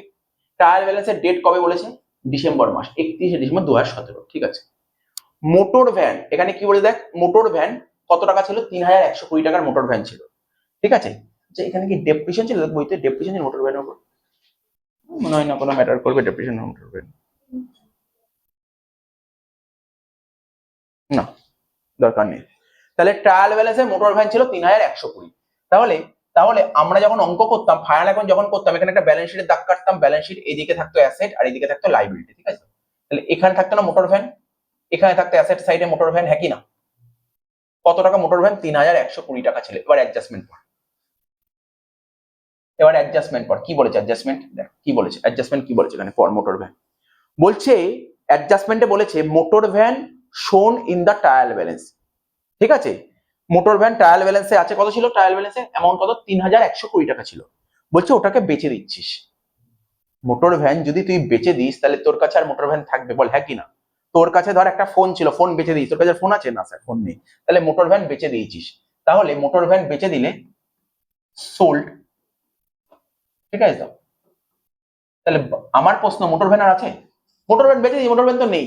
[SPEAKER 1] ট্রায়াল ব্যালেন্সের ডেট কবে বলেছে? ডিসেম্বর মাস, 31শে ডিসেম্বর 2017, ঠিক আছে। মোটর ভ্যান এখানে কি বলে দেখ, মোটর ভ্যান কত টাকা ছিল? 3,120 টাকার মোটর ভ্যান ছিল, ঠিক আছে? যে এখানে কি ডেপ্রিসিয়েশন ছিল? বইতে ডেপ্রিসিয়েশন মোটর ভ্যানের উপর মনে হয় না কোনো ম্যাটার করবে, ডেপ্রিসিয়েশন মোটর ভ্যান না, দরকার নেই। তাহলে ট্রায়াল ব্যালেন্সে মোটর ভ্যান ছিল 3,120। তাহলে তাহলে আমরা যখন অঙ্ক করতাম, ফাইনাল এখন যখন করতাম, এখানে একটা ব্যালেন্স শিটের দাগ কাটতাম, ব্যালেন্স শিট এদিকে থাকতো অ্যাসেট আর এদিকে থাকতো লাইবিলিটি, ঠিক আছে? তাহলে এখানে থাকতো না মোটর ভ্যান, এখানে থাকতো অ্যাসেট সাইডে মোটর ভ্যান, হ্যাঁ কি না? কত টাকা মোটর ভ্যান? 3,120 টাকা ছিল। এবার অ্যাডজাস্টমেন্ট পর, কি বলেছে অ্যাডজাস্টমেন্ট? দেখ কি বলেছে অ্যাডজাস্টমেন্ট, কি বলেছে এখানে ফর মোটর ভ্যান। বলছে অ্যাডজাস্টমেন্টে বলেছে motor van shown in the trial balance, ঠিক আছে? মোটর ভ্যান ট্রায়াল ব্যালেন্সে আছে, কত ছিল ট্রায়াল ব্যালেন্সে? অ্যামাউন্ট কত? 3,120 টাকা ছিল। বলছে ওটাকে বেচে দিচ্ছিস। মোটর ভ্যান যদি তুই বেচে দিস, তাহলে তোর কাছে আর মোটর ভ্যান থাকবে বল, হ্যাঁ কি না? তোর কাছে ধর একটা ফোন ছিল, ফোন বেচে দিস, তোর কাছে ফোন আছে? না স্যার ফোন নেই। তাহলে মোটর ভ্যান বেচে দিয়েছিস, তাহলে মোটর ভ্যান বেচে দিলে সোল্ড, ঠিক আছে তো? তাহলে আমার প্রশ্ন, মোটর ভ্যান আর আছে? মোটর ভ্যান বেচে দিই, মোটর ভ্যান তো নেই।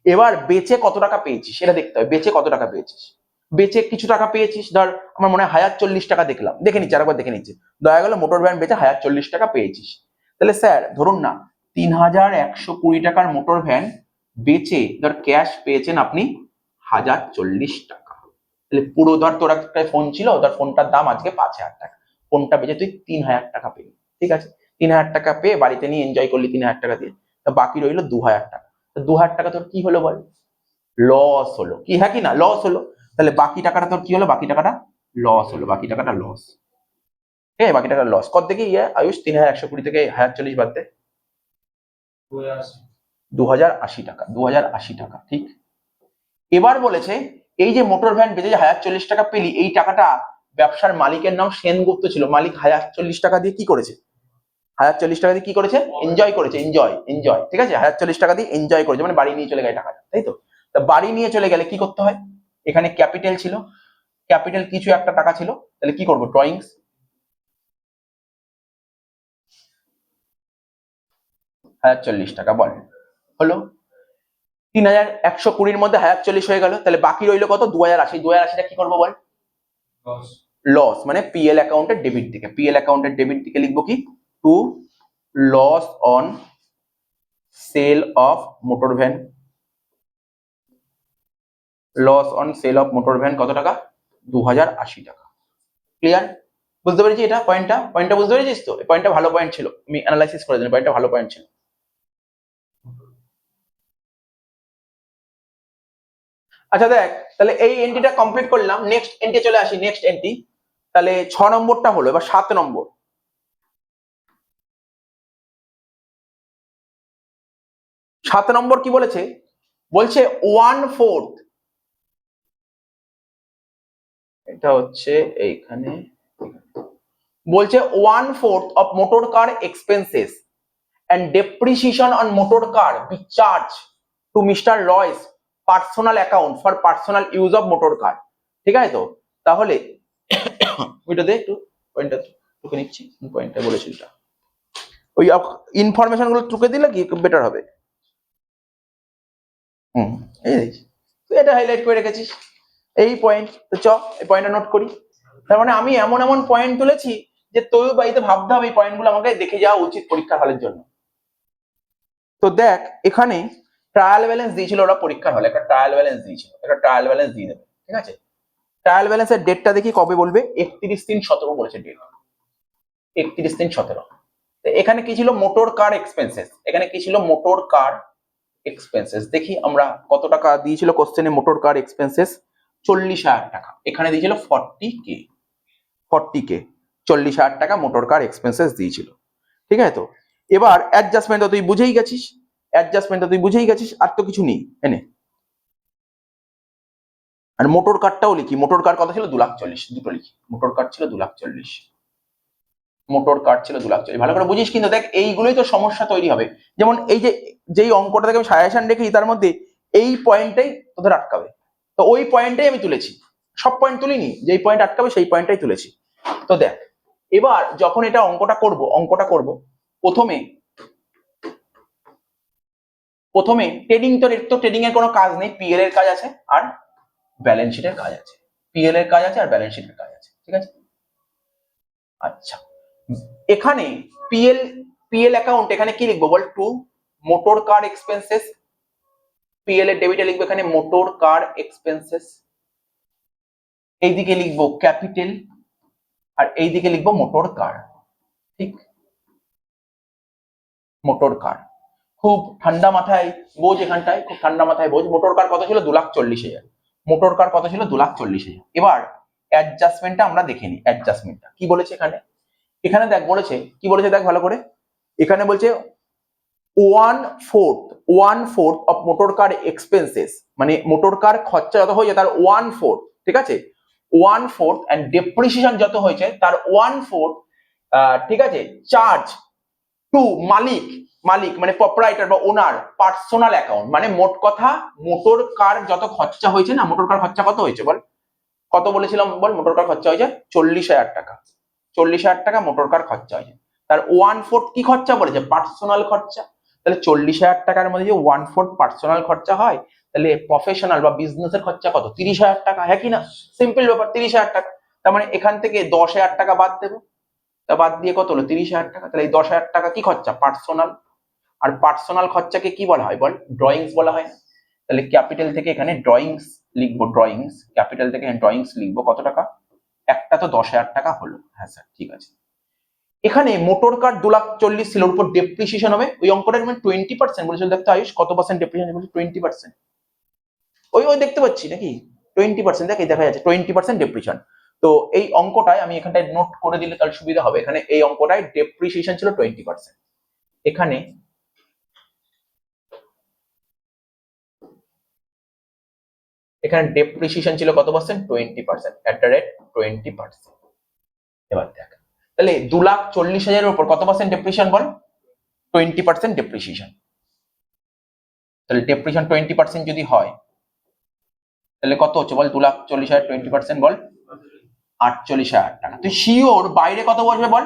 [SPEAKER 1] এবার বেচে কত টাকা পেয়েছিস সেটা দেখতে হবে, বেচে কত টাকা পেয়েছিস। বেচে কিছু টাকা পেয়েছিস, ধর আমার মনে হয় 1040 টাকা দেখলাম, দেখে নিচ্ছি আরেকবার দেখে নিচ্ছি, দয়া গেল মোটর ভ্যান বেচে 1040 টাকা পেয়েছিস। তাহলে স্যার ধরুন না 3120 টাকার মোটর ভ্যান বেচে ধর ক্যাশ পেয়েছেন আপনি 1040 টাকা। তাহলে পুরো ধর তোর একটা ফোন ছিল, ধর ফোনটার দাম আজকে 5000 টাকা, ফোনটা বেচে তুই 3000 টাকা পেলি, ঠিক আছে? 3000 টাকা পেয়ে বাড়িতে নিয়ে এনজয় করলি 3000 টাকা দিয়ে, তা বাকি রইলো 2000 টাকা। 2000 টাকা তোর কি হলো বল? লস হলো। কি, হ্যাঁ কি না, লস হলো। তাহলে বাকি টাকাটা তোর কি হলো? বাকি টাকাটা লস হলো, বাকি টাকাটা লস। ঠিক আছে, বাকি টাকা লস। কত থেকে আয়ুষ 3120 থেকে 1040 বাদ দে? 2080 টাকা, 2080 টাকা, ঠিক। এবার বলেছে এই যে মোটর ভ্যান বেচে যে 1040 টাকা পেলি, এই টাকাটা ব্যবসার মালিকের নাম সেনগুপ্ত ছিল, মালিক 1040 টাকা দিয়ে কি করেছে? 1040 টাকা দিয়ে কি করেছে? এনজয় করেছে, এনজয়, এনজয়, ঠিক আছে? 1040 টাকা দিয়ে এনজয় করেছে, মানে বাড়ি নিয়ে চলে গেছে টাকাটা, তাই তো? তা বাড়ি নিয়ে চলে গেলে কি করতে হয়? এখানে ক্যাপিটাল ছিল, ক্যাপিটাল কিছু একটা টাকা ছিল, তাহলে কি করবো? ড্রয়িংস। 1040 টাকা বল হলো। 3120-র মধ্যে 1040 হয়ে গেল, তাহলে বাকি রইলো কত? 2080। 2080টা কি করবো বল? লস, মানে পিএল অ্যাকাউন্টের ডেবিট দিকে, পিএল অ্যাকাউন্টের ডেবিট দিকে লিখবো কি? To loss on sale of motor van, loss on sale of motor van কত টাকা? 2080 টাকা। ক্লিয়ার? বুঝতে পেরেছি এটা পয়েন্টটা বুঝতে পেরেছিস তো? এই পয়েন্টটা ভালো পয়েন্ট ছিল, আমি অ্যানালাইসিস করে দিলাম, পয়েন্টটা ভালো পয়েন্ট ছিল। আচ্ছা দেখ, তাহলে এই এন্ট্রিটা কমপ্লিট করলাম, নেক্সট এন্ট্রি চলে আসি, নেক্সট এন্ট্রি। তাহলে 6 নম্বরটা হলো, এবার 7 নম্বর। 7 নম্বর কি বলেছে? বলছে 1/4, এটা হচ্ছে এইখানে, বলছে 1/4 of motor car expenses and depreciation on motor car be charged to Mr. Roy's personal account for personal use of motor car। ঠিক আছে তো? তাহলে ওইটা দে একটু, পয়েন্টটা টুকে নিচ্ছি, পয়েন্টটা বলেছিল এটা, ওই ইনফরমেশন গুলো টুকে দিলে কি বেটার হবে। হুম, এই তুই এটা হাইলাইট করে রেখেছিস, এই পয়েন্ট তো চ এই পয়েন্টটা নোট করি। তার মানে আমি এমন এমন পয়েন্ট তুলেছি যে তোর বাড়িতে ভাবতে হবে এই পয়েন্টগুলো আমাকে দেখে যাওয়া উচিত পরীক্ষার হলের জন্য। তো দেখ এখানে ট্রায়াল ব্যালেন্স দিয়েছিল ওরা পরীক্ষার হলে, একটা ট্রায়াল ব্যালেন্স দিয়েছিল, একটা ট্রায়াল ব্যালেন্স দিয়ে দেবে, ঠিক আছে? ট্রায়াল ব্যালেন্সের ডেটটা দেখি কবে বলবে, 31/3/17 বলেছে ডেট, 31/3/17। এখানে কি ছিল? Motor car expenses. এখানে কি ছিল? Motor car expenses. দেখি আমরা কত টাকা দিয়েছিল কোশ্চেনে মোটর কার এক্সপেন্সেস। 40,000 টাকা। এখানে দিয়েছিল 40K, 40K, 40,000 টাকা মোটর কার এক্সপেন্সেস দিয়েছিল, ঠিক আছে তো? এবার অ্যাডজাস্টমেন্টটা তুই বুঝেই গেছিস, অ্যাডজাস্টমেন্টটা তুই বুঝেই গেছিস, আর তো কিছু নেই এনে। আর মোটর কারটাও লিখি, মোটর কার কত ছিল? 2,40,000, দুটো লিখি, মোটর কার ছিল 2,40,000, মোটর কার ছিল 2,40,000। ভালো করে বুঝিস কিন্তু, দেখ এইগুলোই তো সমস্যা তৈরি হবে। যেমন এই যে যেই অঙ্কটা থেকে আমি সাজেশন রেখেছি তার মধ্যে এই পয়েন্টটাই তোদের আটকাবে, তো ওই পয়েন্টটাই আমি তুলেছি, সব পয়েন্ট তুলিনি, যেই পয়েন্ট আটকাবে সেই পয়েন্টটাই তুলেছি। তো দেখ এবার যখন এটা অঙ্কটা করব প্রথমে ট্রেডিং, তো ট্রেডিং এর কোনো কাজ নেই, পিএল এর কাজ আছে আর ব্যালেন্স শিটের কাজ আছে, পিএল এর কাজ আছে আর ব্যালেন্স শিটের কাজ আছে, ঠিক আছে? আচ্ছা, এখানে পিএল পিএল অ্যাকাউন্ট এখানে কি লিখবো বল? To motor car expenses, PL এর ডেবিটে লিখবো এখানে মোটর কার এক্সপেন্সেস, এইদিকে লিখবো ক্যাপিটাল আর এইদিকে লিখবো মোটর কার, ঠিক? মোটর কার খুব ঠান্ডা মাথায় বোঝ, এখানটায় খুব ঠান্ডা মাথায় বোঝ। মোটর কার কত ছিল? 2,40,000। মোটর কার কত ছিল? 2,40,000। এবার অ্যাডজাস্টমেন্টটা আমরা দেখে নিই, অ্যাডজাস্টমেন্টটা কি বলেছে এখানে। এখানে দেখ বলেছে, কি বলেছে দেখ ভালো করে। এখানে বলছে 1/4 অফ মোটর কার এক্সপেন্সেস, মানে মোটর কার খরচা যত হয়েছে তার 1/4, ঠিক আছে? 1/4 এন্ড ডেপ্রিসিয়েশন যত হয়েছে তার 1/4, ঠিক আছে, চার্জ টু মালিক, মালিক মানে প্রপারাইটার বা ওনার পার্সোনাল অ্যাকাউন্ট, মানে মোট কথা মোটর কার যত খরচা হয়েছে না, মোটর কার খরচা কত হয়েছে বল? কত বলেছিলাম বল? মোটর কার খরচা হয়েছে 40,000 টাকা, 40,000 টাকা মোটর কার খরচা হয়েছে। তার 1/4 কি খরচা বলেছে? পার্সোনাল খরচা। তাহলে 40,000 টাকার মধ্যে যে 1/4 পার্সোনাল খরচা হয়, তাহলে প্রফেশনাল বা বিজনেসের খরচা কত? 30,000 টাকা, হ্যাঁ কি না? সিম্পল ব্যাপার, 30,000 টাকা। তার মানে এখান থেকে 10,000 টাকা বাদ দেবো, তা বাদ দিয়ে কত হলো? 30,000 টাকা। তাহলে এই 10,000 টাকা কি খরচা? পার্সোনাল। আর পার্সোনাল খরচাকে কি বলা হয় বল? ড্রয়িংস বলা হয় না? তাহলে ক্যাপিটাল থেকে এখানে ড্রয়িংস লিখবো, ড্রয়িংস, ক্যাপিটাল থেকে ড্রয়িংস লিখবো। কত টাকা? একটা তো 10,000 টাকা হলো, হ্যাঁ স্যার ঠিক আছে। এখানে মোটর কার 2,40,000 ছিল, ওর উপর ডেপ্রিসিয়েশন হবে, ওই অঙ্কটার মানে 20% বলেছিল, দেখতে আয়ুষ কত পার্সেন্ট ডেপ্রিসিয়েশন বলেছে? 20%। ওই ওই দেখতে পাচ্ছি নাকি 20%? দেখ এই দেখা যাচ্ছে 20% ডেপ্রিসিয়েশন। তো এই অঙ্কটায় আমি এখানটায় নোট করে দিলে তাহলে সুবিধা হবে। এখানে এই অঙ্কটায় ডেপ্রিসিয়েশন ছিল 20%। এখানে ডেপ্রিসিয়েশন ছিল কত পার্সেন্ট? 20%, @20%। এবার দেখ, তাহলে 2,40,000 উপর কত পার্সেন্ট ডেপ্রিসিয়েশন বল? 20% ডেপ্রিসিয়েশন। তাহলে ডেপ্রিসিয়েশন 20% যদি হয় তাহলে কত হচ্ছে বল? 2,40,000 20% বল 48,000 টাকা। তুই শিওর বাইরে কত বসবে বল?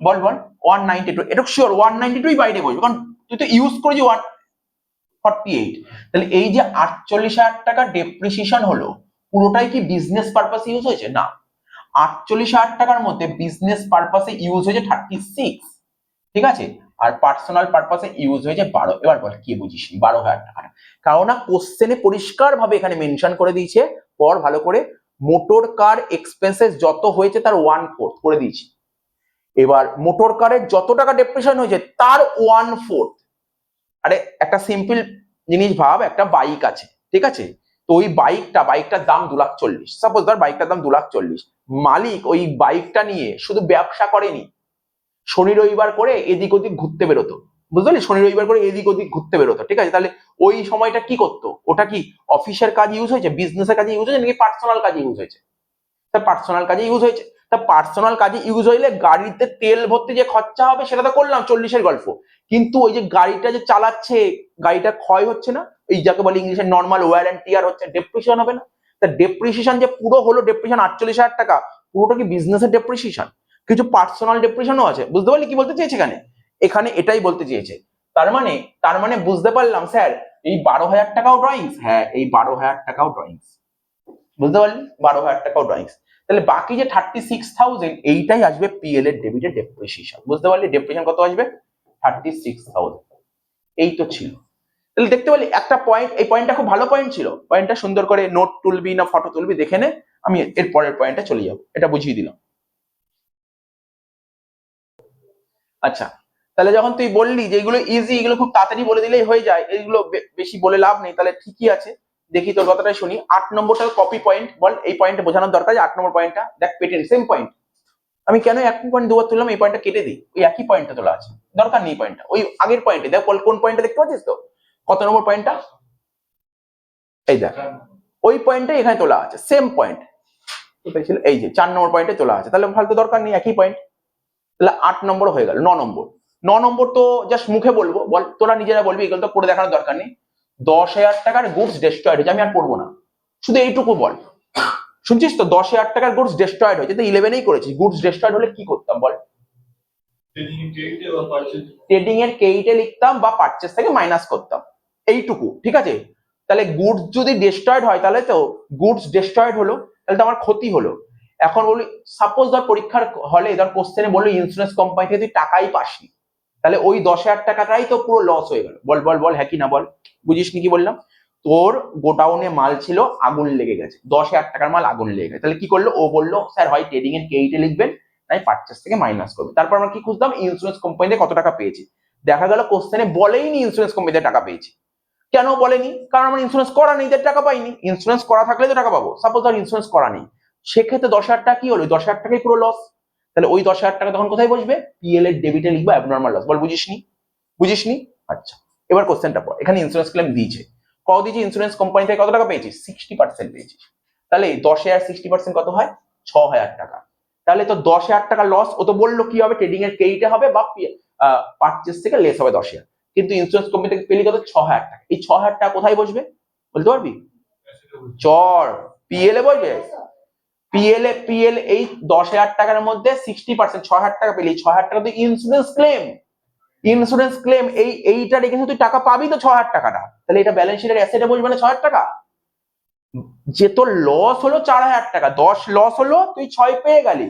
[SPEAKER 1] বল বল 192। এটা শিওর 192 বাইরে বসবে, কারণ তুই তো ইউজ করেছি 148। তাহলে এই যে 48,000 টাকা ডেপ্রিসিয়েশন হলো, পুরোটাই কি বিজনেস পারপাসে ইউজ হয়েছে? না, 48,000 টাকার মধ্যে বিজনেস পারপাসে ইউজ হয়েছে 36, ঠিক আছে, আর পার্সোনাল পারপাসে ইউজ হয়েছে 12। এবার বল কি বুঝিস 12,000 টাকা? কারণ না কোশ্চেনে পরিষ্কার ভাবে এখানে মেনশন করে দিয়েছে, পর ভালো করে, মোটর কার এক্সপেন্সেস যত হয়েছে তার 1/4 করে দিয়েছি। এবার মোটর কারের যত টাকা ডেপ্রিসিয়েশন হয়েছে তার 1/4। আরে একটা সিম্পল জিনিস ভাব, একটা বাইক আছে, ঠিক আছে, তো ওই বাইকটার দাম 2,40,000, সাপোজ ধর বাইকটার দাম 2,40,000। মালিক ওই বাইকটা নিয়ে শুধু ব্যবসা করেনি, শনি রবিবার করে এদিক ওদিক ঘুরতে বেরোতো, বুঝলি, শনি রবিবার করে এদিক ওদিক ঘুরতে বেরোতো, ঠিক আছে। তাহলে ওই সময়টা কি করতো? ওটা কি অফিসের কাজ ইউজ হয়েছে, বিজনেসের কাজে ইউজ হয়েছে, নাকি পার্সোনাল কাজে ইউজ হয়েছে? তা পার্সোনাল কাজে ইউজ হয়েছে। তা পার্সোনাল কাজে ইউজ হইলে গাড়িতে তেল ভরতে যে খরচা হবে সেটা তো করলাম, 40-এর গল্প। কিন্তু ওই যে গাড়িটা যে চালাচ্ছে, গাড়িটা ক্ষয় হচ্ছে না, এই যাকে বলে ইংলিশে নর্মাল ওয়্যার এন্ড টিয়ার হচ্ছে, ডেপ্রিসিয়েশন হবে না? তা ডেপ্রিসিয়েশন যে পুরো হলো, ডেপ্রিসিয়েশন 48,000 টাকা, পুরোটা কি বিজনেসের ডেপ্রিসিয়েশন? কিছু পার্সোনাল ডেপ্রিসিয়েশনও আছে, বুঝতে পারলি কি বলতে চেয়েছে এখানে? এখানে এটাই বলতে চেয়েছে। তার মানে বুঝতে পারলাম স্যার এই 12,000 টাকাও ড্রয়িংস, হ্যাঁ এই 12,000 টাকাও ড্রয়িংস, বুঝতে পারলি, 12,000 টাকাও ড্রয়িংস। তাহলে বাকি যে 36,000 এইটাই আসবে পিএল এর ডেবিটের ডেপ্রিসিয়েশন, বুঝতে পারলি? ডেপ্রিসিয়েশন কত আসবে? 36,000। এই তো ছিল। তাহলে দেখতে পারলি একটা পয়েন্ট, এই পয়েন্টটা খুব ভালো পয়েন্ট ছিল, পয়েন্টটা সুন্দর করে নোট তুলবি না ফটো তুলবি দেখে নে, আমি এর পরের পয়েন্টে চলে যাবো, এটা বুঝিয়ে দিলাম। আচ্ছা, তাহলে যখন তুই বললি যে এগুলো ইজি, এগুলো খুব তাড়াতাড়ি বলে দিলেই হয়ে যায়, এইগুলো বেশি বলে লাভ নেই, তাহলে ঠিকই আছে। দেখি তোর কথাটাই শুনি। 8 নম্বরটা কপি পয়েন্ট বল, এই পয়েন্টটা বোঝানোর দরকার যে 8 নম্বর পয়েন্টটা দেখ, পেটেন সেম পয়েন্ট। আমি কেন একই পয়েন্ট দুবার তুললাম? এই পয়েন্টটা কেটে দিই, ওই একই পয়েন্টটা তোলা আছে, দরকার নেই পয়েন্টটা, ওই আগের পয়েন্টে দেখ কোন পয়েন্টটা দেখতে পাচ্ছিস তো? কত নম্বর পয়েন্টটা? এই দেখ, ওই পয়েন্টে এখানে তোলা আছে, সেম পয়েন্ট কোথায় ছিল? এই যে 4 নম্বর পয়েন্টে তোলা আছে, তাহলে ফালতু দরকার নেই, একই পয়েন্ট। তাহলে 8 নম্বর হয়ে গেল। 9 নম্বর, 9 নম্বর তো জাস্ট মুখে বলবো, বল তোরা নিজেরা বলবি, এগুলো তো করে দেখানোর দরকার নেই। 10,000 টাকার গুডস ডেস্ট্রয়েড হয়েছে, আমি আর পড়বো না, শুধু এইটুকু বল। শুনছিস তো? 10,000 টাকার গুডস ডেস্ট্রয়েড হয়েছে, তো 11এই করেছি। গুডস ডেস্ট্রয়েড হলে কি করতাম বল? ট্রেডিং এর কেইটে লিখতাম বা পারচেজ থেকে মাইনাস করতাম, এইটুকু, ঠিক আছে। তাহলে গুডস যদি ডেস্ট্রয়েড হয়, তাহলে তো গুডস ডেস্ট্রয়েড হলো, তাহলে তো আমার ক্ষতি হলো। এখন বলি সাপোজ ধর পরীক্ষার হলে ধর কোশ্চেনে বললো ইন্স্যুরেন্স কোম্পানি থেকে তুই টাকাই পাসনি, তাহলে ওই 10,000 টাকাটাই তো পুরো লস হয়ে গেল। বল বল বল, হ্যাঁ কি না বল? বুঝিস নি কি বললাম? তোর গোডাউনে মাল ছিল, আগুন লেগে গেছে, 10,000 টাকার মাল আগুন লেগে গেছে, তাহলে কি করলো? ও বললো স্যার হয় ট্রেডিং এর কেইটে লিখবেন, তাই পারচেস থেকে মাইনাস করবে। তারপর আমরা কি খুঁজতাম? ইন্স্যুরেন্স কোম্পানিতে কত টাকা পেয়েছি। দেখা গেল কোশ্চেনে বলেইনি ইন্স্যুরেন্স কোম্পানিতে টাকা পেয়েছি। কেন বলেনি? কারণ আমার ইন্স্যুরেন্স করা নেই, টাকা পাইনি। ইন্স্যুরেন্স করা থাকলে তো টাকা পাবো, সাপোজ ধর ইন্স্যুরেন্স করা নেই, সেক্ষেত্রে 10,000 টাকা কি হলো? 10,000 টাকাই পুরো লস। তাহলে ওই 10,000 টাকা তখন কোথায় বসবে? পিএল এর ডেবিটে লিখবো অ্যাবনর্মাল লস। বল বুঝিসনি? বুঝিসনি? আচ্ছা, এবার কোশ্চেনটা পড়। এখানে ইন্স্যুরেন্স ক্লেম দিয়েছে, কত দিয়েছি? ইন্স্যুরেন্স কোম্পানি থেকে কত টাকা পেয়েছিস? 60% পেয়েছিস। তাহলে 10,000 60% কত হয়? 6,000 টাকা। তাহলে তো 10,000 টাকা লস, ও তো বললো কি হবে? ট্রেডিং এর কেইটে হবে বা পারচেস থেকে লেস হবে 10,000, কিন্তু ইন্স্যুরেন্স কোম্পানি থেকে পেলি কত? 6,000 টাকা। এই 6,000 টাকা কোথায় বসবে বলতে পারবি? চর পিএল এ বসবে। পিএল এই 10,000 টাকার মধ্যে 60%, 6,000 টাকা পেলি, 6,000 টাকা তো ইন্স্যুরেন্স ক্লেম এইটা রেখে তুই টাকা পাবি তো 6,000 টাকাটা, তাহলে এটা ব্যালেন্স শিটের অ্যাসেটে বসবে না 6,000 টাকা। যে তোর লস হলো 4,000 টাকা, 10 লস হলো, তুই 6 পেয়ে গেলি,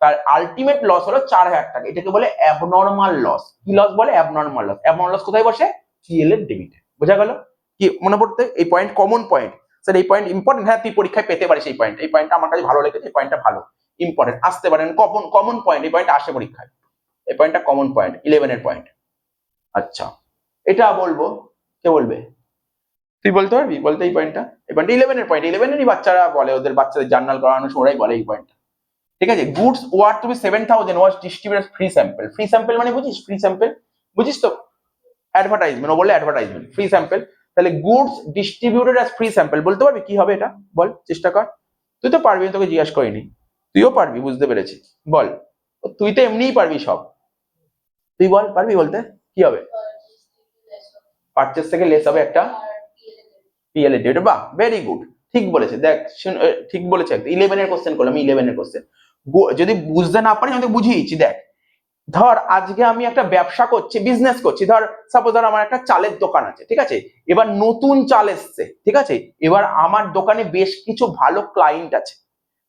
[SPEAKER 1] তার আলটিমেট লস হলো 4,000 টাকা। এটাকে বলে অ্যাবনর্মাল লস। কি লস বলে? Abnormal loss. অ্যাবনর্মাল লস কোথায় বসে? পিএল এর ডেবিটে। বোঝা গেল? কি মনে পড়তে? এই পয়েন্ট কমন পয়েন্ট স্যার, এই পয়েন্ট ইম্পর্টেন্ট। হ্যাঁ, তুই পরীক্ষায় পেতে পারিস এই পয়েন্ট। এই পয়েন্টটা আমার কাছে ভালো লেগেছে, এই পয়েন্টটা ভালো, ইম্পর্টেন্ট, আসতে পারেন কমন পয়েন্ট। এই পয়েন্টটা আসে পরীক্ষায়, এই পয়েন্টটা কমন পয়েন্ট, 11 এর পয়েন্ট। আচ্ছা, এটা বলবো, কে বলবে? তুই বলতে পারবি? বলতে এই পয়েন্টটা, এই পয়েন্ট 11 এর পয়েন্ট। 11 এরই বাচ্চারা বলে, ওদের বাচ্চাদের জার্নাল করানোর সময় বলে এই পয়েন্টটা। ঠিক আছে, goods worth to be 7,000 was distributed free sample. Free sample মানে বুঝিস? ফ্রি স্যাম্পল বুঝিস তো? অ্যাডভার্টাইজমেন্ট, ও বললে অ্যাডভার্টাইজমেন্ট, ফ্রি স্যাম্পল। তাহলে goods distributed as free sample বলতে পারবি? কি হবে এটা বল, চেষ্টা কর। তুই তো পারবি, তোকে জিজ্ঞাসা করিনি, তুইও পারবি, বুঝতে পেরেছি। বল, তুই তো এমনিই পারবি সব, তুই বল, পারবি বলতে? কি হবে? পারচেজ থেকে লেস হবে একটা পিএল এর ডেবিট। বাহ, ভেরি গুড, ঠিক বলেছে। দেখ, ঠিক বলেছে। 11 এর কোশ্চেন করলাম, 11 এর কোশ্চেন। যদি বুঝতে না পারি আমি বুঝিয়েছি। দেখ, ধর আজকে আমি একটা ব্যবসা করছি, বিজনেস করছি, ধর সাপোজ ধর আমার একটা চালের দোকান আছে, ঠিক আছে? এবার নতুন চাল এসছে, ঠিক আছে? এবার আমার দোকানে বেশ কিছু ভালো ক্লায়েন্ট আছে,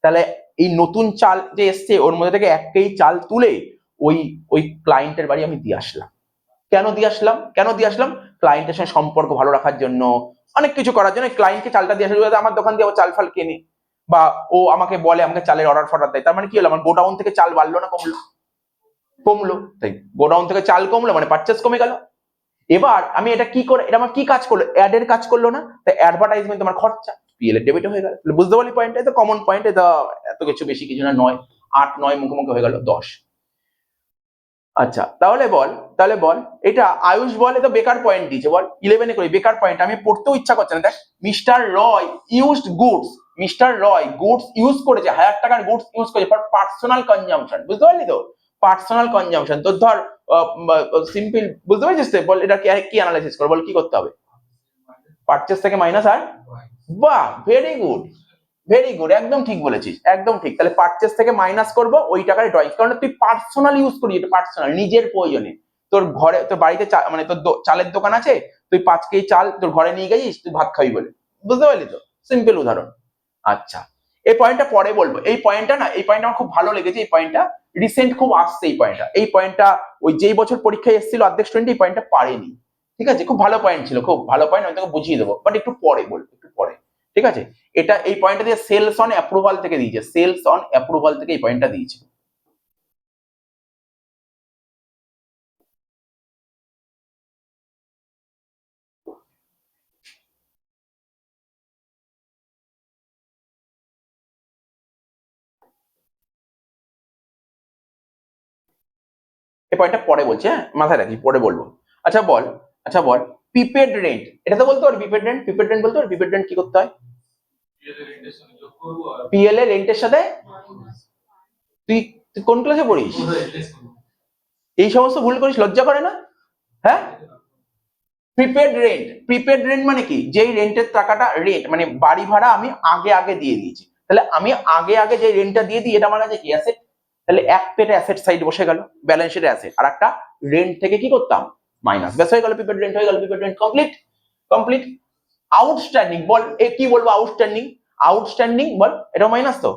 [SPEAKER 1] তাহলে এই নতুন চাল যে এসছে ওর মধ্যে থেকে 1 কেজি চাল তুলে ওই ওই ক্লায়েন্টের বাড়ি আমি দিয়ে আসলাম। কেন দিয়ে আসলাম? ক্লায়েন্টের সঙ্গে সম্পর্ক ভালো রাখার জন্য, অনেক কিছু করার জন্য ক্লায়েন্টকে চালটা দিয়ে আসলে আমার দোকান দিয়ে চাল ফাল কেনে, বা ও আমাকে বলে, আমাকে চালের অর্ডার ফর্ডার দেয়। তার মানে কি হলো? আমার গোডাউন থেকে চাল বাড়লো না কমলো? কমলো। তাই গোডাউন থেকে চাল কমলো মানে পারচেস কমে গেল। এবার আমি এটা কি করে, এটা আমার কি কাজ করলো? অ্যাড এর কাজ করলো না? তাই অ্যাডভার্টাইজমেন্ট তোমার খরচা, পিএল এর ডেবিট হয়ে গেল। বুঝতে পারলি পয়েন্ট? এটা কমন পয়েন্ট, এটা এত কিছু বেশি কিছু না। 9, 8, 9 মুখোমুখি হয়ে গেল 10। আচ্ছা, তাহলে বল এটা আয়ুষ বল, এটা বেকার পয়েন্ট দিয়েছে। বল 11 এ করি বেকার পয়েন্ট, আমি পড়তেও ইচ্ছা করছে না। দেখ, মিস্টার রয় ইউজড গুডস, মিস্টার রয় গুডস ইউজ করেছে, 1,000 টাকার গুডস ইউজ করেছে ফর পার্সোনাল কনজাম্পশন। বুঝতে পারলি তো? Personal consumption. তো ধর সিম্পল, বুঝতে পারছিস তো? বল এটা কি অ্যানালাইসিস কর, বল কি করতে হবে? পারচেজ থেকে মাইনাস আর, বাহ, ভেরি গুড, ভেরি গুড, একদম ঠিক বলেছিস, একদম ঠিক। তাহলে পারচেজ থেকে মাইনাস করব ওই টাকার ড্রয়িং, কারণ তুই পার্সোনাল ইউজ করি, এটা পার্সোনাল, নিজের প্রয়োজনে। তোর ঘরে, তোর বাড়িতে মানে তোর চালের দোকান আছে, তুই 5 কেজি চাল তোর ঘরে নিয়ে গেছিস, তুই ভাত খাবি বলে। বুঝতে পারলি তো? সিম্পল উদাহরণ। আচ্ছা, এই পয়েন্টটা পরে বলবো। এই পয়েন্টটা না, এই পয়েন্ট আমার খুব ভালো লেগেছে। এই পয়েন্টটা রিসেন্ট খুব আসছে। এই পয়েন্টটা ওই যেই বছর পরীক্ষায় এসেছিল অর্ধেক স্টুডেন্ট এই পয়েন্টটা পারেনি। ঠিক আছে, খুব ভালো পয়েন্ট ছিল, খুব ভালো পয়েন্ট, আমি তোকে বুঝিয়ে দেবো, বাট একটু পরে বলবো, একটু পরে। ঠিক আছে, এটা এই পয়েন্টটা দিয়ে সেলস অন অ্যাপ্রুভাল থেকে দিয়েছে, সেলস অন অ্যাপ্রুভাল থেকে এই পয়েন্টটা দিয়েছে। এই পয়েন্টটা পরে বলছি, হ্যাঁ, মাথায় রাখি, পরে বলবো। আচ্ছা বল প্রিপেড রেন্ট, এটা তো বলতে পারবি? প্রিপেড রেন্ট বলতে পারবি? প্রিপেড রেন্ট কি করতে হয়? পিএল এর রেন্টের সাথে, তুই তুই কোন ক্লাসে পড়িস? এই সমস্ত ভুল করিস, লজ্জা করে না? হ্যাঁ, প্রিপেড রেন্ট মানে কি? যেই রেন্টের টাকাটা, রেন্ট মানে বাড়ি ভাড়া, আমি আগে আগে দিয়ে দিয়েছি, তাহলে আমি আগে আগে যে রেন্টটা দিয়ে দিই, এটা আমার কাছে কি অ্যাসেট। তাহলে এক পেটে অ্যাসেট সাইড বসে গেল, ব্যালেন্স শিটে অ্যাসেট, আর একটা রেন্ট থেকে কি করতাম? মাইনাস, ব্যাস হয়ে গেল, প্রিপেড রেন্ট হয়ে গেল। Prepaid rent complete, complete. Outstanding বল, এ কি বলবো? আউটস্ট্যান্ডিং বল, এটা মাইনাস তো।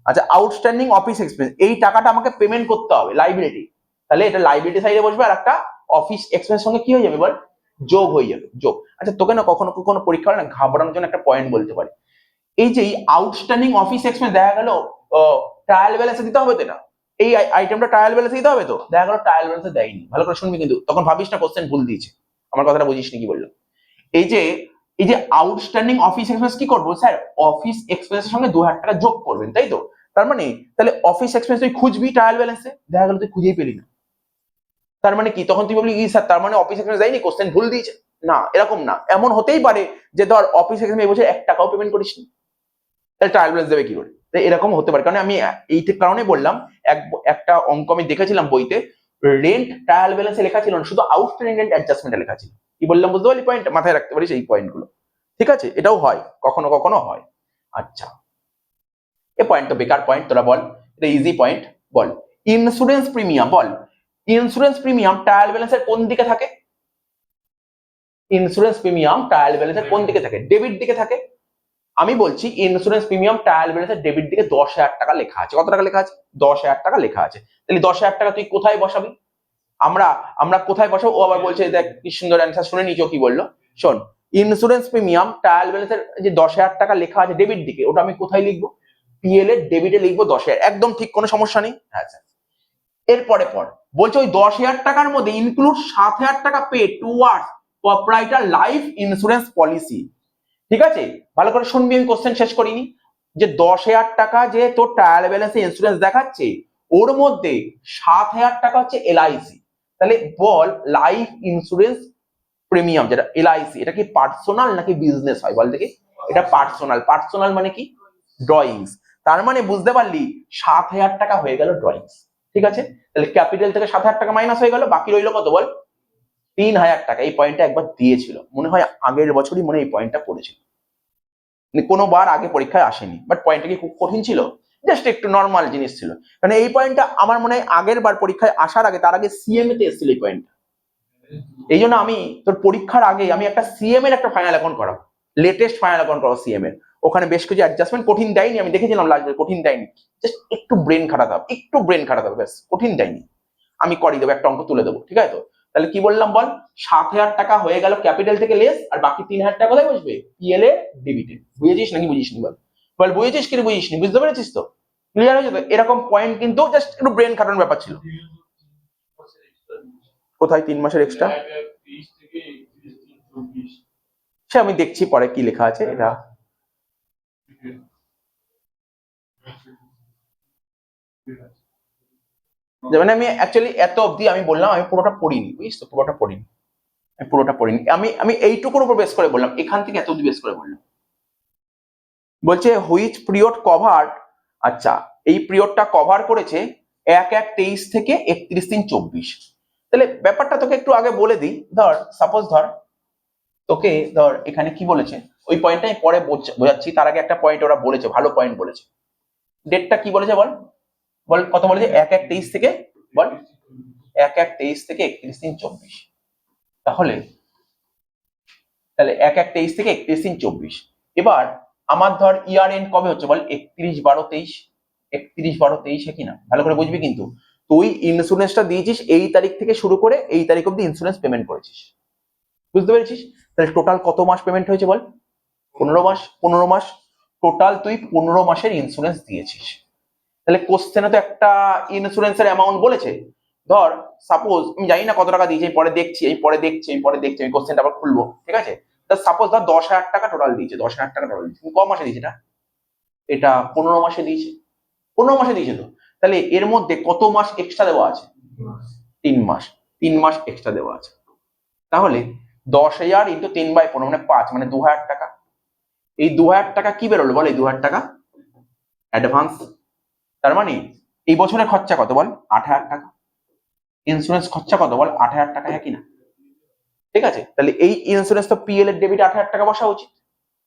[SPEAKER 1] আচ্ছা, আউটস্ট্যান্ডিং অফিস এক্সপেন্স, এই টাকাটা আমাকে পেমেন্ট করতে হবে, লাইবিলিটি, তাহলে এটা লাইবিলিটি সাইডে বসবে, আর একটা অফিস এক্সপেন্স সঙ্গে কি হয়ে যাবে বল? যোগ হয়ে যাবে, যোগ। আচ্ছা, তোকে না কখনো কখনো পরীক্ষা হয় না, ঘাবড়ানোর জন্য একটা পয়েন্ট বলতে পারি। এই যে আউটস্ট্যান্ডিং অফিস এক্সপেন্স, দেখা গেল ট্রায়াল ব্যালেন্সে দিতে হবে তো, এটা এই আইটেমটা ট্রায়াল ব্যালেন্সে দিতে হবে তো, দেখা গেল ট্রায়াল ব্যালেন্সে দেয়নি। ভালো করে শুনবি কিন্তু, তখন ভাবিস না কোশ্চেন ভুল দিয়েছে, আমার কথাটা বুঝিস নি কি বললো। এই যে আউটস্ট্যান্ডিং অফিস এক্সপেন্স কি করবো স্যার? অফিস এক্সপেন্সের সঙ্গে 2,000 টাকা যোগ করবেন, তাই তো? তার মানে তাহলে অফিস এক্সপেন্স তুই খুঁজবি ট্রায়াল ব্যালেন্সে, দেখা গেল তুই খুঁজেই পেলি না। তার মানে কি? তখন তুই বলবি ই স্যার, তার মানে অফিস এক্সপেন্স দেয়নি, কোশ্চেন ভুল দিয়েছে। না, এরকম না, এমন হতেই পারে যে ধর অফিস এক্সপেন্স এই বছর 1 টাকাও পেমেন্ট করিসনি, তাহলে ট্রায়াল ব্যালেন্স দেবে কি করে? তাই এরকম হতে পারে, কারণ আমি এই কারণে বললাম। একটা অঙ্ক আমি দেখেছিলাম বইতে, রেন্ট ট্রায়াল ব্যালেন্সে লেখা ছিল না, শুধু আউটস্ট্যান্ডিং রেন্ট অ্যাডজাস্টমেন্টে লেখা ছিল। কি বললাম বুঝতে পারলি? পয়েন্ট মাথায় রাখতে পারিস এই পয়েন্ট গুলো। ঠিক আছে, এটাও হয়, কখনো কখনো হয়। আচ্ছা, এ পয়েন্ট তো বেকার পয়েন্ট, তোরা বল, এটা ইজি পয়েন্ট। বল ইন্স্যুরেন্স প্রিমিয়াম, বল ইন্স্যুরেন্স প্রিমিয়াম ট্রায়াল ব্যালেন্সের কোন দিকে থাকে? ইন্স্যুরেন্স প্রিমিয়াম ট্রায়াল ব্যালেন্সের কোন দিকে থাকে? ডেবিট দিকে থাকে। আমি বলছি ইন্স্যুরেন্স প্রিমিয়াম ট্রায়াল ব্যালেন্সের ডেবিট দিকে 10,000 টাকা লেখা আছে। কত টাকা লেখা আছে? 10,000 টাকা লেখা আছে। তাহলে 10,000 টাকা তুই কোথায় বসাবি? আমরা আমরা কোথায় বসাবো? ও আবার বলছে দেখ কি সুন্দর অ্যান্সার, শুনে নিচো কি বললো, শোন। ইন্স্যুরেন্স প্রিমিয়াম ট্রায়াল ব্যালেন্সের যে 10,000 টাকা লেখা আছে ডেবিট দিকে, ওটা আমি কোথায় লিখবো? পিএল এর ডেবিটে লিখবো 10,000। একদম ঠিক, কোনো সমস্যা নেই। আচ্ছা, এরপরে পর বলছে ওই 10,000 টাকার মধ্যে ইনক্লুড 7,000 টাকা pay towards proprietor life insurance policy. ঠিক আছে, ভালো করে শুনবি, আমি কোশ্চেন শেষ করিনি। যে 10,000 টাকা যে তোর ট্রায়াল ব্যালেন্সে ইন্স্যুরেন্স দেখাচ্ছে, ওর মধ্যে 7,000 টাকা হচ্ছে এলআইসি। তাহলে বল লাইফ ইন্স্যুরেন্স প্রিমিয়াম যেটা এলআইসি, এটা কি পার্সোনাল নাকি বিজনেস হয়? বল দেখি। এটা পার্সোনাল। পার্সোনাল মানে কি? ড্রয়িংস। তার মানে বুঝতে পারলি 7,000 টাকা হয়ে গেল ড্রয়িংস। ঠিক আছে, তাহলে ক্যাপিটাল থেকে 7,000 টাকা মাইনাস হয়ে গেল, বাকি রইল কত বল? 3,000 টাকা। এই পয়েন্টটা একবার দিয়েছিল মনে হয়, আগের বছরই মনে এই পয়েন্টটা পড়েছিল, কোনোবার আগে পরীক্ষায় আসেনি। বাট পয়েন্টটা কি খুব কঠিন ছিল? জাস্ট একটু নর্মাল জিনিস ছিল। মানে এই পয়েন্টটা আমার মনে হয় আগের বার পরীক্ষায় আসার আগে, তার আগে সিএমএ তে এসেছিল এই পয়েন্টটা। এই জন্য আমি তোর পরীক্ষার আগে আমি একটা সিএম এর একটা ফাইনাল অ্যাকাউন্ট করাবো, লেটেস্ট ফাইনাল অ্যাকাউন্ট করাবো সিএম এর। ওখানে বেশ কিছু অ্যাডজাস্টমেন্ট কঠিন দেয়নি, আমি দেখেছিলাম লাস্ট, কঠিন দেয়নি, জাস্ট একটু ব্রেন খাটাতে হবে, একটু ব্রেন খাটাতে হবে, ব্যাস, কঠিন দেয়নি। আমি করিয়ে দেবো, একটা অঙ্ক তুলে দেবো, ঠিক আছে তো? তাহলে কি বললাম বল? 7,000 টাকা হয়ে গেল ক্যাপিটাল থেকে লেস, আর বাকি 3,000 টাকা কোথায় বসবে? পিএল এ ডেবিটে। বুঝেছিস নাকি বুঝিসনি বল? বল বুঝেছিস কি বুঝিসনি? বুঝতে পেরেছিস তো? ক্লিয়ার হয়েছে তো? এরকম পয়েন্ট কিন্তু জাস্ট একটু ব্রেন খাটানোর ব্যাপার ছিল। কোথায় 3 মাসের এক্সট্রা? সে আমি দেখছি পরে কি লেখা আছে এটা। মানে আমি অ্যাকচুয়ালি এত অবধি আমি বললাম, আমি পুরোটা পড়িনি, বুঝিস তো? পুরোটা পড়িনি, আমি পুরোটা পড়িনি। আমি এইটুকুর উপর বেস করে বললাম, এখান থেকে এত অবধি বেস করে বললাম। বলছে হুইচ পিরিয়ড কভার, আচ্ছা এই পিরিয়ডটা কভার করেছে 1/1/23 থেকে 31/3/24। তাহলে ব্যাপারটা তোকে একটু আগে বলে দিই। ধর সাপোজ ধর তোকে, ধর এখানে কি বলেছে, ওই পয়েন্টটা আমি পরে বোঝাচ্ছি, তার আগে একটা পয়েন্ট ওরা বলেছে, ভালো পয়েন্ট বলেছে। ডেটটা কি বলেছে বল? বল কত বলেছে? 1/1/23 থেকে, বল 1/1/23 থেকে 31/3/24। তাহলে তাহলে 1/1/23 থেকে 31/3/24। এবার আমার ধর ইয়ার এন্ড কবে হচ্ছে বল? 31/12/23। 31/12/23 কিনা ভালো করে বুঝবি কিন্তু। তুই ইন্স্যুরেন্সটা দিয়েছিস এই তারিখ থেকে শুরু করে এই তারিখ অব্দি ইন্স্যুরেন্স পেমেন্ট করেছিস, বুঝতে পেরেছিস? তাহলে টোটাল কত মাস পেমেন্ট হয়েছে বল? 15 মাস। 15 মাস টোটাল তুই 15 মাসের ইন্স্যুরেন্স দিয়েছিস। তাহলে কোশ্চেনে তো একটা ইন্স্যুরেন্সের অ্যামাউন্ট বলেছে। ধর সাপোজ, আমি জানি না কত টাকা দিয়েছে, পরে দেখছি, আমি কোশ্চেনটা আবার খুলবো, ঠিক আছে? সাপোজ ধর 10,000 টাকা টোটাল দিয়েছে, 10,000 টাকা টোটাল দিয়েছে। ক মাসে দিয়েছে এটা? এটা 15 মাসে দিয়েছে। 15 মাসে দিয়েছে তো। তাহলে এর মধ্যে কত মাস এক্সট্রা দেওয়া আছে? 3 মাস। 3 মাস এক্সট্রা দেওয়া আছে। তাহলে 10,000 ইন্টু 3/15 মানে 5, মানে 2,000 টাকা। এই 2,000 টাকা কি বেরোলো বল? এই 2,000 টাকা অ্যাডভান্স। তার মানে এই বছরের খরচা কত বল? 8,000 টাকা। ইন্স্যুরেন্স খরচা কত বল? 8,000 টাকা, হ্যাঁ কিনা? ঠিক আছে, তাহলে এই ইন্স্যুরেন্স তো পিএল এর ডেবিট 8,000 টাকা বসা উচিত,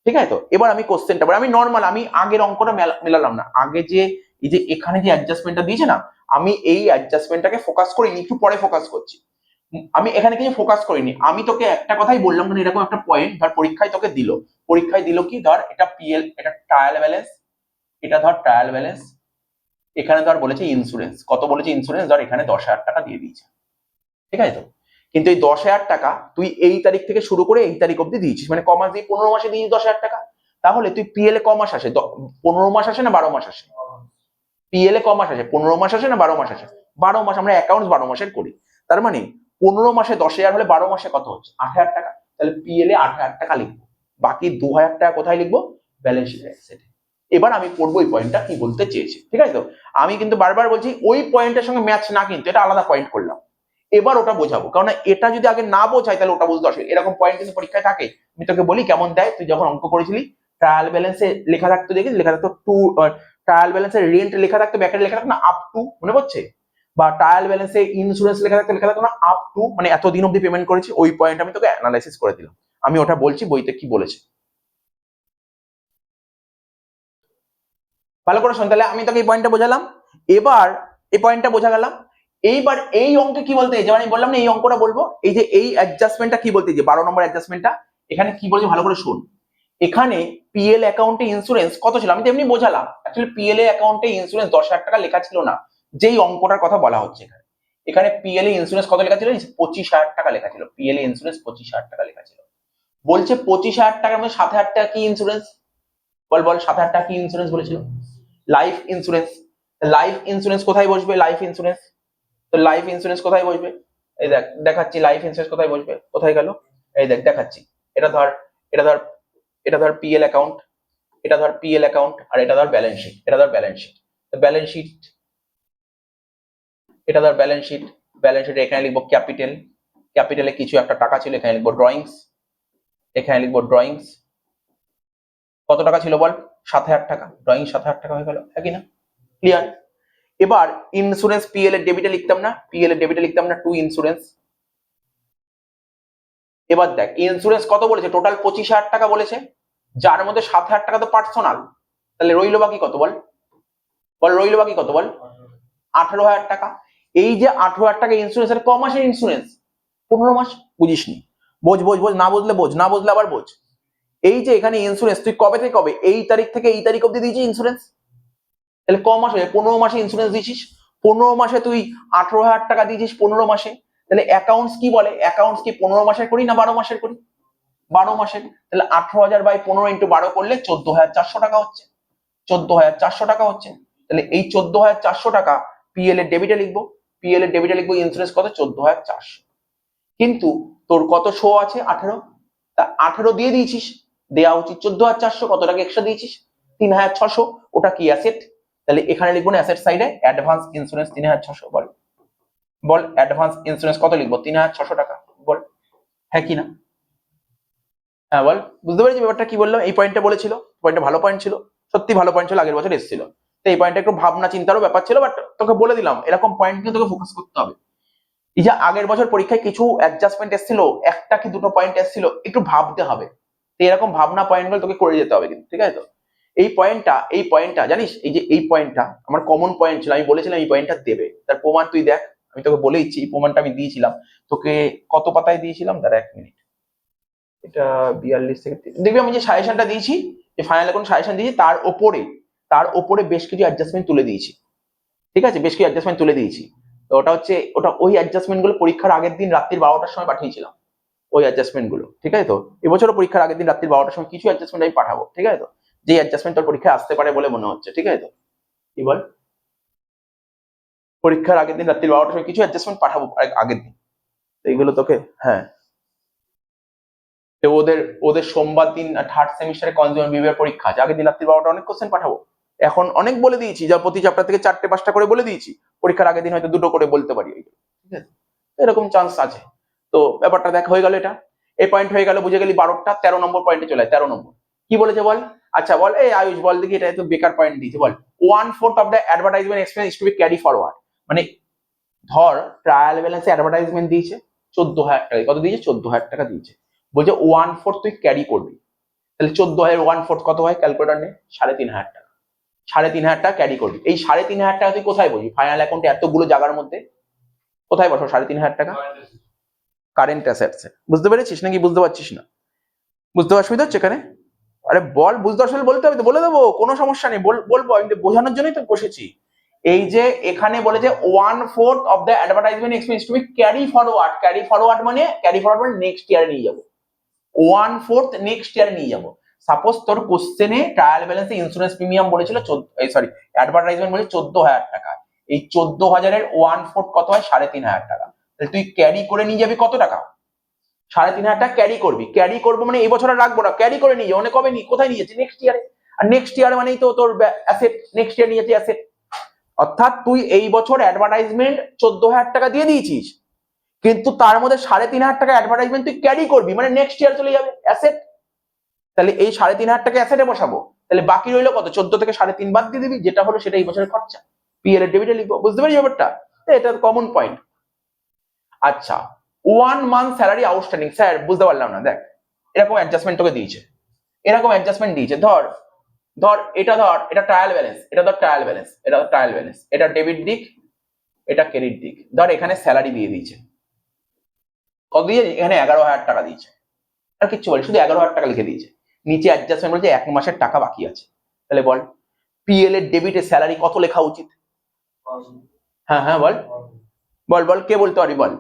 [SPEAKER 1] ঠিক আছে তো? এবার আমি কোশ্চেনটা, আমি নর্মাল, আমি আগের অঙ্কটা মেলালাম না, আগে যে এই যে এখানে যে অ্যাডজাস্টমেন্টটা দিয়েছে না, আমি এই অ্যাডজাস্টমেন্টটাকে ফোকাস করিনি, একটু পরে ফোকাস করছি। আমি এখানে কিছু ফোকাস করিনি, আমি তোকে একটা কথাই বললাম, মানে এরকম একটা পয়েন্ট ধর পরীক্ষায় তোকে দিল, পরীক্ষায় দিল কি, ধর এটা পিএল, এটা ট্রায়াল ব্যালেন্স, এটা ধর ট্রায়াল ব্যালেন্স, এখানে ধর বলেছে ইন্স্যুরেন্স, কত বলেছে ইন্স্যুরেন্স, ধর এখানে 10,000 টাকা দিয়ে দিয়েছে, ঠিক আছে তো? কিন্তু এই 10,000 টাকা তুই এই তারিখ থেকে শুরু করে এই তারিখ অব্দি দিয়েছিস, মানে ক মাস দিয়ে? 15 মাসে দিয়েছিস 10,000 টাকা। তাহলে তুই পিএল এ ক মাস আসে? 15 মাস আসে না 12 মাস আসে? পিএল এ ক মাস আসে? 15 মাস আসে না 12 মাস আসে? 12 মাস। আমরা অ্যাকাউন্টস 12 মাসের করি। তার মানে 15 মাসে 10,000 হলে 12 মাসে কত হচ্ছে? 8,000 টাকা। তাহলে পিএল এ 8,000 টাকা লিখবো, বাকি 2,000 টাকা কোথায় লিখবো? ব্যালেন্স শিটে। এবার আমি পড়বো ওই পয়েন্টটা কি বলতে চেয়েছে, ঠিক আছে তো? আমি কিন্তু বারবার বলছি ওই পয়েন্টের সঙ্গে ম্যাচ না, কিন্তু এটা আলাদা পয়েন্ট করলাম। এবার ওটা বোঝাবো, কারণ এটা যদি আগে না বোঝাই তাহলে ওটা বুঝতে অসুবিধা। এরকম পয়েন্ট কিন্তু পরীক্ষায় থাকে। আমি তোকে বলি কেমন দেয়, তুই যখন অঙ্ক করেছিলি ট্রায়াল ব্যালেন্সে লেখা থাকতো, দেখিস লেখা থাকতো টু, ট্রায়াল ব্যালেন্সের রেন্ট লেখা থাকতো, ব্যাকেটে লেখা থাকতো না আপ টু, মনে পড়ছে? বা ট্রায়াল ব্যালেন্সে ইন্স্যুরেন্স লেখা থাকতো না আপ টু, মানে এতদিন অব্দি পেমেন্ট করেছি। ওই পয়েন্ট আমি তোকে অ্যানালাইসিস করে দিলাম, আমি ওটা বলছি বইতে কি বলেছে। ভালো করে শোন, তাহলে আমি তোকে এই পয়েন্টটা বোঝালাম। এবার এই পয়েন্টটা বোঝা গেলাম। এইবার এই অঙ্কে কি বলতে, যেমন আমি বললাম না এই অঙ্কটা বলবো, এই যে এই অ্যাডজাস্টমেন্টটা কি বলতে, যে 12 নম্বর অ্যাডজাস্টমেন্টটা এখানে কি বলছে ভালো করে শোন। এখানে পিএল অ্যাকাউন্টে ইন্স্যুরেন্স কত ছিল, আমি তো এমনি বোঝালাম। অ্যাকচুয়ালি পিএল অ্যাকাউন্টে ইন্স্যুরেন্স 10,000 টাকা লেখা ছিল না, যেই অঙ্কটার কথা বলা হচ্ছে এখানে। এখানে পিএল ইন্স্যুরেন্স কত লেখা ছিল, 25,000 টাকা লেখা ছিল। পিএল ইন্স্যুরেন্স 25,000 টাকা লেখা ছিল। বলছে 25,000 টাকার মধ্যে 7,000 টাকা কি ইন্স্যুরেন্স, বল বল 7,000 টাকা কি ইন্স্যুরেন্স বলেছিল, লাইফ ইন্স্যুরেন্স। লাইফ ইন্স্যুরেন্স কোথায় বসবে, লাইফ ইন্স্যুরেন্স, তো লাইফ ইন্স্যুরেন্স কোথায় বসবে, এই দেখ দেখাচ্ছি লাইফ ইন্স্যুরেন্স কোথায় বসবে, কোথায় গেল, এই দেখ দেখাচ্ছি। এটা ধর, এটা ধর, এটা ধর পিএল অ্যাকাউন্ট, এটা ধর পিএল অ্যাকাউন্ট, আর এটা ধর ব্যালেন্স শিট, এটা ধর ব্যালেন্স শিট। ব্যালেন্স শিট, এটা ধর ব্যালেন্স শিট। ব্যালেন্স শিটে এখানে লিখবো ক্যাপিটাল, ক্যাপিটালে কিছু একটা টাকা ছিল, এখানে লিখবো ড্রয়িংস, এখানে লিখবো ড্রয়িংস। কত টাকা ছিল বল, 7,000 টাকা। ড্রয়িং 7,000 টাকা হয়ে গেল, একই না, ক্লিয়ার। এবার ইন্স্যুরেন্স পিএল এর ডেবিটে লিখতাম না, পিএল এর ডেবিটে লিখতাম না টু ইন্স্যুরেন্স। এবার দেখ ইন্স্যুরেন্স কত বলেছে, টোটাল 25,000 টাকা বলেছে, যার মধ্যে 7,000 টাকা তো পার্সোনাল, তাহলে রইলো বাকি কত বল, বল রইলো বাকি কত বল, 18,000 টাকা। এই যে 18,000 টাকা ইন্স্যুরেন্স, এর ক মাসের ইন্স্যুরেন্স, 15 মাস। বুঝিসনি, বোঝ বোঝ বোঝ, না বুঝলে বোঝ, না বুঝলে আবার বোঝ। এই যে এখানে ইন্স্যুরেন্স তুই কবে থেকে কবে, এই তারিখ থেকে এই তারিখ অব্দি দিয়েছিস ইন্স্যুরেন্স, তাহলে ক মাস হয়ে 15 মাসে ইন্স্যুরেন্স দিয়েছিস। 15 মাসে তুই 18,000 টাকা দিয়েছিস 15 মাসে। তাহলে অ্যাকাউন্টস কি বলে, অ্যাকাউন্টস কি 15 মাসের করি না 12 মাসের করি, 12 মাসের। তাহলে 18,000 বাই 15 ইন্টু 12 করলে 14,400 টাকা হচ্ছে, 14,400 টাকা হচ্ছে। তাহলে এই 14,400 টাকা পিএল এর ডেবিটে লিখবো, পিএল এর ডেবিটে লিখবো ইন্স্যুরেন্স কত, 14,400। কিন্তু তোর কত শো আছে, 18, তা 18 দিয়ে দিয়েছিস, দেওয়া উচিত 14,400, কত টাকা এক্সট্রা দিয়েছিস, 3,600। ওটা কি অ্যাসেট, তাহলে এখানে লিখবো না অ্যাসেট সাইডে অ্যাডভান্স ইন্স্যুরেন্স 3,600। বল বল অ্যাডভান্স ইন্স্যুরেন্স কত লিখবো, 3,600 টাকা। বল হ্যাঁ কি না, হ্যাঁ বল। বুঝতে পেরেছি ব্যাপারটা কি বললাম, এই পয়েন্টটা বলেছিল, পয়েন্টটা ভালো পয়েন্ট ছিল, সত্যি ভালো পয়েন্ট ছিল, আগের বছর এসেছিল। তো এই পয়েন্টটা একটু ভাবনা চিন্তারও ব্যাপার ছিল, বাট তোকে বলে দিলাম এরকম পয়েন্ট কিন্তু তোকে ফোকাস করতে হবে। এই যে আগের বছর পরীক্ষায় কিছু অ্যাডজাস্টমেন্ট এসেছিল, একটা কি দুটো পয়েন্ট এসেছিল, একটু ভাবতে হবে। তো এরকম ভাবনা পয়েন্টগুলো তোকে করে যেতে হবে কিন্তু, ঠিক আছে তো। এই পয়েন্টটা জানিস, এই যে এই পয়েন্টটা আমার কমন পয়েন্ট ছিল, আমি বলেছিলাম এই পয়েন্টটা দেবে, তার প্রমাণ তুই দেখ। আমি তোকে বলে দিচ্ছি, এই প্রমাণটা আমি দিয়েছিলাম তোকে, কত পাতায় দিয়েছিলাম, দাঁড়া 1 মিনিট। এটা 42 থেকে দেখবি আমি যে সাজেশনটা দিয়েছি, যে ফাইনাল কোন সাজেশন দিয়েছি, তার ওপরে বেশ কিছু অ্যাডজাস্টমেন্ট তুলে দিয়েছি, ঠিক আছে, বেশ কিছু অ্যাডজাস্টমেন্ট তুলে দিয়েছি। তো ওটা হচ্ছে, ওটা ওই অ্যাডজাস্টমেন্ট গুলো পরীক্ষার আগের দিন রাত্রি 12টার সময় পাঠিয়েছিলাম, ওই অ্যাডজাস্টমেন্ট গুলো, ঠিক আছে তো। এবছরও পরীক্ষার আগের দিন রাত্রি 12টার সময় কিছু অ্যাডজাস্টমেন্ট আমি পাঠাবো, ঠিক আছে তো, যে অ্যাডজাস্টমেন্ট তোর পরীক্ষায় আসতে পারে বলে মনে হচ্ছে, ঠিক আছে তো। কি বল, পরীক্ষার আগের দিন রাত্রি 12টার সময় কিছু অ্যাডজাস্টমেন্ট পাঠাবো আগের দিন, তো এইগুলো তোকে, হ্যাঁ। তো ওদের ওদের সোমবার দিন থার্ড সেমিস্টারে কনজিউমার বিহেভিয়ার পরীক্ষা আছে, আগের দিন রাত্রি 12টা অনেক কোশ্চেন পাঠাবো। এখন অনেক বলে দিয়েছি, যা প্রতি চ্যাপ্টার থেকে 4টে 5টা করে বলে দিয়েছি, পরীক্ষার আগের দিন হয়তো 2টো করে বলতে পারি, ঠিক আছে, এরকম চান্স আছে। তো ব্যাপারটা দেখ হয়ে গেল, এটা এই পয়েন্ট হয়ে গেল, বুঝে গেলি। 12টা 13 নম্বর পয়েন্টে চলে যায়, 13 নম্বর কি বলেছে বল। আচ্ছা বল, এই আয়ুষ বল দেখি, এটা তো বেকার পয়েন্ট দিয়েছে, বল 1/4 of the advertisement expense to be carry forward. মানে ধর ট্রায়াল ব্যালেন্সে অ্যাডভার্টাইজমেন্ট দিয়েছে 14,000 টাকা, কত দিয়েছে, 14,000 টাকা দিয়েছে, বলছে 1/4 তুই ক্যারি করবি। তাহলে 14,000 1/4 কত হয়, ক্যালকুলেটর নে, 3,500 টাকা। 3,500 টাকা ক্যারি করবি। এই 3,500 টাকা তুই কোথায় বসবি, ফাইনাল অ্যাকাউন্টে এতগুলো জায়গার মধ্যে কোথায় বসো 3,500 টাকা, কারেন্ট অ্যাসেটস। বুঝতে পেরেছিস নাকি বুঝতে পারছিস না, বুঝতে অসুবিধা হচ্ছে এখানে, আরে বল বুঝতে অসুবিধা বলতে হবে তো, বলে দেবো, কোনো সমস্যা নেই, বলবো, আমি বোঝানোর জন্যই তো বসেছি। এই যে এখানে বলে যে 1/4 of the advertisement expense to be carry forward, carry forward মানে নেক্সট ইয়ারে নিয়ে যাবো, 1/4 নেক্সট ইয়ারে নিয়ে যাবো। সাপোজ তোর কোশ্চেনে ট্রায়াল ব্যালেন্সে ইন্স্যুরেন্স প্রিমিয়াম বলেছিল সরি অ্যাডভার্টাইজমেন্ট বলে 14,000 টাকা, এই 14,000-এর 1/4 কত হয়, 3,500 টাকা। তাহলে তুই ক্যারি করে নিয়ে যাবি কত টাকা, 3,500 টাকা ক্যারি করবি। ক্যারি করবো মানে এই বছর আর রাখবো না, ক্যারি করে নিয়ে যাবো, মানে কবে কোথায় নিয়ে যাচ্ছি, নেক্সট ইয়ারে। আর নেক্সট ইয়ার মানেই তো তোর অ্যাসেট, নেক্সট ইয়ার নিয়ে যাচ্ছি অ্যাসেট। অর্থাৎ তুই এই বছর অ্যাডভার্টাইজমেন্ট 14,000 টাকা দিয়ে দিয়েছিস, কিন্তু তার মধ্যে 3,500 টাকা অ্যাডভার্টাইজমেন্ট তুই ক্যারি করবি, মানে নেক্সট ইয়ার চলে যাবে অ্যাসেট। তাহলে এই 3,500 টাকা অ্যাসেটে বসাবো, তাহলে বাকি রইলো কত, 14 থেকে 3.5 বাদ দিয়ে দিবি, যেটা হলো সেটা এই বছরের খরচা, পিএল এর ডেবিটে লিখবো। বুঝতে পারছি ব্যাপারটা, এটা কমন পয়েন্ট। আচ্ছা 1 মান্থ স্যালারি আউটস্ট্যান্ডিং, স্যার বুঝতে পারলাম না, দেখ এরকম অ্যাডজাস্টমেন্ট তোকে দিয়েছে, এরকম অ্যাডজাস্টমেন্ট দিয়েছে, ধর ধর এটা ট্রায়াল ব্যালেন্স, এটা ধর ট্রায়াল ব্যালেন্স, এটা ট্রায়াল ব্যালেন্স, এটা ডেবিট দিক, এটা ক্রেডিট দিক। ধর এখানে স্যালারি দিয়ে দিয়েছে, কত দিয়ে? এখানে 11,000 টাকা দিয়েছে, আর কিচ্ছু বলি, শুধু 11,000 টাকা লিখে দিয়েছে। নিচে অ্যাডজাস্টমেন্ট বলছে 1 মাসের টাকা বাকি আছে। তাহলে বল পিএল এর ডেবিটে স্যালারি কত লেখা উচিত? হ্যাঁ হ্যাঁ বল বল বল, কে বলতে পারি বল।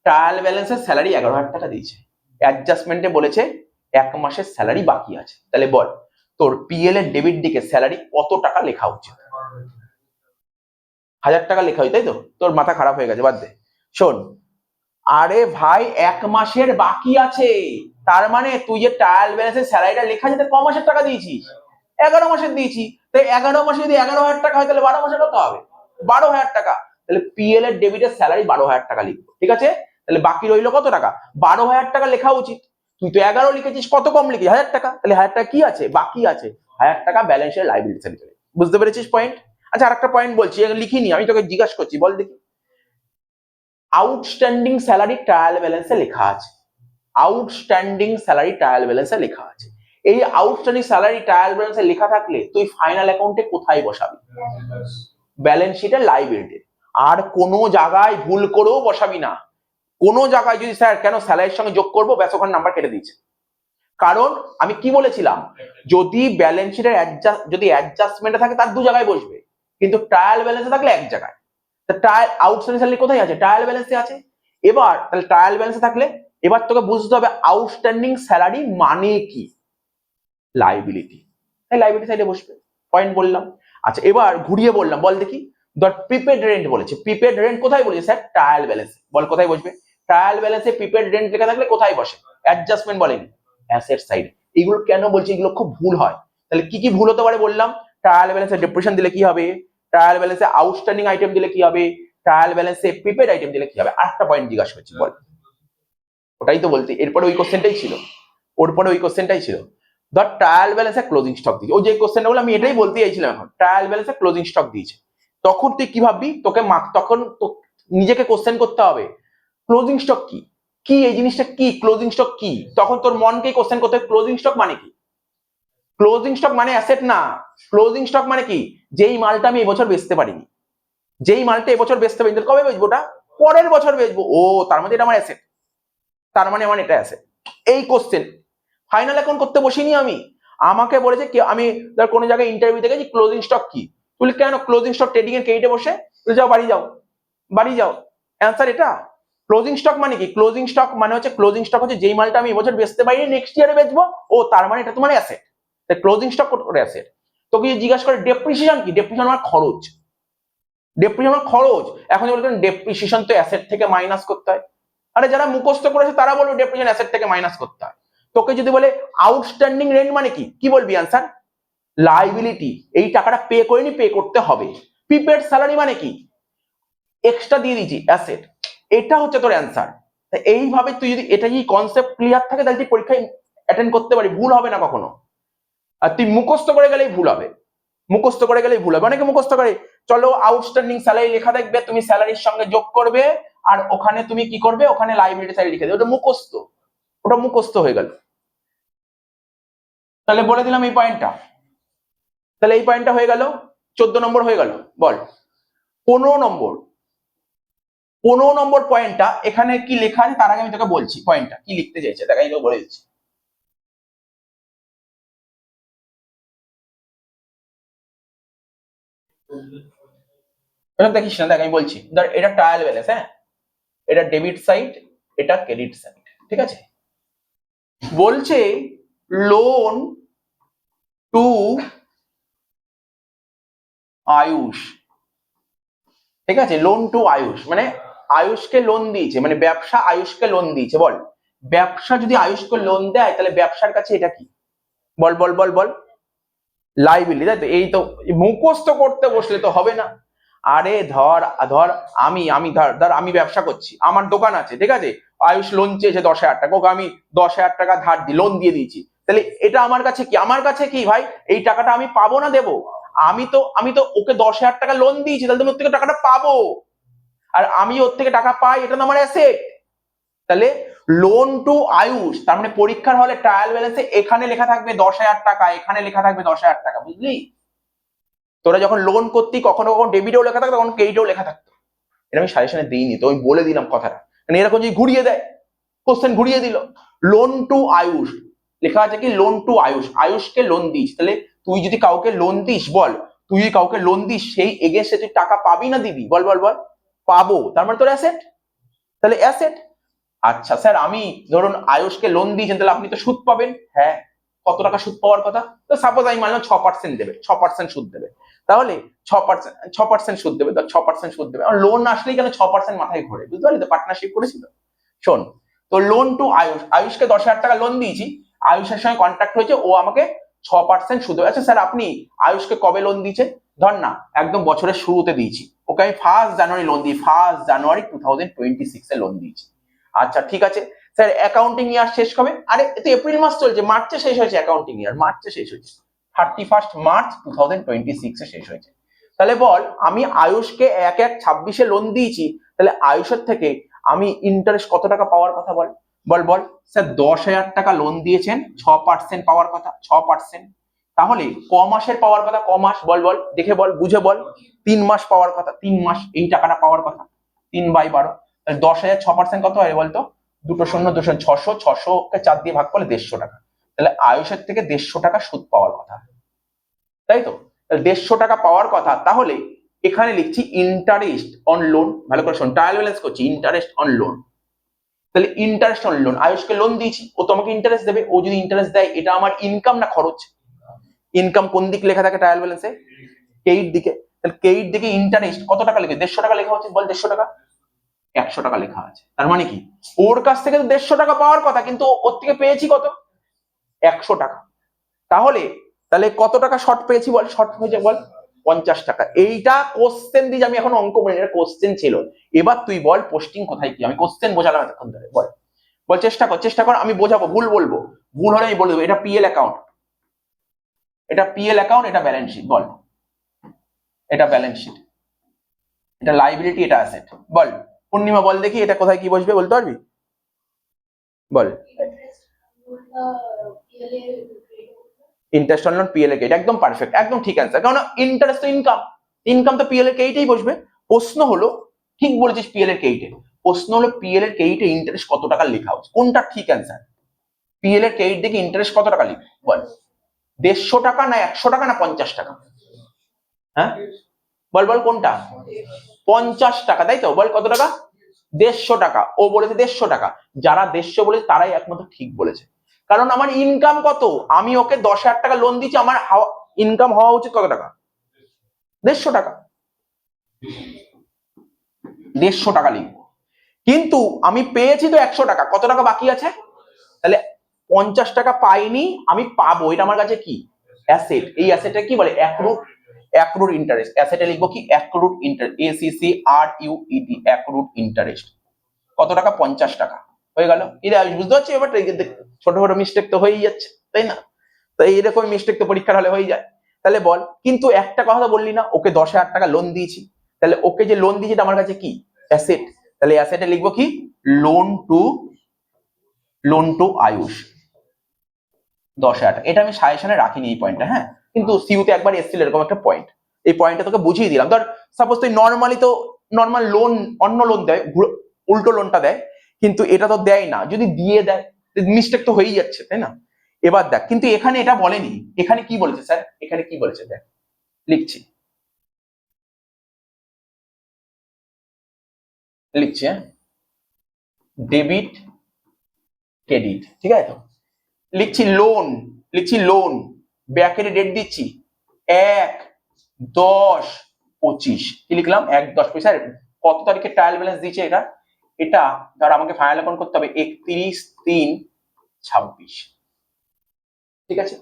[SPEAKER 1] ট্রায়াল ব্যালেন্সের স্যালারি 11,000 টাকা দিয়েছে, অ্যাডজাস্টমেন্টে বলেছে 1 মাসের স্যালারি বাকি আছে। তাহলে বল তোর পিএল এর ডেবিট দিকে স্যালারি কত টাকা লেখা উচিত? 1,000 টাকা লেখা হয়, তাই তো? তোর মাথা খারাপ হয়ে গেছে, বাদ দে। শোন, আরে ভাই 1 মাসের বাকি আছে, তার মানে তুই যে ট্রায়াল ব্যালেন্সের স্যালারিটা লেখা যেতে ক মাসের টাকা দিয়েছিস? 11 মাসের দিয়েছি। তাই 11 মাসে যদি 11,000 টাকা হয়, তাহলে 12 মাসে কত হবে? 12,000 টাকা। তাহলে পিএল এর ডেবিটের স্যালারি 12,000 টাকা লিখবো, ঠিক আছে? তাহলে বাকি রইলো কত টাকা? 12,000 টাকা লেখা উচিত। তুই তো 11 লিখেছিস, কত কম লিখেছিস? 1,000 টাকা। তাহলে 1,000 টাকা কি আছে? বাকি আছে 1,000 টাকা ব্যালেন্সের লাইবিলিটি সাইডে। বুঝতে পেরেছিস পয়েন্ট? আচ্ছা, আরেকটা পয়েন্ট বলছি, লিখিনি, আমি তোকে জিজ্ঞাসা করছি, বল দেখি। আউটস্ট্যান্ডিং স্যালারি ট্রায়াল ব্যালেন্সে লেখা আছে, আউটস্ট্যান্ডিং স্যালারি ট্রায়াল ব্যালেন্সে লেখা আছে। এই আউটস্ট্যান্ডিং স্যালারি ট্রায়াল ব্যালেন্সে লেখা থাকলে তুই ফাইনাল অ্যাকাউন্টে কোথায় বসাবি? ব্যালেন্স শিটের লাইবিলিটি। আর কোনো জায়গায় ভুল করেও বসাবি না। কোনো জায়গায় যদি স্যার কেন স্যালারির সঙ্গে যোগ করবো, ব্যাস ওখানে নাম্বার কেটে দিয়েছে। কারণ আমি কি বলেছিলাম, যদি ব্যালেন্স শিটের যদি অ্যাডজাস্টমেন্টে থাকে তার 2 জায়গায় বসবে, কিন্তু ট্রায়াল ব্যালেন্সে থাকলে 1 জায়গায়। ট্রায়াল আউটস্ট্যান্ডিং স্যালারি কোথায় আছে? ট্রায়াল ব্যালেন্সে আছে। এবার তাহলে ট্রায়াল ব্যালেন্সে থাকলে এবার তোকে বুঝতে হবে আউটস্ট্যান্ডিং স্যালারি মানে কি? লাইবিলিটি। তাই লাইবিলিটি সাইডে বসবে, পয়েন্ট বললাম। আচ্ছা, এবার ঘুরিয়ে বললাম, বল দেখি। ধর প্রিপেড রেন্ট বলেছে, প্রিপেড রেন্ট কোথায় বলেছে স্যার? Trial balance. বল কোথায় বসবে? ট্রায়াল ব্যালেন্সে প্রিপেড রেন্ট লেখা থাকলে কোথায় বসে? অ্যাডজাস্টমেন্ট বলেনি, অ্যাসেট সাইডে। এগুলো কেন বলছি? এগুলো খুব ভুল হয়। তাহলে কি কি ভুল হতে পারে বললাম? ট্রায়াল ব্যালেন্সে ডেপ্রিসিয়েশন দিলে কি হবে? ট্রায়াল ব্যালেন্সে আউটস্ট্যান্ডিং আইটেম দিলে কি হবে? ট্রায়াল ব্যালেন্সে প্রিপেড আইটেম দিলে কি হবে? আরেকটা পয়েন্ট জিজ্ঞাসা করছি, বল। ওটাই তো বলতে, এরপরে ওই কোশ্চেনটাই ছিল, ওর পরে ওই কোশ্চেনটাই ছিল। ধর ট্রায়াল ব্যালেন্সে ক্লোজিং স্টক দিয়েছে, ওই যে কোশ্চেনটা বলে আমি এটাই বলতে চাইছিলাম। এখন ট্রায়াল ব্যালেন্সে ক্লোজিং স্টক দিয়েছে, তখন তুই কি ভাববি? তোকে তখন নিজেকে কোশ্চেন করতে হবে ক্লোজিং স্টক কি, কি এই জিনিসটা কি, ক্লোজিং স্টক কি। তখন তোর মনকেই কোশ্চেন করতে হবে ক্লোজিং স্টক মানে কি। ক্লোজিং স্টক মানে অ্যাসেট না। ক্লোজিং স্টক মানে কি? যেই মালটা আমি এবছর বেচতে পারিনি, যেই মালটা এবছর বেচতে পারিনি, তাহলে কবে বেচবো? ওটা পরের বছর বেচবো। ও, তার মানে এটা আমার অ্যাসেট, তার মানে আমার এটা অ্যাসেট। এই কোশ্চেন ফাইনাল অ্যাকাউন্ট করতে বসিনি আমি। আমাকে বলেছে কি, আমি ধর কোনো জায়গায় ইন্টারভিউ দেখেছি ক্লোজিং স্টক কি, তুই কেন ক্লোজিং স্টক ট্রেডিং এর ক্রেডিটে বসে? তুই যাও বাড়ি যাও, বাড়ি যাও। অ্যান্সার এটা। ক্লোজিং স্টক মানে কি? ক্লোজিং স্টক মানে হচ্ছে, ক্লোজিং স্টক হচ্ছে যেই মালটা আমি এবছর বেচতে পারি, নেক্সট ইয়ারে বেচবো। ও, তার মানে এটা তোমার অ্যাসেট। তাই ক্লোজিং স্টক করে অ্যাসেট। তোকে জিজ্ঞাসা করে ডেপ্রিসিয়েশন কি, ডেপ্রিসিয়েশন আমার খরচ, ডেপ্রিসিয়েশন আমার খরচ। এখন বলবেন ডেপ্রিসিয়েশন তো অ্যাসেট থেকে মাইনাস করতে হয়। আরে যারা মুখস্থ করেছে তারা বলবে ডেপ্রিসিয়েশন অ্যাসেট থেকে মাইনাস করতে হয়। তোকে যদি বলে আউটস্ট্যান্ডিং রেন্ট মানে কি, কি বলবি অ্যান্সার? লাইবিলিটি, এই টাকাটা পে করিনি, পে করতে হবে। প্রিপেড স্যালারি মানে কি? এক্সট্রা দিয়ে দিয়েছি, অ্যাসেট। এটা হচ্ছে তোর অ্যান্সার। এইভাবে তুই যদি এটা কি কনসেপ্ট ক্লিয়ার থাকে, তাহলে তুই পরীক্ষায় অ্যাটেন্ড করতে পারি, ভুল হবে না কখনো। আর তুই মুখস্থ করে গেলেই ভুল হবে, মুখস্থ করে গেলেই ভুল হবে। অনেকে মুখস্থ করে, চলো আউটস্ট্যান্ডিং স্যালারি লেখা দেখবে, তুমি স্যালারির সঙ্গে যোগ করবে, আর ওখানে তুমি কি করবে? ওখানে লাইবিলিটি সাইড লিখে দেবে। ওটা মুখস্থ, ওটা মুখস্থ হয়ে গেল। তাহলে বলে দিলাম এই পয়েন্টটা, তাহলে এই পয়েন্টটা হয়ে গেল, 14 নম্বর হয়ে গেল। বল 15 নম্বর, 15 নম্বর পয়েন্টটা এখানে কি লেখা আছে তার আগে আমি তোকে বলছি পয়েন্টটা কি লিখতে চাইছে, দেখ আমি তোকে বলে দিচ্ছি। এসব দেখিস না, দেখ আমি বলছি। ধর এটা ট্রায়াল ব্যালেন্স, হ্যাঁ, এটা ডেবিট সাইড, এটা ক্রেডিট সাইড, ঠিক আছে? বলছে লোন টু আয়ুষ, ঠিক আছে? লোন টু আয়ুষ মানে আয়ুষকে লোন দিয়েছে, মানে ব্যবসা আয়ুষকে লোন দিয়েছে। বল ব্যবসা যদি আয়ুষকে লোন দেয়, তাহলে ব্যবসার কাছে এটা কি? বল বল বল বল, লাইবিলিটি, তাই তো? এই তো মুখস্থ করতে বসলে তো হবে না। আরে ধর ধর আমি আমি ধর ধর আমি ব্যবসা করছি, আমার দোকান আছে, ঠিক আছে? আয়ুষ লোন চেয়েছে 10,000 টাকা, ওকে আমি 10,000 টাকা ধার দি, লোন দিয়ে দিয়েছি। তাহলে এটা আমার কাছে কি? আমার কাছে কি ভাই, এই টাকাটা আমি পাবো না দেবো? আমি তো ওকে 10,000 টাকা লোন দিয়েছি, তাহলে তুমি ওর থেকে টাকাটা পাবো। আর আমি ওর থেকে টাকা পাই, এটা তো আমার অ্যাসেট। তাহলে লোন টু আয়ুষ, তার মানে পরীক্ষার হলে ট্রায়াল ব্যালেন্সে এখানে লেখা থাকবে 10,000 টাকা, এখানে লেখা থাকবে 10,000 টাকা, বুঝলি? তোরা যখন লোন করতি কখনো কখনো ডেবিটেও লেখা থাকতো, তখন ক্রেডিটেও লেখা থাকতো। এটা আমি সাজেশনে দিইনি, তো আমি বলে দিলাম কথাটা, মানে এরকম যদি ঘুরিয়ে দেয়, কোশ্চেন ঘুরিয়ে দিল, লোন টু আয়ুষ লেখা আছে কি, লোন টু আয়ুষ, আয়ুষকে লোন দিস, তাহলে তুই যদি কাউকে লোন দিস, বল তুই যদি কাউকে লোন দিস, সেই এগেইনস্টে তুই টাকা পাবি না দিবি? বল বল বল। পাবো, তার মানে তোর অ্যাসেট, তাহলে অ্যাসেট। আচ্ছা স্যার, আমি ধরুন আয়ুষকে লোন দিয়েছেন, তাহলে আপনি তো সুদ পাবেন। হ্যাঁ, কত টাকা সুদ পাওয়ার কথা? তো সাপোজ আমি মানলাম 6% দেবে, 6% সুদ দেবে, তাহলে 6% সুদ দেবে, 6% সুদ দেবে। লোন আসলেই কেন 6% মাথায় ঘোরে, বুঝতে পারলি তো? পার্টনারশিপ করেছিল। শোন, তো লোন টু আয়ুষ, আয়ুষকে 10,000 টাকা লোন দিয়েছি, আয়ুষের সঙ্গে কন্ট্রাক্ট হয়েছে, ও আমাকে 6% সুদ দেবে। আচ্ছা স্যার, আপনি আয়ুষকে কবে লোন দিয়েছেন? ধর না একদম বছরের শুরুতে দিয়েছি, ওকে আমি 1 জানুয়ারি লোন দিই, 1 জানুয়ারি 2026 এ লোন দিয়েছি। আচ্ছা ঠিক আছে স্যার, অ্যাকাউন্টিং ইয়ার শেষ কবে? আরে এতে এপ্রিল মাস চলছে, মার্চে শেষ হয়েছে অ্যাকাউন্টিং ইয়ার, মার্চে শেষ হয়েছে, 31 মার্চ 2026 এ শেষ হয়েছে। তাহলে বল, আমি আয়ুষকে 1/1/26 লোন দিয়েছি, তাহলে আয়ুষের থেকে আমি ইন্টারেস্ট কত টাকা পাওয়ার কথা? বল বল বল। স্যার 10,000 টাকা লোন দিয়েছেন, 6% পাওয়ার কথা, 6%। তাহলে ক মাসের পাওয়ার কথা? ক মাস? বল বল, দেখে বল, বুঝে বল। 3 মাস পাওয়ার কথা, 3 মাস এই টাকাটা পাওয়ার কথা, 3/12। তাহলে 10,000 6% কত হয় বলতো? 2 শূন্য 2 600, 600 কে 4 দিয়ে ভাগ করলে 150 টাকা। তাহলে আয়ুষের থেকে 150 টাকা সুদ পাওয়ার কথা, তাই তো? 150 টাকা পাওয়ার কথা। তাহলে এখানে লিখছি ইন্টারেস্ট অন লোন, ভালো করে শোন, ট্রায়াল ব্যালেন্স করছি, ইন্টারেস্ট অন লোন। তাহলে ইন্টারেস্ট অন লোন, আয়ুষকে লোন দিয়েছি, ও তোমাকে ইন্টারেস্ট দেবে, ও যদি ইন্টারেস্ট দেয়, এটা আমার ইনকাম না খরচ? ইনকাম কোন দিক লেখা থাকে ট্রায়াল ব্যালেন্সে? ক্রেডিট দিকে। তাহলে ক্রেডিট দিকে ইন্টারেস্ট কত টাকা লেখে? 150 টাকা লেখা হচ্ছে, বল 150 টাকা, 100 টাকা লেখা আছে। তার মানে কি, ওর কাছ থেকে তো 150 টাকা পাওয়ার কথা, কিন্তু ওর থেকে পেয়েছি কত? 100 টাকা। তাহলে তাহলে কত টাকা শর্ট পেয়েছি বল? শর্ট হয়েছে বল 50 টাকা। এইটা কোশ্চেন দিয়ে, আমি এখন অঙ্ক বলি, এটা কোশ্চেন ছিল। এবার তুই বল পোস্টিং কোথায় কি? আমি কোশ্চেন বোঝালাম এতক্ষণ ধরে, বল বল, চেষ্টা কর, চেষ্টা কর, আমি বোঝাবো, ভুল বলবো, ভুল হলে আমি বলে দেবো। এটা পিএল অ্যাকাউন্ট, এটা পিএল অ্যাকাউন্ট, এটা ব্যালেন্স শিট, বল এটা ব্যালেন্স শিট, এটা লাইবিলিটি, এটা অ্যাসেট। বল পূর্ণিমা, বল দেখি এটা কোথায় কি বসবে, বলতে পারবি? বল। ইন্টারেস্ট অন লোন পিএল এর, এটা একদম পারফেক্ট, একদম ঠিক অ্যান্সার, কারণ ইন্টারেস্ট তো ইনকাম, ইনকাম তো পিএল এর কেইটেই বসবে। প্রশ্ন হলো, ঠিক বলেছিস, পিএল এর কেইটে, প্রশ্ন হলো পিএল এর কেইটে ইন্টারেস্ট কত টাকা লেখা হচ্ছে, কোনটা ঠিক অ্যান্সার? পিএল এর কেইট দেখে ইন্টারেস্ট কত টাকা লিখবে বল? 150 টাকা না 100 টাকা না 50 টাকা? হ্যাঁ বল বল, কোনটা? 50 টাকা, তাই তো? বল কত টাকা? 150 টাকা। ও বলেছে 150 টাকা, যারা 150 বলেছে তারাই একমাত্র ঠিক বলেছে, কারণ আমার ইনকাম কত? আমি ওকে 10,000 টাকা লোন দিচ্ছি, আমার ইনকাম হওয়া উচিত কত টাকা? 150 টাকা, 150 টাকা লিখবো। কিন্তু আমি পেয়েছি তো 100 টাকা, কত টাকা বাকি আছে? তাহলে 50 টাকা পাইনি, আমি পাবো, এটা আমার কাছে কি? অ্যাসেট। এই অ্যাসেটটা কি বলে? Accrued interest. অ্যাসেটে লিখবো কি? Accrued interest, ACCRUED, accrued interest. কত টাকা? 50 টাকা। হয়ে গেল। এটা বুঝতে পারছি? এবার ছোট ছোট মিস্টেক তো হয়েই যাচ্ছে, তাই না? তো এইরকম মিস্টেক তো পরীক্ষার হলে হয়ে যায়। তাহলে বল, কিন্তু একটা কথা তো বললি না, ওকে 10,000 টাকা লোন দিয়েছি, তাহলে ওকে যে লোন দিয়েছি আমার কাছে কি? অ্যাসেট। তাহলে অ্যাসেটে লিখবো কি? লোন টু আয়ুষ, 10,000 টাকা। এটা আমি সাজেশনে রাখিনি এই পয়েন্টটা, হ্যাঁ, কিন্তু সিইউতে একবার এসেছিল এরকম একটা পয়েন্ট, এই পয়েন্টটা তোকে বুঝিয়ে দিলাম। ধর সাপোজ তুই নর্মালি তো নর্মাল লোন, অন্য লোন দেয়, উল্টো লোনটা দেয়, কিন্তু এটা তো দেয় না, যদি দিয়ে দেয় মিস্টেক তো হয়েই যাচ্ছে, তাই না? এবার দেখ, কিন্তু এখানে এটা বলেনি, এখানে কি বলেছে স্যার? এখানে কি বলেছে দেখ, লিখছি লিখছি, হ্যাঁ, ডেবিট ক্রেডিট, ঠিক আছে তো? লিখছি লোন, লিখছি লোন, ব্যাকেটে ডেট দিচ্ছি 1/10/25। কি লিখলাম? 1/10/25। কত তারিখে ট্রায়াল ব্যালেন্স দিয়েছে এটা? এটা ধর আমাকে ফাইনাল অ্যাকাউন্ট করতে হবে 31/3/26, ঠিক আছে?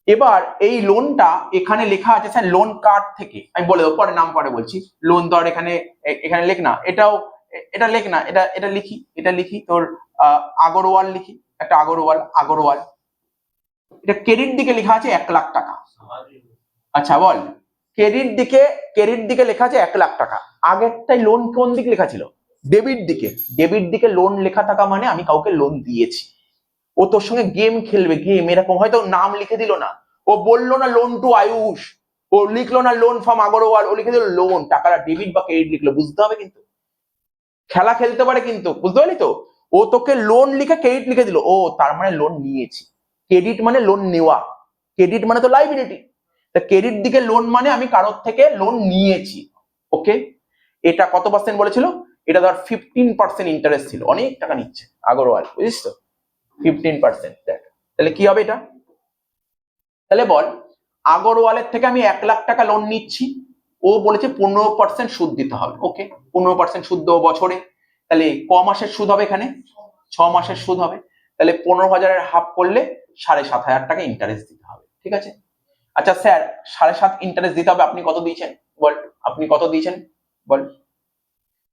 [SPEAKER 1] এবার এই লোনটা এখানে লেখা আছে স্যার লোন কার্ড থেকে, আমি বলে দেবো, পরে নাম পরে বলছি। লোন ধর এখানে, এখানে লেখ না, এটাও, এটা লেখ না, এটা লিখি, এটা লিখি তোর আগরওয়াল লিখি, একটা আগরওয়াল। এটা ক্রেডিট দিকে লেখা আছে 1,00,000 টাকা। আচ্ছা বল, ক্রেডিট দিকে লেখা আছে 1,00,000 টাকা। আগেরটাই লোন কোন দিকে লেখা ছিল? ডেবিট দিকে লোন লেখা থাকা মানে আমি কাউকে লোন দিয়েছি। ও তোর সঙ্গে গেম খেলবে, গেম এরকম হয়তো নাম লিখে দিল না, ও বললো না লোন টু আয়ুষ, ও লিখলো না লোন ফ্রম আগরওয়াল, ও লিখে দিল লোন, টাকাটা ডেবিট বা ক্রেডিট লিখলো, বুঝতে হবে কিন্তু খেলা খেলতে পারে কিন্তু, বুঝতে পারলি তো? ও তোকে লোন লিখে ক্রেডিট লিখে দিল, ও তার মানে লোন নিয়েছি। ক্রেডিট মানে লোন নেওয়া, ক্রেডিট মানে তো লাইবিলিটি, তা ক্রেডিট দিকে লোন মানে আমি কারোর থেকে লোন নিয়েছি। ওকে, এটা কত পার্সেন্ট বলেছিল? এটা ধর 15% ইন্টারেস্ট ছিল, অনেক টাকা নিচ্ছে আগরওয়াল, বুঝিস তো? 15%, দেখ তাহলে কি হবে এটা? তাহলে বল, আগরওয়ালের থেকে আমি 1 লাখ টাকা লোন নিচ্ছি, ও বলেছে 15% সুদ দিতে হবে। ওকে, 15% সুদ দেবো বছরে, তাহলে ক মাসের সুদ হবে এখানে? 6 মাসের সুদ হবে। তাহলে 15,000-এর হাফ করলে 7,500 টাকা ইন্টারেস্ট দিতে হবে, ঠিক আছে? আচ্ছা স্যার, 7.5 ইন্টারেস্ট দিতে হবে, আপনি কত দিয়েছেন বল? আপনি কত দিয়েছেন বল?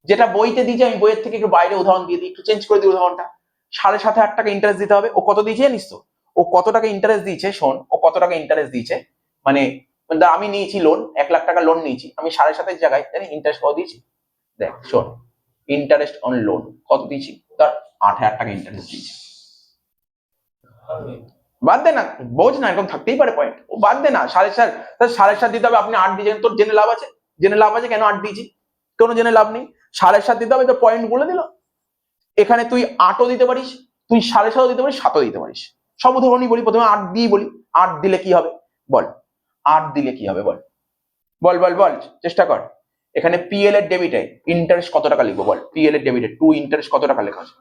[SPEAKER 1] যেটা বইতে দিয়েছে, আমি বইয়ের থেকে একটু বাইরে উদাহরণ দিয়ে দিই, একটু চেঞ্জ করে দিই উদাহরণটা। 7,500 টাকা ইন্টারেস্ট দিতে হবে। ও কত দিয়েছে জানিস তো? ও কত টাকা ইন্টারেস্ট দিয়েছে শোন, ও কত টাকা ইন্টারেস্ট দিয়েছে, মানে আমি নিয়েছি লোন 1 লাখ টাকা লোন নিয়েছি, আমি 7.5-এর জায়গায় জানি ইন্টারেস্ট কত দিয়েছি? দেখ শোন, ইন্টারেস্ট অন লোন কত দিয়েছি? তার 8,000 টাকা ইন্টারেস্ট দিয়েছি। বাদ দে না, বোঝ না, এরকম থাকতেই পারে পয়েন্ট, ও বাদ দে না। 7.5 দিতে হবে, আপনি 8 দিয়েছেন, তোর জেনে লাভ আছে? জেনে লাভ আছে কেন 8 দিয়েছি? কোনো জেনে লাভ নেই। 7.5 দিতে হবে, তো পয়েন্ট বলে দিল। এখানে তুই 8ও দিতে পারিস, তুই 7.5ও দিতে পারিস, 7ও দিতে পারিস, সব উদাহরণই বলি, প্রথমে 8 দিয়ে বলি। 8 দিলে কি হবে বল? 8 দিলে কি হবে বল? বল বল বল, চেষ্টা কর। এখানে পিএল এর ডেবিটে ইন্টারেস্ট কত টাকা লিখবো বল? পিএল এর ডেবিটে টু ইন্টারেস্ট কত টাকা লেখা আছে?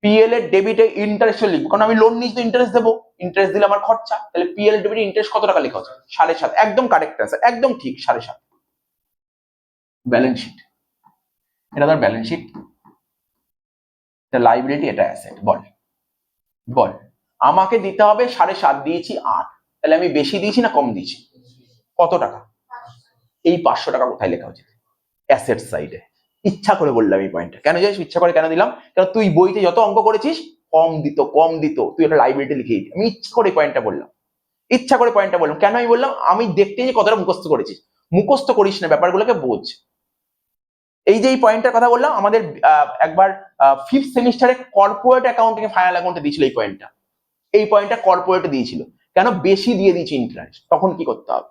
[SPEAKER 1] পিএল এর ডেবিটে ইন্টারেস্ট লিখবো, কারণ আমি লোন নিচ্ছি তো ইন্টারেস্ট দেবো, ইন্টারেস্ট দিলে আমার খরচা, তাহলে পিএল এর ডেবিটে ইন্টারেস্ট কত টাকা লেখা আছে? 7.5, একদম কারেক্ট আনসার, একদম ঠিক, 7.5। ব্যালেন্স শিট, এটা ধর ব্যালেন্স শিট, এটা লাইবিলিটি, এটা অ্যাসেট। বল বল, আমাকে দিতে হবে 7.5, দিয়েছি 8, তাহলে আমি বেশি দিয়েছি না কম দিয়েছি? কত টাকা? এই 500 টাকা কোথায় লেখা উচিত? অ্যাসেট সাইডে। ইচ্ছা করে বললাম এই পয়েন্টটা, কেন জানিস ইচ্ছা করে কেন দিলাম? কারণ তুই বইতে যত অঙ্ক করেছিস কম দিত, তুই একটা লাইবিলিটি লিখে দিতি, আমি ইচ্ছা করে পয়েন্টটা বললাম, ইচ্ছা করে পয়েন্টটা বললাম। কেন আমি বললাম? আমি দেখতে যে কতটা মুখস্থ করেছিস, মুখস্থ করিস না, ব্যাপারগুলোকে বোঝ। এই যে এই পয়েন্টের কথা বললাম, আমাদের একবার 5th সেমিস্টারে কর্পোরেট অ্যাকাউন্টিং এ ফাইনাল অ্যাকাউন্টে দিয়েছিল এই পয়েন্টটা। এই পয়েন্টটা কর্পোরেটে দিয়েছিল, কেন? বেশি দিয়ে দিয়েছে ইন্টারেস্ট, তখন কি করতে হবে?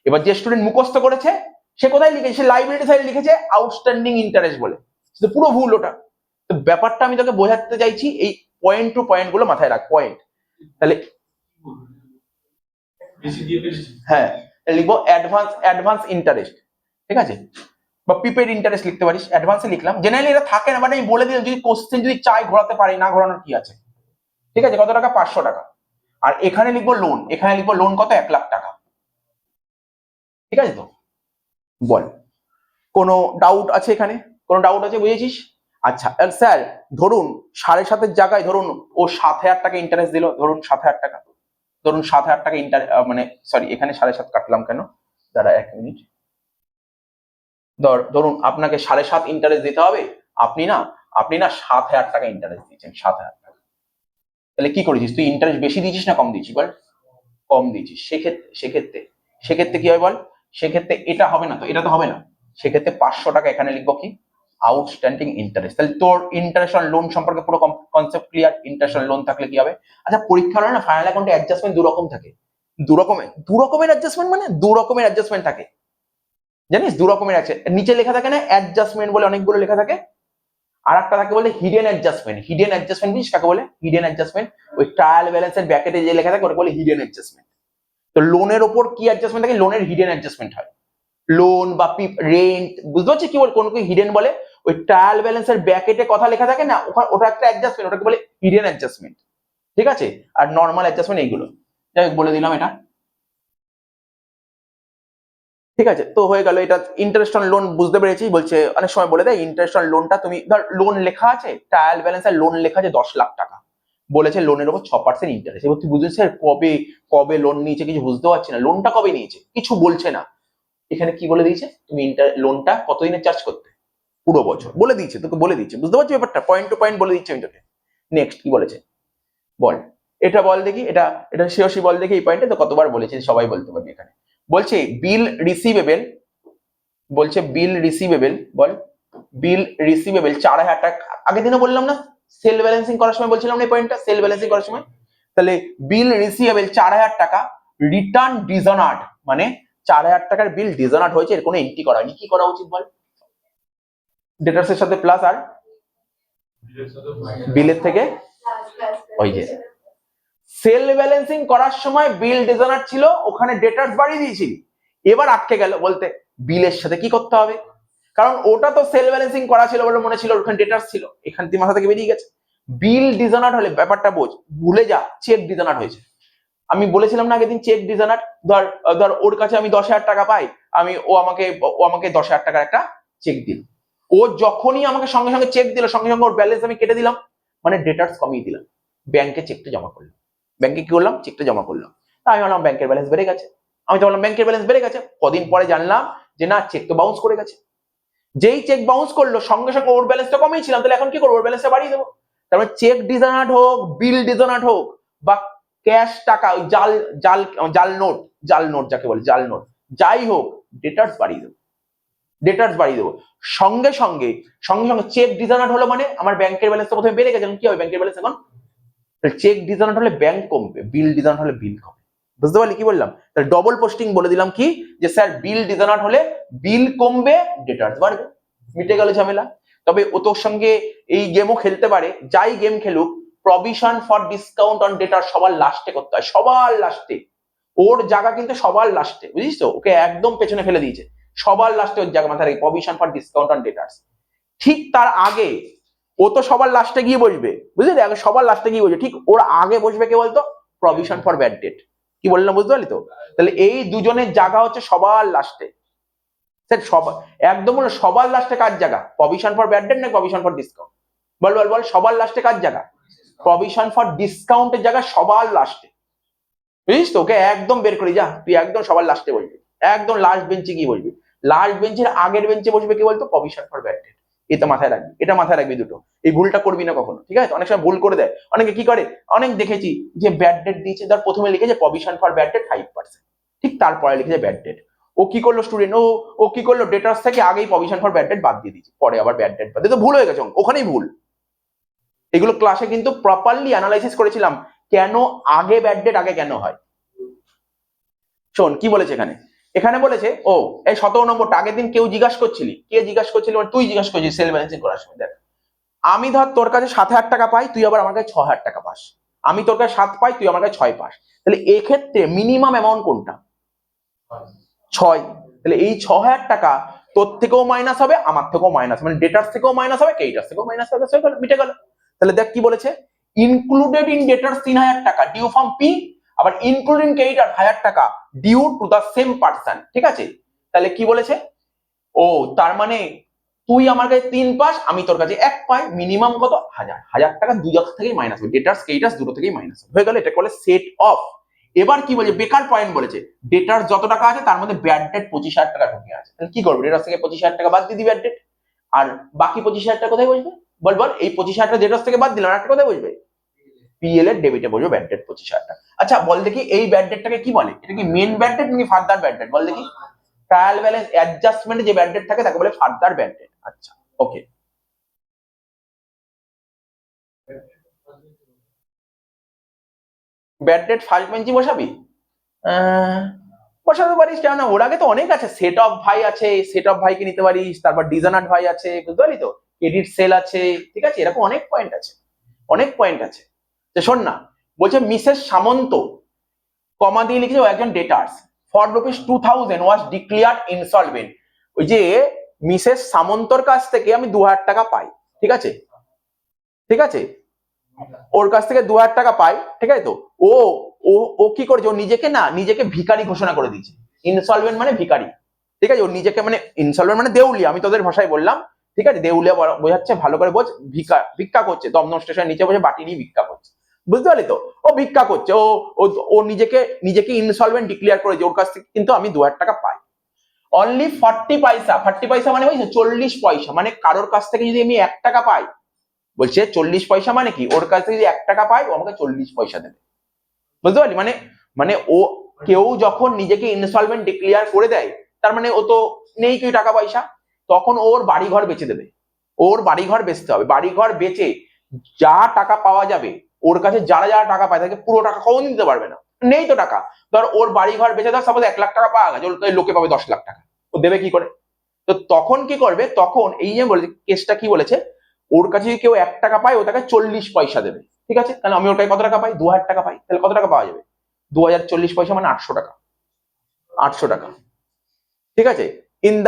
[SPEAKER 1] এবার যে স্টুডেন্ট মুখস্থ করেছে সে কোথায় লিখেছে? সে লাইব্রেরি সাইডে লিখেছে আউটস্ট্যান্ডিং ইন্টারেস্ট বলে, পুরো ভুল ওটা। তো ব্যাপারটা আমি তোকে বোঝাতে চাইছি, এই পয়েন্ট টু পয়েন্ট গুলো মাথায় রাখ, পয়েন্ট। তাহলে হ্যাঁ, লিখবো অ্যাডভান্স ইন্টারেস্ট, ঠিক আছে? বা প্রিপেড ইন্টারেস্ট লিখতে পারিস, অ্যাডভান্সে লিখলাম, জেনারেলি এটা থাকে না, বাট আমি বলে দিলাম, যদি কোশ্চেন যদি চাই ঘোরাতে পারি, না ঘোরানোর কি আছে, ঠিক আছে? কত টাকা? 500 টাকা। আর এখানে লিখবো লোন, এখানে লিখবো লোন কত? 1 লাখ টাকা, ঠিক আছে তো? বল, কোনো ডাউট আছে এখানে? কোনো ডাউট আছে, বুঝেছিস? আচ্ছা স্যার, ধরুন 7.5-এর জায়গায় ধরুন ও 7,000 টাকা ইন্টারেস্ট দিল, ধরুন 7,000 টাকা, ধরুন 7,000 টাকা মানে সরি, এখানে 7.5 কাটলাম কেন, দাঁড়া 1 মিনিট। ধরুন আপনাকে 7.5 ইন্টারেস্ট দিতে হবে, আপনি না 7,000 টাকা ইন্টারেস্ট দিয়েছেন, 7,000 টাকা। তাহলে কি করেছিস তুই? ইন্টারেস্ট বেশি দিয়েছিস না কম দিয়েছিস বল? কম দিয়েছিস। সেক্ষেত্রে কি হবে বল? সেক্ষেত্রে এটা হবে না তো, এটা তো হবে না। সেক্ষেত্রে 500 টাকা এখানে লিখবো কি? Outstanding interest. তাহলে তোর ইন্টারেস্ট অন লোন সম্পর্কে পুরো concept clear. Interest on loan থাকলে কি হবে? আচ্ছা, পরীক্ষার হয় না ফাইনাল অ্যাকাউন্টে অ্যাডজাস্টমেন্ট দু রকম থাকে। দু রকমের অ্যাডজাস্টমেন্ট, মানে দু রকমের অ্যাডজাস্টমেন্ট থাকে, জানিস? দু রকমের আছে, নিচে লেখা থাকে না অ্যাডজাস্টমেন্ট বলে অনেকগুলো লেখা থাকে, আর একটা থাকে বলে হিডেন অ্যাডজাস্টমেন্ট। হিডেন অ্যাডজাস্টমেন্ট বুঝিস কাকে বলে? হিডেন অ্যাডজাস্টমেন্ট ওই ট্রায়াল ব্যালেন্সের ব্র্যাকেটে যে লেখা থাকে ওটা বলে হিডেন অ্যাডজাস্টমেন্ট। তো লোনের ওপর কি অ্যাডজাস্টমেন্ট থাকে? লোনের হিডেন অ্যাডজাস্টমেন্ট হয়। লোন বা রেন্ট, বুঝতে পারছিস কি বল? কোন হিডেন বলে ওই ট্রায়াল ব্যালেন্সের ব্র্যাকেটে কথা লেখা থাকে না, ওটা একটা অ্যাডজাস্টমেন্ট, ওটাকে বলে হিডেন অ্যাডজাস্টমেন্ট, ঠিক আছে? আর নর্মাল অ্যাডজাস্টমেন্ট এইগুলো, যাই হোক বলে দিলাম এটা, ঠিক আছে? তো হয়ে গেল এটা। ইন্টারেস্ট অন লোন বুঝতে পেরেছি। বলছে অনেক সময় বলে দেয় ইন্টারেস্ট অন লোনটা, তুমি ধর লোন লেখা আছে, ট্রায়াল ব্যালেন্স আর লোন লেখা আছে 10 লাখ টাকা, বলেছে লোনের উপর 6% ইন্টারেস্ট। এবার তুই বুঝছিস স্যার কবে কবে লোন নিয়েছে, কিছু বুঝতে পারছি না, লোনটা কবে নিয়েছে কিছু বলছে না। এখানে কি বলে দিয়েছে? তুমি লোনটা কতদিনে চার্জ করতে? পুরো বছর বলে দিয়েছে, তোকে বলে দিয়েছে, বুঝতে পারছি ব্যাপারটা? পয়েন্ট টু পয়েন্ট বলে দিচ্ছে আমি তোকে। নেক্সট কি বলেছে বল? এটা বল দেখি, এটা শিওসি বল দেখি, এই পয়েন্টে তো কতবার বলেছে, সবাই বলতে পারবে। এখানে বলছে বিল রিসিভেবল, বলছে বিল রিসিভেবল, বল বিল রিসিভেবল 4,000 টাকা, আগের দিনও বললাম না সেল ব্যালেন্সিং করার সময় বলছিলাম না এই পয়েন্টটা, সেল ব্যালেন্সিং করার সময়। তাহলে বিল রিসিভেবল 4,000 টাকা, রিটার্ন ডিসঅনার্ড মানে 4,000 টাকার বিল ডিসঅনার্ড হয়েছে, এর কোনো এন্ট্রি করা হয়নি, কি করা উচিত বল? ডেটার্স এর সাথে প্লাস আর বিলের থেকে ওই যে সেল ব্যালেন্সিং করার সময় বিল ডিসঅনার্ড ছিল, ওখানে ডেটার্স বাড়িয়ে দিয়েছিলি, এবার আটকে গেল বলতে বিলের সাথে কি করতে হবে, কারণ ওটা তো সেল ব্যালেন্সিং করা ছিল বলে মনে ছিল, ওখানে ডেটার্স ছিল, এখান থেকে মাথা থেকে বেরিয়ে গেছে। বিল ডিসঅনার্ড হলে ব্যাপারটা বোঝ, ভুলে যা চেক ডিসঅনার্ড হয়েছে। আমি বলেছিলাম না আগের দিন চেক ডিসঅনার্ড, ধর ধর ওর কাছে আমি 10,000 টাকা পাই, ও আমাকে 10,000 টাকার একটা চেক দিল, ও যখনই আমাকে সঙ্গে সঙ্গে চেক দিল, সঙ্গে সঙ্গে ওর ব্যালেন্স আমি কেটে দিলাম, মানে ডেটার্স কমিয়ে দিলাম, ব্যাংকে চেকটা জমা করলাম, ব্যাংকে কি করলাম, চেকটা জমা করলাম, তা আমি ভাবলাম ব্যাংকের ব্যালেন্স বেড়ে গেছে, আমি তো বললাম ব্যাংকের ব্যালেন্স বেড়ে গেছে, কদিন পরে জানলাম যে না, চেক তো বাউন্স করে গেছে। যেই চেক বাউন্স করলো সঙ্গে সঙ্গে ওর ব্যালেন্সটা কমিয়েছিলাম, তাহলে এখন কি করবো, ওর ব্যালেন্সটা বাড়িয়ে দেবো। তারপরে চেক ডিসঅনার্ড হোক, বিল ডিসঅনার্ড হোক, বা ক্যাশ টাকা, ওই জাল জাল জাল নোট যাকে বলে, জাল নোট যাই হোক, ডেটার্স বাড়িয়ে দেবো, ডেটার্স বাড়িয়ে দেবো। সঙ্গে সঙ্গে চেক ডিসঅনার্ড হলো মানে আমার ব্যাংকের ব্যালেন্স তো প্রথমে বেড়ে গেছে, কি হবে ব্যাংকের ব্যালেন্স এখন, চেক ডিসঅনার্ড হলে ব্যাংক কমবে, বিল ডিসঅনার্ড হলে বিল কমবে, বুঝতে পারলি কি বললাম? তাহলে ডবল পোস্টিং বলে দিলাম কি, যে স্যার বিল ডিসঅনার্ড হলে বিল কমবে, ডেটার্স বাড়বে, মিটে গেল ঝামেলা। তবে ও তোর সঙ্গে এই গেমও খেলতে পারে, যাই গেম খেলুক, প্রভিশন ফর ডিসকাউন্ট অন ডেটার সবার লাস্টে করতে হয়, সবার লাস্টে, ওর জায়গা কিন্তু সবার লাস্টে, বুঝিস তো, ওকে একদম পেছনে ফেলে দিয়েছে, সবার লাস্টে ওর জায়গা মাথায় রাখি, প্রভিশন ফর ডিসকাউন্ট অন ডেটার্স। ঠিক তার আগে ও তো সবার লাস্টে গিয়ে বসবে, বুঝলি, আগে সবার লাস্টে গিয়ে বসবে, ঠিক ওর আগে বসবে কে বলতো, প্রভিশন ফর ব্যাড ডেট, কি বললাম বুঝতে পারলি তো? তাহলে এই দুজনের জায়গা হচ্ছে সবার লাস্টে, স্যার সবার একদম সবার লাস্টে কার জায়গা, প্রভিশন ফর ব্যাড ডেট না প্রভিশন ফর ডিসকাউন্ট, বল বল বল, সবার লাস্টে কার জায়গা, প্রভিশন ফর ডিসকাউন্টের জায়গা সবার লাস্টে, বুঝিস তো, ওকে একদম বের করে যা, তুই একদম সবার লাস্টে বসবি, একদম লাস্ট বেঞ্চে গিয়ে বসবি, লাস্ট বেঞ্চের আগের বেঞ্চে বসবে কি বলতো, প্রভিশন ফর ব্যাড ডেট, এটা মাথায় রাখবি, এটা মাথায় রাখবি দুটো, এই ভুলটা করবি না কখনো, ঠিক আছে? অনেক সময় ভুল করে দেয়, অনেকে কি করে, অনেক দেখেছি যে ব্যাড ডেট দিয়েছে, ধর প্রথমে লিখেছে প্রভিশন ফর ব্যাড ডেট 5%, ঠিক তারপরে লিখেছে ব্যাড ডেট, ও কি করলো স্টুডেন্ট, ও কি করলো, ডেটার্স থেকে আগেই প্রভিশন ফর ব্যাড ডেট বাদ দিয়ে দিয়েছে, পরে আবার ব্যাড ডেট বাদ দিয়ে, তো ভুল হয়ে গেছে, ওখানেই ভুল। এগুলো ক্লাসে কিন্তু প্রপারলি অ্যানালাইসিস করেছিলাম, কেন আগে ব্যাড ডেট আগে কেন হয়। শোন কি বলেছে এখানে, এখানে বলেছে ও এই 17 নম্বরটা, আগের দিন কেউ জিজ্ঞাসা করছিলি, কে জিজ্ঞাসা করছিলি, মানে তুই জিজ্ঞাসা করছিস সেল ব্যালেন্সিং করার সময়, দেখ আমি ধর তোর কাছে 7,000 টাকা পাই, তুই আবার আমার কাছে 6,000 টাকা পাস, আমি তোর কাছে 7 পাই, তুই আমার কাছে 6 পাস, তাহলে এক্ষেত্রে মিনিমাম অ্যামাউন্ট কোনটা, 6। তাহলে এই 6,000 টাকা তোর থেকেও মাইনাস হবে, আমার থেকেও মাইনাস, মানে ডেটার্স থেকেও মাইনাস হবে, ক্রেডিটার্স থেকেও মাইনাস হবে, মিটে গেল। তাহলে দেখ কি বলেছে, ইনক্লুডেড ইন ডেটার্স 3,000 টাকা ডিউ ফ্রম পি, আবার ইনক্লুডিং ক্রেডিটার 1,000 টাকা due to the same person, ঠিক আছে? তাহলে কি বলেছে, ও তার মানে তুই আমার কাছে 3 পাস, আমি তোর কাছে 1 পাই, মিনিমাম কত, 1,000 টাকা দুই জায়গা থেকেই মাইনাস হবে, ডেটার্স ক্রেডিটার্স দুটো থেকেই মাইনাস হয়ে গেল, এটা বলে সেট অফ। এবার কি বলছে, বেকার পয়েন্ট বলেছে, ডেটার যত টাকা আছে তার মধ্যে ব্যাড ডেট 25,000 টাকা ঢুকে আছে, তাহলে কি করবো, ডেটার থেকে 25,000 টাকা বাদ দিয়ে দিবি ব্যাড ডেট, আর বাকি 25,000 টাকা কোথায় বসবে, বল বল, এই 25,000 টাকা ডেটার থেকে বাদ দিলাম, একটা কোথায় বসবে, পিএল এর ডেবিটে বসবে ব্যাড ডেট 25,000 টাকা। আচ্ছা বল দেখি এই ব্যাড ডেটটাকে কি বলে, এটা কি মেন ব্যাড ডেট নাকি ফার্দার ব্যাড ডেট, বল দেখি, ট্রায়াল ব্যালেন্স অ্যাডজাস্টমেন্টে যে ব্যাড ডেট থাকে তাকে বলে ফার্দার ব্যাড ডেট। আচ্ছা ওকে, ব্যাড ডেট ফার্স্ট বেঞ্চি বসাবি, বসাতে পারিস, কেন, ওর আগে তো অনেক আছে, সেট অফ ভাই আছে, সেট অফ ভাইকে নিতে পারিস, তারপর ডিজানার্ড ভাই আছে, বুঝতে পারলি তো, ক্রেডিট সেল আছে, ঠিক আছে, এরকম অনেক পয়েন্ট আছে, অনেক পয়েন্ট আছে। তো শোন না, বলছে মিসেস সামন্ত কমা দিয়ে লিখেছে ও একজন ডেটার্স, ফর ₹2,000 ওয়াজ ডিক্লেয়ার্ড ইনসলভেন্ট, ওই যে মিসেস সামন্তর কাছ থেকে আমি 2,000 টাকা পাই, ঠিক আছে, ঠিক আছে, ওর কাছ থেকে 2,000 টাকা পাই, ঠিক আছে, তো ও ও ও কি করেছে, ও নিজেকে ভিখারি ঘোষণা করে দিয়েছে, ইনসলভেন্ট মানে ভিখারি, ঠিক আছে, ও নিজেকে মানে ইনসলভেন্ট মানে দেউলিয়া, আমি তোদের ভাষায় বললাম, ঠিক আছে, দেউলিয়া বোঝাচ্ছে, ভালো করে বোঝ, ভিক্ষা করছে, দমদম স্টেশনের নিচে বসে বাটি নিয়ে ভিক্ষা করছে, বুঝতে পারলি তো, ও ভিক্ষা করছে, ও নিজেকে ইনসলভেন্ট ডিক্লেয়ার করেছে, ওর কাছ থেকে কিন্তু আমি 2,000 টাকা পাই, অনলি 40 পয়সা, 40 পয়সা মানে 40 পয়সা, মানে কারোর কাছ থেকে যদি আমি 1 টাকা পাই, বলছে 40 পয়সা মানে কি, ওর কাছ থেকে যদি 1 টাকা পাই, ও আমাকে 40 পয়সা দেবে, বুঝতে পারলি, মানে মানে ও কেউ যখন নিজেকে ইনসলভেন্ট ডিক্লেয়ার করে দেয়, তার মানে ও তো নেই কি টাকা পয়সা, তখন ওর বাড়িঘর বেচে দেবে, ওর বাড়িঘর বেচতে হবে, বাড়িঘর বেচে যা টাকা পাওয়া যাবে, ওর কাছে যারা যারা টাকা পায় তাকে পুরো টাকা কখনো দিতে পারবে না, নেই তো টাকা। ধর ওর বাড়িঘর বেচে, ধর সাপোজ 1 লাখ টাকা পাওয়া গেছে, ওর লোকে পাবে 10 লাখ টাকা, ও দেবে কি করে? তো তখন কি করবে, তখন এই যে বলেছে কেসটা কি বলেছে, ওর কাছে যদি কেউ 1 টাকা পায় ও তাকে 40 পয়সা দেবে, ঠিক আছে? তাহলে আমি ওর কাছে কত টাকা পাই, 2000 টাকা পাই, তাহলে কত টাকা পাওয়া যাবে? 2040 পয়সা মানে 800 টাকা, 800 টাকা, ঠিক আছে? In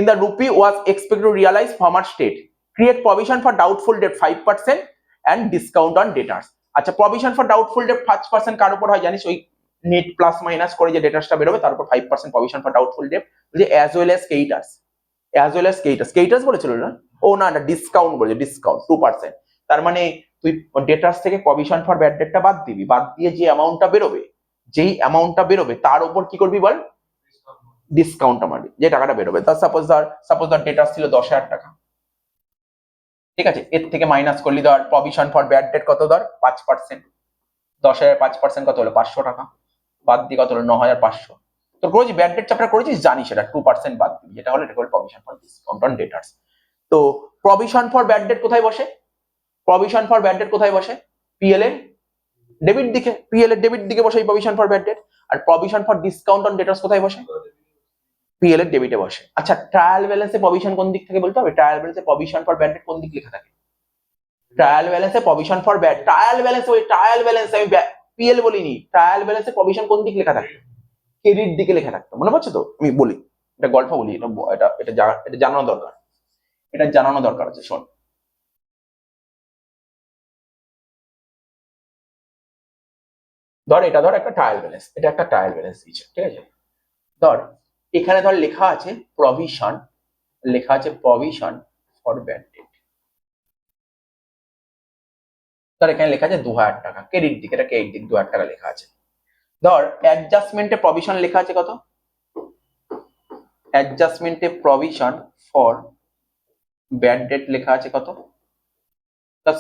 [SPEAKER 1] the rupee was expected to realize farmer state, create provision for doubtful debt 5% and discount on debtors। আচ্ছা, provision for doubtful debt 5% কার উপর হয় জানিস? ওই নেট প্লাস মাইনাস করে যে ডেটাসটা বেরোবে তার উপর 5% provision for doubtful debt, যে as well as creditors, as well as creditors বলেছিল না? ও না না, ডিসকাউন্ট বলেছে, ডিসকাউন্ট 2%। তার মানে তুই ডেটাস থেকে প্রভিশন ফর ব্যাড ডেটটা বাদ দিবি, বাদ দিয়ে যে অ্যামাউন্টটা বেরোবে, যেই অ্যামাউন্টটা বেরোবে তার উপর কি করবি বল? ডিসকাউন্টটা মারবি, যে টাকাটা বেরোবে। তার সাপোজ ধর ডেটাস ছিল 10,000 টাকা, ঠিক আছে? এর থেকে মাইনাস করলি ধর প্রভিশন ফর ব্যাড ডেট কত, ধর 5%, 10,000 5% কত হলো? 500 টাকা, বাদ দিয়ে কত হলো? 9,500। তো করেছি ব্যাড ডেট চ্যাপ্টার করেছিস, জানিস এটা 2% বাদ দিবি, যেটা হলো এটা হলো প্রভিশন ফর ডিসকাউন্ট অন ডেটার্স। তো প্রভিশন ফর ব্যাড ডেট কোথায় বসে? প্রভিশন ফর ব্যাড ডেট কোথায় বসে? পিএল এর ডেবিট দিকে, পিএল এর ডেবিট দিকে বসে প্রভিশন ফর ব্যাড ডেট। আর provision for discount on debtors কোথায় বসে? পিএল এর ডেবিটে বসে। আচ্ছা, ট্রায়াল ব্যালেন্সে প্রভিশন কোন দিক থেকে বলতে হবে? ট্রায়াল ব্যালেন্সে প্রভিশন ফর ব্যাড ডেট কোন দিক লেখা থাকে? ট্রায়াল ব্যালেন্সে provision for bad, trial balance, ওই ট্রায়াল ব্যালেন্স, আমি পিএল বলিনি, ট্রায়াল ব্যালেন্সে প্রভিশন কোন দিক লেখা থাকে? ক্রেডিট দিকে লেখা থাকতো, মনে পড়ছে তো? আমি বলি, এটা গল্প বলি, এটা জানানো দরকার, এটা জানানো দরকার আছে, শোন। ধর এটা ধর একটা ট্রায়াল ব্যালেন্স, এটা একটা ট্রায়াল ব্যালেন্স দিচ্ছে, ঠিক আছে? ধর এখানে ধর লেখা আছে প্রভিশন, লেখা আছে প্রভিশন ফর ব্যাড ডেট। ধর এখানে লেখা আছে 2000 টাকা, ক্রেডিট দিক, এটা ক্রেডিট দিক, 2000 টাকা লেখা আছে। ধর অ্যাডজাস্টমেন্টে প্রভিশন লেখা আছে কত? অ্যাডজাস্টমেন্টে প্রভিশন ফর ব্যাড ডেট লেখা আছে কত?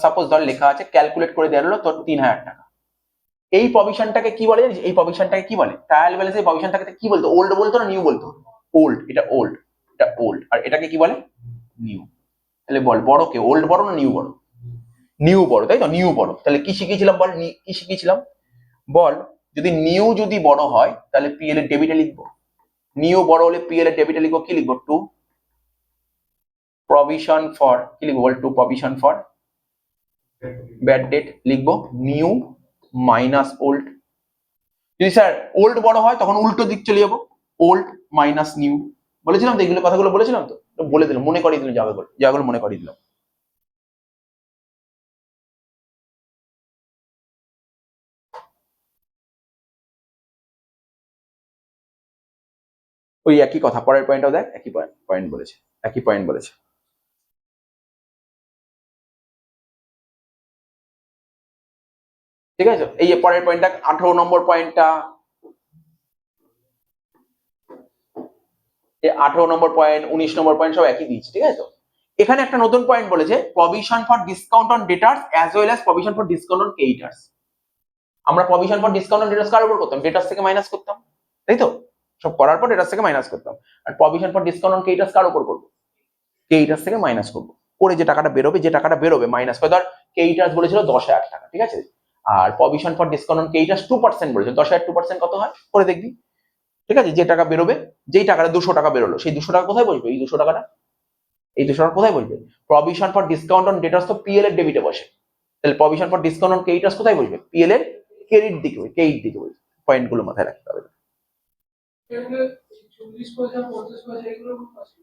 [SPEAKER 1] সাপোজ ধর লেখা আছে, ক্যালকুলেট করে দেওয়া হলো তোর 3000 টাকা। এই প্রভিশনটাকে কি বলে জানিস? এই প্রভিশনটাকে কি বলে? ট্রায়াল ব্যালেন্সের প্রভিশনটাকে কি বলতো? ওল্ড বলতো না নিউ বলতো? ওল্ড, এটা ওল্ড, এটা ওল্ড। আর এটাকে কি বলে? নিউ। তাহলে বল, বড় কে, ওল্ড বড় না নিউ বড়? নিউ বড়, তাই তো? নিউ বড়। তাহলে কি শিখেছিলাম বল, কি শিখেছিলাম বল? যদি নিউ যদি বড় হয় তাহলে পিএল এর ডেবিটে লিখবো, নিউ বড় হলে পিএল এর ডেবিটে লিখবো, কি লিখবো? টু প্রভিশন ফর, কি লিখবো বল? To provision for bad debt লিখবো, নিউ মাইনাস ওল্ড। যদি স্যার ওল্ড বড় হয় তখন উল্টো দিক চলে যাবো, ওল্ড মাইনাস নিউ। বলেছিলাম তো এগুলো, কথাগুলো বলেছিলাম তো, বলে দিলাম, মনে করিয়ে দিলাম, যাবে মনে করিয়ে দিলাম। ওই একই কথা, পরের পয়েন্টটাও দেখ, একই পয়েন্ট বলেছে, একই পয়েন্ট বলেছে। ঠিক আছে, এই যে পরের পয়েন্টটা 18 নম্বর পয়েন্টটা, 18 নম্বর পয়েন্ট, 19 নম্বর পয়েন্ট সব একই দিয়েছে, ঠিক আছে? তো এখানে একটা নতুন পয়েন্ট বলেছে, provision for discount on debtors as well as provision for discount on creditors. আমরা provision for discount on debtors কার উপর করতাম? ডেটার্স থেকে মাইনাস করতাম, তাই তো? সব করার পর ডেটার্স থেকে মাইনাস করতাম। আর provision for discount on creditors কার উপর করবো? ক্রেডিটর্স থেকে মাইনাস করবো, করে যে টাকাটা বেরোবে, যে টাকাটা বেরোবে মাইনাস করে। ধর ক্রেডিটর্স বলেছিল 10,000 টাকা, ঠিক আছে? আর provision for discount on creditors 2% বলেছিল, 10,000 2% কত হয় করে দেখবি, ঠিক আছে? যে টাকা বেরোবে, যেই টাকাটা 200 টাকা বেরোলো, সেই 200 টাকা কোথায় বসবে? এই 200 টাকাটা, এই 200 টাকা কোথায় বসবে? প্রভিশন ফর ডিসকাউন্ট অন ডেটার্স তো পিএল এর ডেবিটে বসে, তাহলে provision for discount on creditors কোথায় বসবে? পিএল এর ক্রেডিট দিকে, ক্রেডিট দিকে বসবে। পয়েন্ট গুলো মাথায় রাখতে হবে।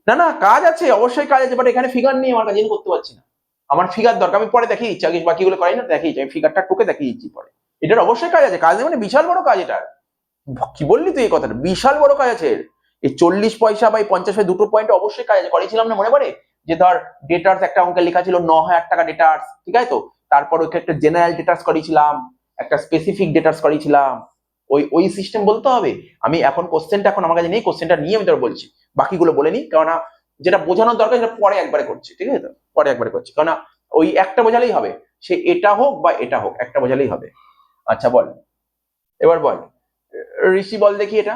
[SPEAKER 1] না না, কাজ আছে, অবশ্যই কাজ আছে, বাট এখানে ফিগার নেই আমার কাছে, আমি করতে পারছি না। আমার ফিগার দরকার, আমি পরে দেখিয়ে দিচ্ছি, আগে বাকিগুলো করাই না, দেখিয়ে আমি ফিগারটা টুকে দেখিয়ে দিচ্ছি পরে। এটার অবশ্যই কাজ আছে, কাজ নেই মানে বিশাল বড় কাজ এটা। কি বললি তুই এই কথাটা? বিশাল বড় কাজ আছে এই 40 পয়সা বা 50 পয়সা, দুটো পয়েন্ট অবশ্যই কাজ আছে। করেছিলাম না, মনে পড়ে? যে ধর ডেটার্স একটা অঙ্কে লেখা ছিল 9,000 টাকা ডেটার্স, ঠিক আছে? তো তারপর ওইখানে একটা জেনারেল ডেটার্স করেছিলাম, একটা স্পেসিফিক ডেটার্স করেছিলাম, ওই সিস্টেম বলতে হবে। আমি এখন কোশ্চেনটা এখন আমার কাছে নেই, কোশ্চেনটা নিয়ে আমি তোর বলছি, বাকিগুলো বলে নি, কেননা যেটা বোঝানোর দরকার সেটা পরে একবারে করছি, ঠিক আছে? তো পরে একবারে করছি, কেননা ওই একটা বোঝালেই হবে, সে এটা হোক বা এটা হোক, একটা বোঝালেই হবে। আচ্ছা বল, এবার বল ঋষি, বল দেখি এটা।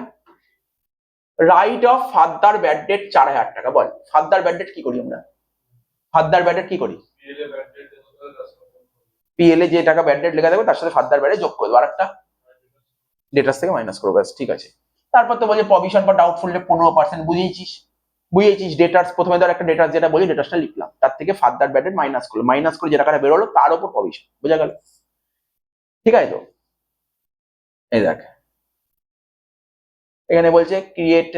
[SPEAKER 1] Right of father bad date 4000 টাকা। বল ফাদার ব্যাড ডেট কি করি আমরা? ফাদার ব্যাড ডেট কি করি? পিএল এ যে টাকা ব্যাড ডেট লেখা থাকবে তার সাথে ফাদার ব্যাড যোগ করে দেবো, আর একটা ডেটাস থেকে মাইনাস করবো, ব্যাস ঠিক আছে। তারপর তো বলছে প্রভিশন ফর ডাউটফুল ডেট 15%, বুঝিয়েছিস বুঝিয়েছিস। ডেটাস প্রথমে ধর একটা ডেটাস যেটা বলি ডেটাসটা লিখলাম, তার থেকে ফাদার ব্যাড ডেট মাইনাস করলো, মাইনাস করে যে টাকাটা বেরোলো তার উপর প্রভিশন, বোঝা গেল? ঠিক আছে তো, এই দেখ এখানে বলছে ক্রিয়েট,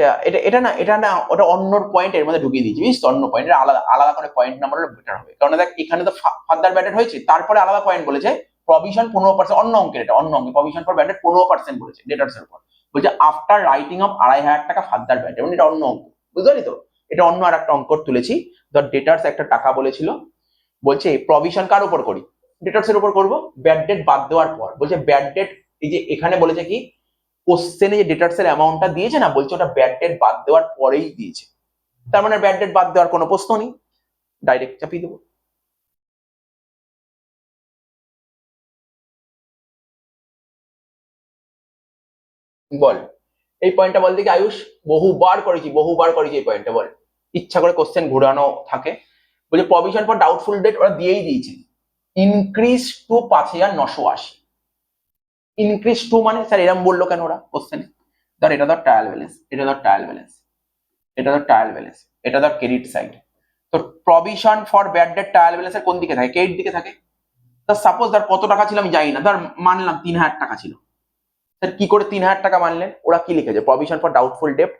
[SPEAKER 1] এটা না ওটা অন্য পয়েন্ট এর মধ্যে ঢুকিয়ে দিয়েছি, বুঝছিস? অন্য পয়েন্ট আলাদা আলাদা করে পয়েন্ট নাম্বার হলে বেটার হবে, কারণ দেখ এখানে তো ফাদার ব্যাডেড হয়েছে, তারপরে আলাদা পয়েন্ট বলেছে প্রভিশন 15%, অন্য অঙ্কের, এটা অন্য অঙ্কে প্রভিশন ফর ব্যাডেড 15% বলেছে ডেটার্স এর উপর, বলছে আফটার রাইটিং অফ 2500 টাকা ফাদার ব্যাড, এবং এটা অন্য অঙ্ক, বুঝতে পারলি তো? এটা অন্য আর একটা অঙ্ক তুলেছি। ধর ডেটার্স একটা টাকা বলেছিল, বলছে প্রভিশন কার উপর করি? ডেটার্স এর উপর করবো, ব্যাড ডেট বাদ দেওয়ার পর। বলছে ব্যাড ডেট, এই যে এখানে বলেছে কি কোশ্চেনে যে ডেটার্স এর অ্যামাউন্টটা দিয়েছে না, বলছে ওটা ব্যাড ডেট বাদ দেওয়ার পরেই দিয়েছে, তার মানে ব্যাড ডেট বাদ দেওয়ার কোনো প্রশ্ন নেই, ডাইরেক্ট চাপিয়ে দেবো। বল এই পয়েন্টটা বল দেখি আয়ুষ, বহুবার করেছি এই পয়েন্টটা, বল। ইচ্ছা করে কোশ্চেন ঘুরানো থাকে। বলছে প্রভিশন ফর ডাউটফুল ডেট ওরা দিয়েই দিয়েছে, ইনক্রিজ টু 5980। ইনক্রিজ টু মানে স্যার এরম বললো কেন ওরা কোশ্চেনে? ধর এটা ধর ট্রায়াল ব্যালেন্স, এটা ধর ট্রায়াল ব্যালেন্স, এটা ধর ট্রায়াল ব্যালেন্স, এটা ধর ক্রেডিট সাইড। তো provision for bad date trial ব্যালেন্সের কোন দিকে থাকে? ক্রেডিট দিকে থাকে। তো সাপোজ ধর কত টাকা ছিল আমি জানি না, ধর মানলাম 3000 টাকা ছিল, স্যার কি করে 3000 টাকা মানলেন? ওরা কি লিখেছে provision for doubtful debt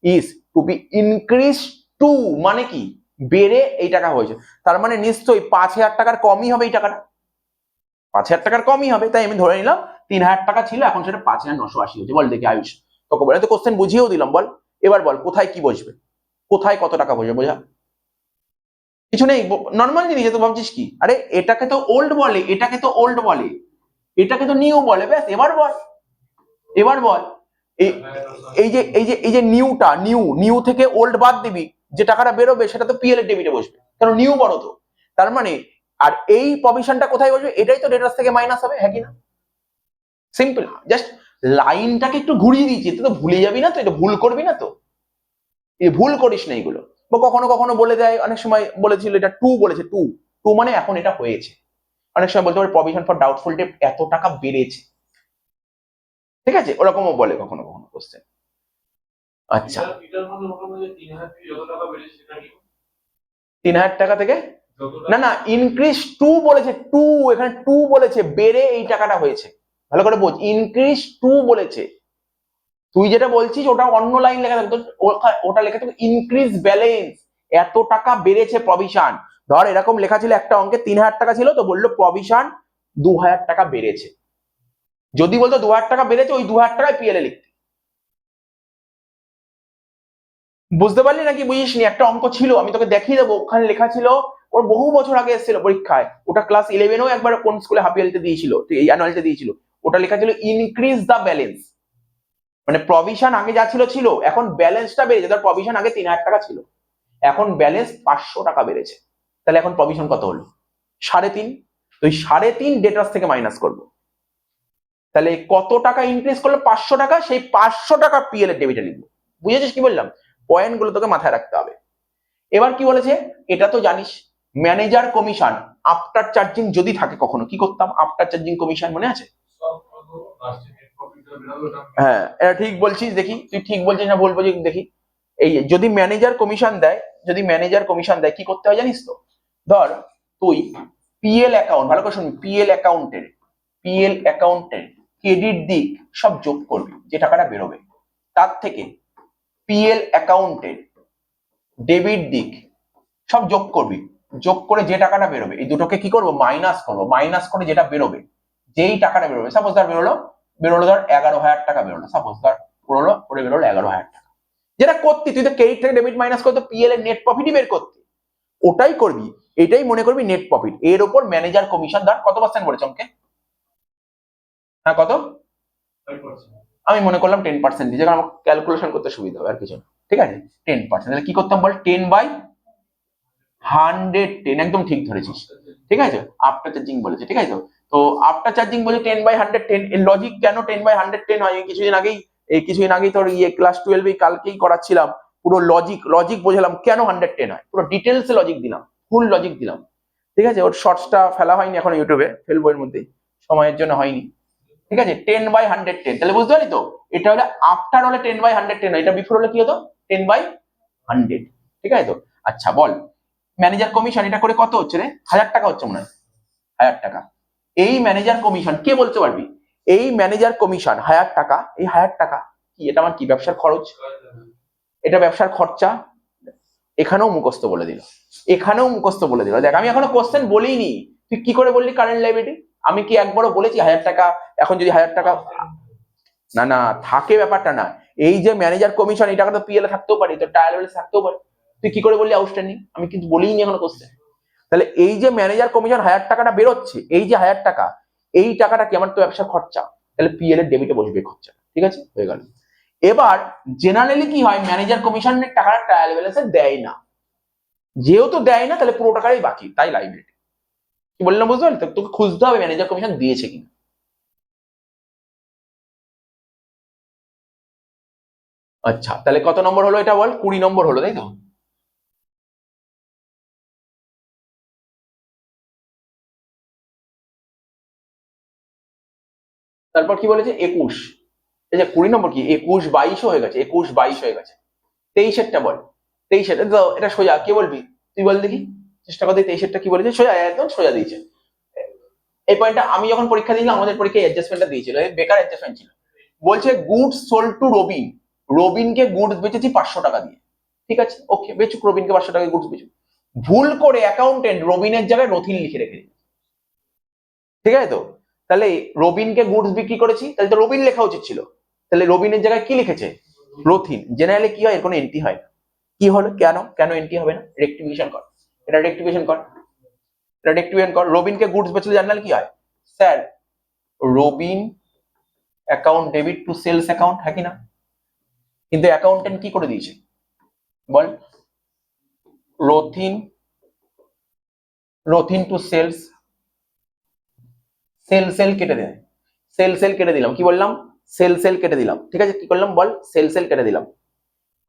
[SPEAKER 1] is to be increase to, মানে কি বেড়ে এই টাকা হয়েছে, তার মানে নিশ্চয়ই 5000 টাকার কমই হবে এই টাকাটা, 5000 টাকার কমই হবে, তাই আমি ধরে নিলাম 3000 টাকা ছিল, এখন সেটা 5980 হয়েছে। বল দেখি আয়ুষ, তোকে বলে তো কোশ্চেন বুঝিয়েও দিলাম, বল এবার বল কোথায় কি বসবে, কোথায় কত টাকা বসবে, বোঝা কিছু নেই, নর্মাল জিনিস। তো ভাবছিস কি, আরে এটাকে তো ওল্ড বলে, এটাকে তো ওল্ড বলে, এটাকে তো নিউ বলে, ব্যাস। এবার বল, এবার বল এই যে নিউটা, নিউ থেকে ওল্ড বাদ দিবি, যে টাকাটা বেরোবে সেটা তো পিএল এর ডেবিটে বসবে, কারণ নিউ বড় তো, তার মানে আর এই প্রভিশনটা কোথায় বসবে? এটাই তো ডেটাস থেকে মাইনাস হবে, হ্যাঁ কি না? সিম্পল, জাস্ট লাইনটাকে একটু ঘুরিয়ে দিয়েছি, তো ভুলে যাবি না তো, এটা ভুল করবি না তো, এই ভুল করিস না এগুলো। বা কখনো কখনো বলে দেয়, অনেক সময় বলেছিল এটা টু, বলেছে টু, টু মানে এখন এটা হয়েছে। অনেক সময় বলতে পারে প্রভিশন ফর ডাউটফুল ডেট এত টাকা বেড়েছে, ঠিক আছে, ওরকমও বলে কখনো কখনো কোশ্চেন। আচ্ছা 3000 টাকা থেকে, না না ইনক্রিজ টু বলেছে, টু এখানে টু বলেছে, বেড়ে এই টাকাটা হয়েছে, ভালো করে বোঝ, ইনক্রিজ টু বলেছে। তুই যেটা বলছিস ওটা অন্য লাইন লেখা থাকতো, ওটা লেখা থাকতো ইনক্রিজ ব্যালেন্স, এত টাকা বেড়েছে প্রভিশন। ধর এরকম লেখা ছিল একটা অঙ্কে 3000 টাকা ছিল, তো বললো প্রভিশন 2000 টাকা বেড়েছে, যদি বলতো 2000 টাকা বেড়েছে, ওই 2000 টাকায় পিএলএ লিখতে। বুঝতে পারলি নাকি বুঝিসনি? একটা অঙ্ক ছিল, আমি তোকে দেখিয়ে দেবো, ওখানে লেখা ছিল, ওর বহু বছর আগে এসেছিল পরীক্ষায়, ওটা ক্লাস 11-এও একবার কোন স্কুলে হাফ ইয়ারলিতে দিয়েছিল, এই অ্যানুয়ালতে দিয়েছিল, ওটা লেখা ছিল ইনক্রিজ দা ব্যালেন্স, মানে প্রভিশন আগে যা ছিল ছিল, এখন ব্যালেন্সটা বেড়েছে। ধর প্রভিশন আগে 3000 টাকা ছিল, এখন ব্যালেন্স 500 টাকা বেড়েছে, তাহলে এখন প্রভিশন কত হলো? 3.5। তো এই 3.5 ডেটাস থেকে মাইনাস করবো, তাহলে কত টাকা ইনক্রিজ করলো? 500 টাকা, সেই 500 টাকা পিএল এর ডেবিটে লিখবো। বুঝেছিস কি বললাম? পয়েন্ট গুলো তোকে মাথায় রাখতে হবে। এবার কি বলেছে, এটা তো জানিস, ম্যানেজার কমিশন আফটার চার্জিং যদি থাকে কখনো, কি করতাম? আফটার চার্জিং কমিশন মনে আছে? হ্যাঁ এটা ঠিক বলছিস, দেখি তুই ঠিক বলছিস না ভুল বলছিস দেখি। এই যদি ম্যানেজার কমিশন দেয়, যদি ম্যানেজার কমিশন দেয় কি করতে হয় জানিস তো? ধর তুই পিএল অ্যাকাউন্ট, ভালো করে শুনবি, পিএল অ্যাকাউন্টের ক্রেডিট দিক সব যোগ করবি, যে টাকাটা বেরোবে তার থেকে পিএল অ্যাকাউন্টের ডেবিট দিক সব যোগ করবি, যোগ করে যে টাকাটা বেরোবে এই দুটোকে কি করবো? মাইনাস করবো, মাইনাস করে যেটা বেরোবে, যেই টাকাটা বেরোবে, সাপোজ ধর বেরোলো ধর 11,000 টাকা বেরোলো, সাপোজ ধর বেরোলো 11,000 টাকা, যেটা করতি তুই তো ক্রেডিট থেকে ডেবিট মাইনাস করতে পিএল এর নেট প্রফিটই বের করতি, ওটাই করবি, এটাই মনে করবি নেট প্রফিট। এর উপর ম্যানেজার কমিশন ধর কত পার্সেন্ট বলেছে অঙ্কে? হ্যাঁ কত? আমি মনে করলাম 10% দিয়ে, আমার ক্যালকুলেশন করতে সুবিধা হবে আর কিছু না, ঠিক আছে 10%। তাহলে কি করতাম বল? 10/110, একদম ঠিক ধরেছিস, ঠিক আছে, আফটার চার্জিং বলেছে, ঠিক আছে। তো আফটার চার্জিং বলে 10/110, এর লজিক কেন 10/110 হয়? কিছুদিন আগেই এই কিছুদিন আগেই তোর ক্লাস 12 কালকেই করাচ্ছিলাম, পুরো লজিক বোঝালাম কেন 110 হয়, পুরো ডিটেলস লজিক দিলাম, ফুল লজিক দিলাম। ঠিক আছে, ওর শর্টসটা ফেলা হয়নি এখন ইউটিউবে, ফেলবো এর মধ্যে, সময়ের জন্য হয়নি। ঠিক আছে, 10/110, তাহলে বুঝতে পারি তো, এটা হলে আফটার হলে 10/110, এটা বিফোর হলে কি হতো 10/100। ঠিক আছে তো। আচ্ছা বল, ম্যানেজার কমিশন এটা করে কত হচ্ছে রে? 1000 টাকা হচ্ছে মনে হয়, 1000 টাকা। এই ম্যানেজার কমিশন কে বলতে পারবি? এই ম্যানেজার কমিশন 1000 টাকা, এই 1000 টাকা কি, এটা আমার কি ব্যবসার খরচ, এটা ব্যবসার খরচা। এখানেও মুখস্থ বলে দিল, এখানেও মুখস্থ বলে দিল। দেখ আমি এখনো কোশ্চেন বলিনি, তুই কি করে বললি কারেন্ট লাইবিলিটি? আমি কি একবারও বলেছি 1000 টাকা? এখন যদি 1000 টাকা না না থাকে, ব্যাপারটা না। এই যে ম্যানেজার কমিশন, এই টাকা তো পিএল থাকতেও পারে, তো ট্রায়াল ব্যালেন্স থাকতেও পারে, তুই কি করে বললি আউটস্ট্যান্ডিং? আমি কিন্তু বলিনি এখনো কোশ্চেন। তাহলে এই যে ম্যানেজার কমিশন 1000 টাকাটা বেরোচ্ছে, এই যে 1000 টাকা, এই টাকাটা কি আমার তো ব্যবসার খরচা, তাহলে পিএল এর ডেবিটে বসবে খরচা। ঠিক আছে, হয়ে গেল। এবার জেনারেলি কি হয়, ম্যানেজার কমিশনের টাকাটা ট্রায়াল ব্যালেন্সে দেয় না, যেহেতু দেয় না তাহলে পুরো টাকাই বাকি, তাই লাইবিলিটি। কি বললাম বুঝতে পারলি? তোকে খুঁজতে হবে ম্যানেজার কমিশন দিয়েছে কিনা। আচ্ছা তাহলে কত নম্বর হলো এটা বল? 20 নম্বর হলো, তাই তো? তারপর কি বলেছে 21, এই যে 20 নম্বর কি 21 22 হয়ে গেছে, 21 22 হয়ে গেছে। 23-এরটা বল, 23-এর তো এটা সোজা, কে বলবি তুই বল দেখি, চেষ্টা করে 23-এরটা কি বলেছে, সোজা একদম সোজা দিয়েছে। এই পয়েন্টটা আমি যখন পরীক্ষা দিয়েছিলাম, আমাদের পরীক্ষায় অ্যাডজাস্টমেন্টটা দিয়েছিল, বেকার অ্যাডজাস্টমেন্ট ছিল। বলছে গুডস সোল্ড টু রবিন, রবিনকে গুডস বেচেছি 500 টাকা দিয়ে। ঠিক আছে, ওকে বেচুক, রবিনকে 500 টাকায় গুডস বেচুক। ভুল করে অ্যাকাউন্টেন্ট রবিনের জায়গায় রথিন লিখে রেখে দিয়েছে। ঠিক আছে তো, তাহলে রবিনকে গুডস বিক্রি করেছি, তাহলে তো রবিন লেখা উচিত ছিল, তাহলে রবিনের জায়গায় কি লিখেছে রথিন। জেনারেলি কি হয়, এর কোনো এন্ট্রি হয় না। কি হলো, কেন কেন এন্ট্রি হবে না? রেক্টিফিকেশন কর, এটা রেক্টিফিকেশন কর, এটা রেক্টিফিকেশন কর। রবিনকে গুডস বেচলে জার্নাল কি হয় sir, Robin account debit to sales account, হ্যাঁ কি না? কিন্তু অ্যাকাউন্টেন্ট কি করে দিয়েছে বল, Rathin, Rathin to sales, sale কেটে দেয়, সেল কেটে দিলাম, কি বললাম সেল কেটে দিলাম। ঠিক আছে, কি করলাম বল, সেল কেটে দিলাম।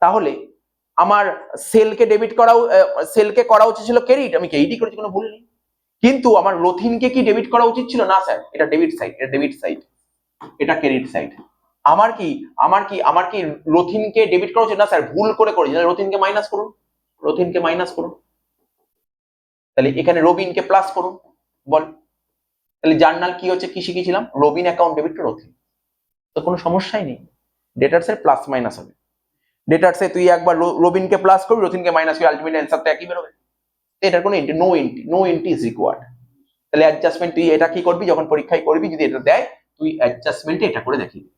[SPEAKER 1] তাহলে আমার সেলকে ডেবিট করা, সেলকে করা উচিত ছিল ক্রেডিট, আমি ক্রেডিটই করেছি, কোনো ভুল নেই। কিন্তু আমার রথিনকে কি ডেবিট করা উচিত ছিল? না স্যার, এটা ডেবিট সাইড, এটা ডেবিট সাইড, এটা ক্রেডিট সাইড। আমার কি রথিনকে ডেবিট করা উচিত? না স্যার, ভুল করে করেছি, রথিনকে মাইনাস করুন, রথিনকে মাইনাস করুন। তাহলে এখানে রবিনকে প্লাস করুন, বল। তাহলে জার্নাল কি হচ্ছে, কি শিখেছিলাম, Robin account debit two Rathin, তো কোনো সমস্যাই নেই। ডেটার্সের প্লাস মাইনাস হবে, ডেটার্সে তুই একবার রবিনকে প্লাস করবি, রথিনকে মাইনাস করবি, আলটিমেট অ্যান্সার তো একই বেরোবে। এটার কোনো entry, no entry is required. তাহলে অ্যাডজাস্টমেন্ট তুই এটা কি করবি, যখন পরীক্ষায় করবি যদি এটা দেয়, তুই অ্যাডজাস্টমেন্টে এটা করে দেখিয়ে দিবি।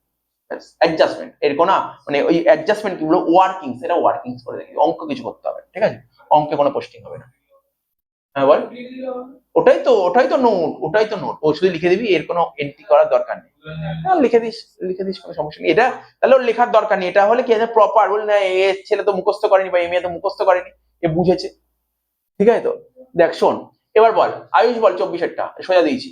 [SPEAKER 1] অ্যাডজাস্টমেন্ট এর কোনো মানে ওই অ্যাডজাস্টমেন্ট কি বলো, ওয়ার্কিংস, এটা ওয়ার্কিংস করে দেখিয়ে, অঙ্ক কিছু করতে হবে, ঠিক আছে, অঙ্কে কোনো পোস্টিং হবে না। হ্যাঁ বল, ওটাই তো নোট, ও শুধু লিখে দিবি, এর কোনো এন্ট্রি করার দরকার নেই। হ্যাঁ, লিখে দিস, কোনো সমস্যা নেই। এটা তাহলে ওর লেখার দরকার নেই, এটা হলে কি আছে প্রপার, বল না এ ছেলে তো মুখস্থ করেনি বা এ মেয়ে তো মুখস্থ করেনি, এ বুঝেছে। ঠিক আছে তো, দেখ শোন, এবার বল আয়ুষ, বল 24-এরটা সোজা দিয়েছি,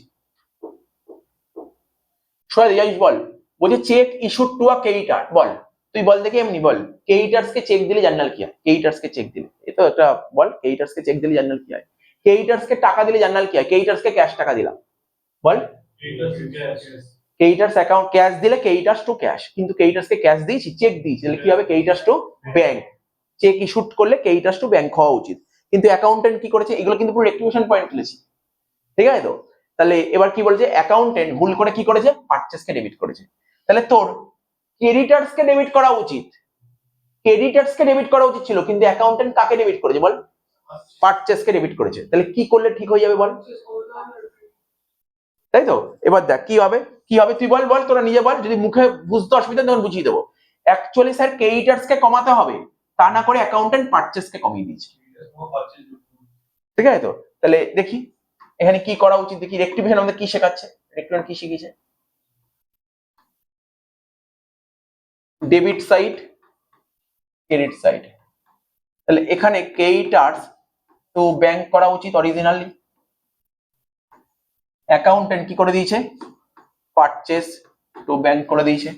[SPEAKER 1] সোজা দিয়ে আয়ুষ বল। বলছে check issued to a creditor, বল তুই বল দেখি এমনি বল, ক্রেডিটার্স কে চেক দিলে জার্নাল কি হয়, ক্রেডিটার্স কে চেক দিলে, এ তো একটা বল, ক্রেডিটার্স কে চেক দিলে জার্নাল কি হয়, ক্রেডিটার্স কে টাকা দিলে জার্নাল কি হয়, ক্রেডিটার্স কে ক্যাশ টাকা দিলাম, বল। ক্রেডিটার্স অ্যাকাউন্ট ক্যাশ দিলে ক্রেডিটার্স টু ক্যাশ, কিন্তু ক্রেডিটার্স কে ক্যাশ দিয়েছি, চেক দিয়েছি, তাহলে কি হবে, creditors to bank. Cheque issued করলে ক্রেডিটার্স টু ব্যাংক হওয়া উচিত, কিন্তু অ্যাকাউন্টেন্ট কি করেছে, এগুলো কিন্তু পুরো রেক্টিফিকেশন পয়েন্ট তুলেছি। ঠিক আছে তো, তাহলে এবার কি বলছে, অ্যাকাউন্টেন্ট ভুল করে কি করেছে, পারচেস কে ডেবিট করেছে। তাহলে তোর ক্রেডিটার্স কে ডেবিট করা উচিত, ক্রেডিটার্স কে ডেবিট করা উচিত ছিল, কিন্তু অ্যাকাউন্টেন্ট কাকে ডেবিট করেছে বল, পারচেস কে ডেবিট করেছে। তাহলে কি করলে ঠিক হয়ে যাবে বল, তাই তো। এবার দেখ কি হবে, কি হবে তুই বল, বল তোরা নিজে বল, যদি মুখে বুঝতে অসুবিধা তখন বুঝিয়ে দেবো। অ্যাকচুয়ালি স্যার ক্রেডিটার্স কে কমাতে হবে, তা না করে অ্যাকাউন্টেন্ট পারচেস কে কমিয়ে দিয়েছে। ঠিক আছে তো, তাহলে দেখি এখানে কি করা উচিত, দেখি রেক্টিফিকেশন আমাদের কি শেখাচ্ছে, রেক্টিফিকেশন কি শিখিয়েছে, ডেবিট সাইড, ক্রেডিট সাইড। তাহলে এখানে ক্রেডিটার্স তো ব্যাংক করা উচিত অরিজিনালি, অ্যাকাউন্টেন্ট কি করে দিয়েছে, পারচেস টু ব্যাংক করে দিয়েছে।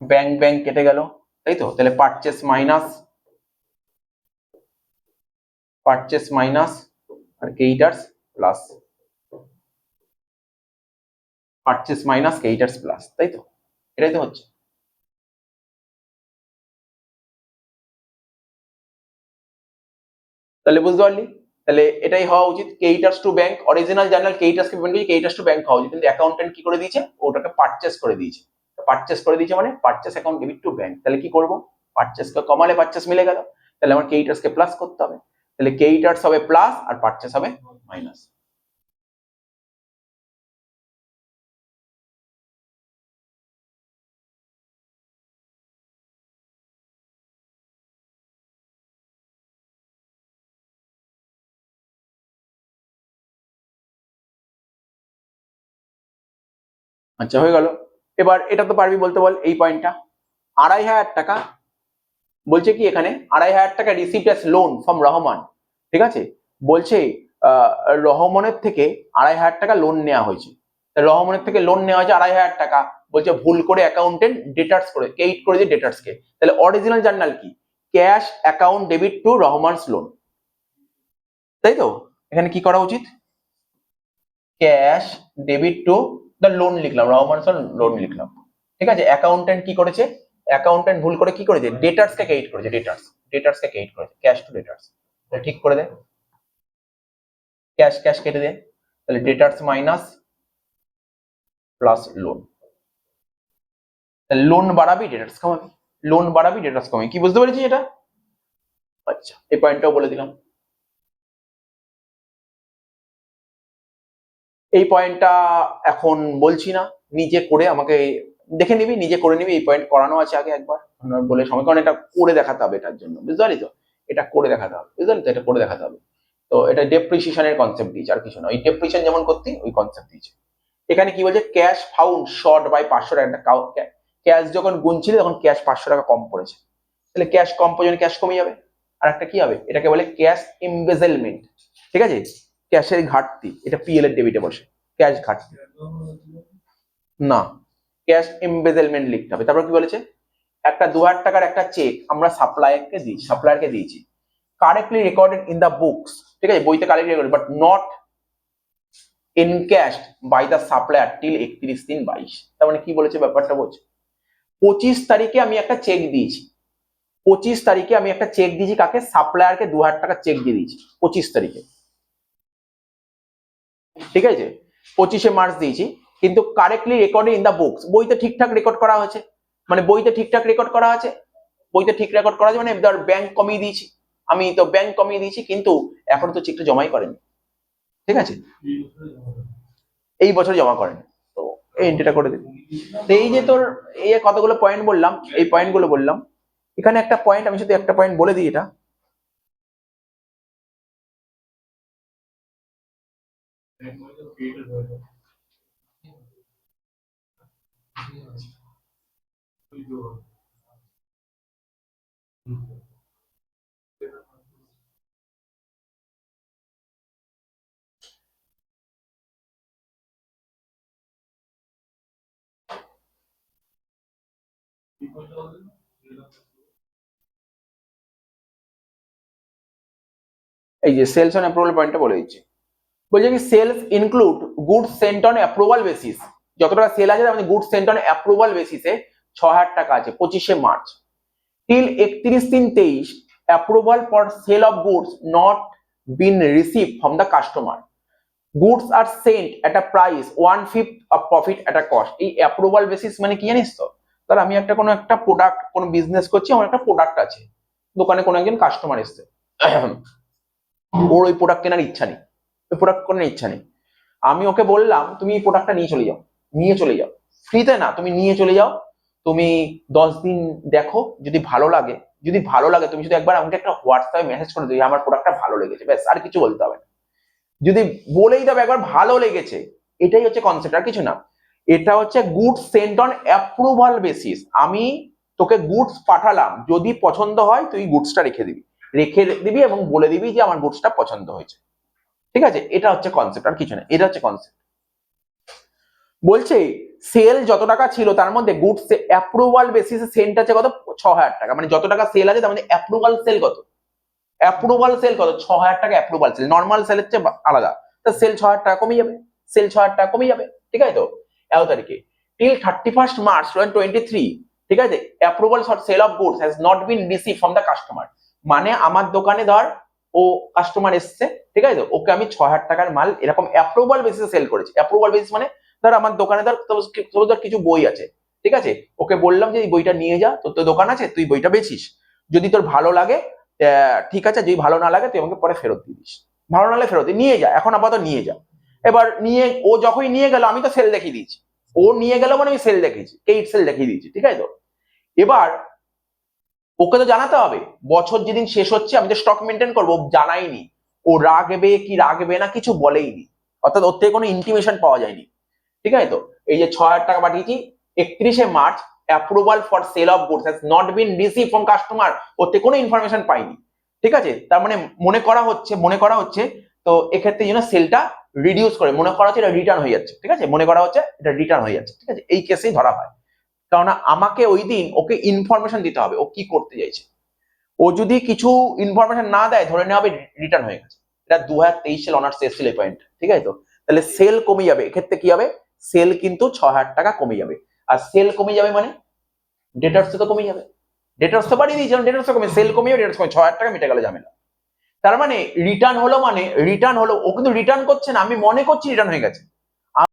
[SPEAKER 1] ব্যাংক ব্যাংক কেটে গেল, তাই তো? তাহলে পারচেস মাইনাস আর creditors plus, purchase minus creditors plus, তাই তো? এটাই তো হচ্ছে। তাহলে বুঝতে পারলি? তাহলে এটাই হওয়া উচিত, creditors to bank, original journal creditors K payment করি, ক্রেডিটার্স টু ব্যাংক হওয়া উচিত, কিন্তু অ্যাকাউন্টেন্ট কি করে দিয়েছে, ওটাকে পারচেস করে দিয়েছে। পারচেস করে দিয়েছে মানে purchase account debit to bank. তাহলে কি করব, পারচেস কে কমালে পারচেস মিলে গেল, তাহলে আমার ক্রেডিটার্স কে প্লাস করতে হবে, তাহলে ক্রেডিটার্স হবে প্লাস আর পারচেস হবে মাইনাস। আচ্ছা হয়ে গেল। এবার এটা তো পারবি বলতে, বল এই পয়েন্টটা। 2,500 টাকা বলছে কি এখানে, 2,500 টাকা received as loan from Rahman, ঠিক আছে? বলছে রহমানের থেকে 2,500 টাকা লোন নেওয়া হয়েছে। রহমানের থেকে লোন নেওয়া হয়েছে 2,500 টাকা, বলছে ভুল করে অ্যাকাউন্টেন্ট ডেটার্স করে ক্রেডিট করে দিয়ে ডেটার্স কে। তাহলে অরিজিনাল জার্নাল কি, cash account debit two Rahman's loan, তাই তো? এখানে কি করা উচিত, cash debit to the loan লিখলাম, রহমানস লোন লিখলাম, ঠিক আছে? অ্যাকাউন্টেন্ট কি করেছে, অ্যাকাউন্টেন্ট ভুল করে কি করেছে, ডেটার্স কে ক্রেডিট করেছে, ডেটার্স কে ক্রেডিট করেছে, ক্যাশ টু ডেটার্স। ঠিক করে দে, ক্যাশ ক্যাশ কেটে দে, তাহলে debtors minus plus loan. Loan বাড়াবি ডেটার্স কমাবি, লোন বাড়াবি ডেটার্স কমাবি, কি বুঝতে পেরেছিস এটা? আচ্ছা এই পয়েন্টটাও বলে দিলাম। এই পয়েন্টটা এখন বলছি না, নিজে করে আমাকে দেখে নিবি, নিজে করে নিবি, এই পয়েন্ট করানো আছে আগে একবার বলে সময়, কারণ এটা করে দেখাতে হবে, এটার জন্য বুঝতে পারলি তো, এটা করে দেখাতে হবে, বুঝতে পারলি তো, এটা করে দেখাতে হবে। তো এটা ডেপ্রিসিয়েশনের কনসেপ্ট দিয়েছে, আর কিছু না, ওই ডেপ্রিসিয়েশন যেমন করতি ওই কনসেপ্ট দিয়েছে। এখানে কি বলছে, ক্যাশ ফাউন্ড শর্ট বাই 500 টাকা, ক্যাশ যখন গুনছিল তখন ক্যাশ 500 টাকা কম পড়েছে, তাহলে ক্যাশ কম পড়ে ক্যাশ কমে যাবে। আর একটা কি হবে, এটাকে বলে ক্যাশ এমবেজেলমেন্ট, ঠিক আছে? ক্যাশের ঘাটতি, এটা পিএল এর ডেবিটে বসে, ক্যাশ ঘাটতি না, ক্যাশ এমবেজেলমেন্ট লিখতে হবে। তারপর কি বলেছে, একটা 2,000 টাকার একটা চেক আমরা সাপ্লায়ারকে দিয়েছি, correctly recorded in the books, ঠিক আছে? বইতে correctly recorded but not encashed by the supplier till 31/3/22। তার মানে কি বলেছে, ব্যাপারটা বলছে 25 তারিখে আমি একটা চেক দিয়েছি, 25 তারিখে আমি একটা চেক দিয়েছি কাকে, সাপ্লায়ারকে 2,000 টাকা চেক দিয়ে দিয়েছি 25 তারিখে, ঠিক আছে? 25শে মার্চ দিয়েছি, কিন্তু correctly recorded in the books, বইতে ঠিকঠাক রেকর্ড করা হয়েছে, মানে বইতে ঠিকঠাক রেকর্ড করা আছে, বইতে ঠিক রেকর্ড করা আছে, মানে ধর ব্যাংক কমিয়ে দিয়েছি, আমি তো ব্যাংক কমিয়ে দিয়েছি, কিন্তু এখন তো চেকটা জমাই করেনি, ঠিক আছে? এই বছর জমা করেনি, তো এই এন্ট্রিটা করে দিবি। তো এই যে তোর এই যে কতগুলো পয়েন্ট বললাম, এই পয়েন্টগুলো বললাম, এখানে একটা পয়েন্ট আমি শুধু একটা পয়েন্ট বলে দিই, এটা এই যে সেলস অন অ্যাপ্রুভাল পয়েন্টটা বলে দিচ্ছি। বলছে কি, sales include goods sent on approval basis, যত টাকা সেল আছে তার মধ্যে গুডস সেন্ট অন অ্যাপ্রুভাল বেসিসে 6,000 টাকা আছে 25শে March, till 31/3/23 approval for sale of goods not been received from the customer, goods are sent at a price 1/5 of profit at a cost। এই approval basis মানে কি জানিস তো, তাহলে আমি একটা কোনো একটা প্রোডাক্ট, কোনো বিজনেস করছি, আমার একটা প্রোডাক্ট আছে, দোকানে কোনো একজন কাস্টমার এসছে, ওর ওই প্রোডাক্ট কেনার ইচ্ছা নেই, ওই প্রোডাক্ট কেনার ইচ্ছা নেই, আমি ওকে বললাম তুমি এই প্রোডাক্টটা নিয়ে চলে যাও, ফ্রিতে না, তুমি নিয়ে চলে যাও, তুমি 10 দিন দেখো, যদি ভালো লাগে তুমি যদি একবার আমাকে একটা হোয়াটসঅ্যাপে মেসেজ করে দিও আমার প্রোডাক্টটা ভালো লেগেছে, ব্যাস, আর কিছু বলতে হবে না, যদি বলেই দেবে একবার ভালো লেগেছে, এটাই হচ্ছে কনসেপ্ট, আর কিছু না। এটা হচ্ছে goods sent on approval basis, আমি তোকে গুডস পাঠালাম, যদি পছন্দ হয় তুই গুডসটা রেখে দিবি এবং বলে দিবি যে আমার গুডসটা পছন্দ হয়েছে, ঠিক আছে? এটা হচ্ছে কনসেপ্ট, আর কিছু না, এটা হচ্ছে কনসেপ্ট। বলছে সেল যত টাকা ছিল তার মধ্যে গুডস অ্যাপ্রুভাল বেসিসে সেন্ট আছে কত 6,000 টাকা, মানে যত টাকা সেল আছে তার মধ্যে অ্যাপ্রুভাল সেল কত, অ্যাপ্রুভাল সেল কত 6,000 টাকা অ্যাপ্রুভাল সেল, নর্মাল সেলের চেয়ে আলাদা। তা সেল 6,000 টাকা কমে যাবে, সেল 6,000 টাকা কমে যাবে, ঠিক আছে তো। 11 তারিখে টিল 31 মার্চ 2023, ঠিক আছে, approval for sale of goods has not been receive from the customer. মানে আমার দোকানে ধর ও কাস্টমার এসছে, ঠিক আছে তো, ওকে আমি 6,000 টাকার মাল এরকম অ্যাপ্রুভাল বেসিসে সেল করেছি। অ্যাপ্রুভাল বেসিস মানে ধর আমার দোকানে ধর ধর কিছু বই আছে, ঠিক আছে, ওকে বললাম যে এই বইটা নিয়ে যা, তোর তো দোকান আছে, তুই বইটা বেচিস, যদি তোর ভালো লাগে ঠিক আছে, যদি ভালো না লাগে তুই আমাকে পরে ফেরত দিয়ে দিস, ভালো না লাগলে ফেরত নিয়ে যা, এখন আপাতত নিয়ে যা। এবার নিয়ে ও যখনই নিয়ে গেল আমি তো সেল দেখিয়ে দিয়েছি, ও নিয়ে গেল মানে আমি সেল দেখিয়েছি, কেইট সেল দেখিয়ে দিয়েছি, ঠিক আছে তো। এবার ওকে তো জানাতে হবে, বছর যেদিন শেষ হচ্ছে আমি তো স্টক মেনটেন করবো, জানাইনি, ও রাখবে কি রাখবে না কিছু বলেইনি, অর্থাৎ ওর থেকে কোনো ইন্টিমেশন পাওয়া যায়নি, ঠিক আছে তো। এই যে 6,000 টাকা পাঠিয়েছি 31 March, approval for sale of goods has not been receive from customer, ওতে কোনো ইনফরমেশন পাইনি, ঠিক আছে। তার মানে মনে করা হচ্ছে তো এক্ষেত্রে যেন সেলটা রিডিউস করে, মনে করা হচ্ছে এটা রিটার্ন হয়ে যাচ্ছে, ঠিক আছে, মনে করা হচ্ছে এটা রিটার্ন হয়ে যাচ্ছে, ঠিক আছে, এই কেসেই ধরা হয়। কারণ আমাকে ওই দিন ওকে ইনফরমেশন দিতে হবে ও কি করতে চাইছে। ও যদি কিছু ইনফরমেশন না দেয় ধরে নেওয়া হবে রিটার্ন হয়ে গেছে। এটা 2023 সালে অনার্স এসেছিল এই পয়েন্ট, ঠিক আছে তো। তাহলে সেল কমে যাবে, এক্ষেত্রে কি হবে, সেল কিন্তু 6,000 টাকা কমে যাবে। আর সেল কমে যাবে মানে ডেটার্স তো কমে যাবে, ডেটার্স তো বাড়িয়ে দিয়েছিলাম, ডেটার্স কমে, সেল কমে যাবে, ডেটার্স কমে, 6,000 টাকা মিটে গেল ঝামেলা। তার মানে রিটার্ন হলো, মানে রিটার্ন হলো, ও কিন্তু রিটার্ন করছে না, আমি মনে করছি রিটার্ন হয়ে গেছে,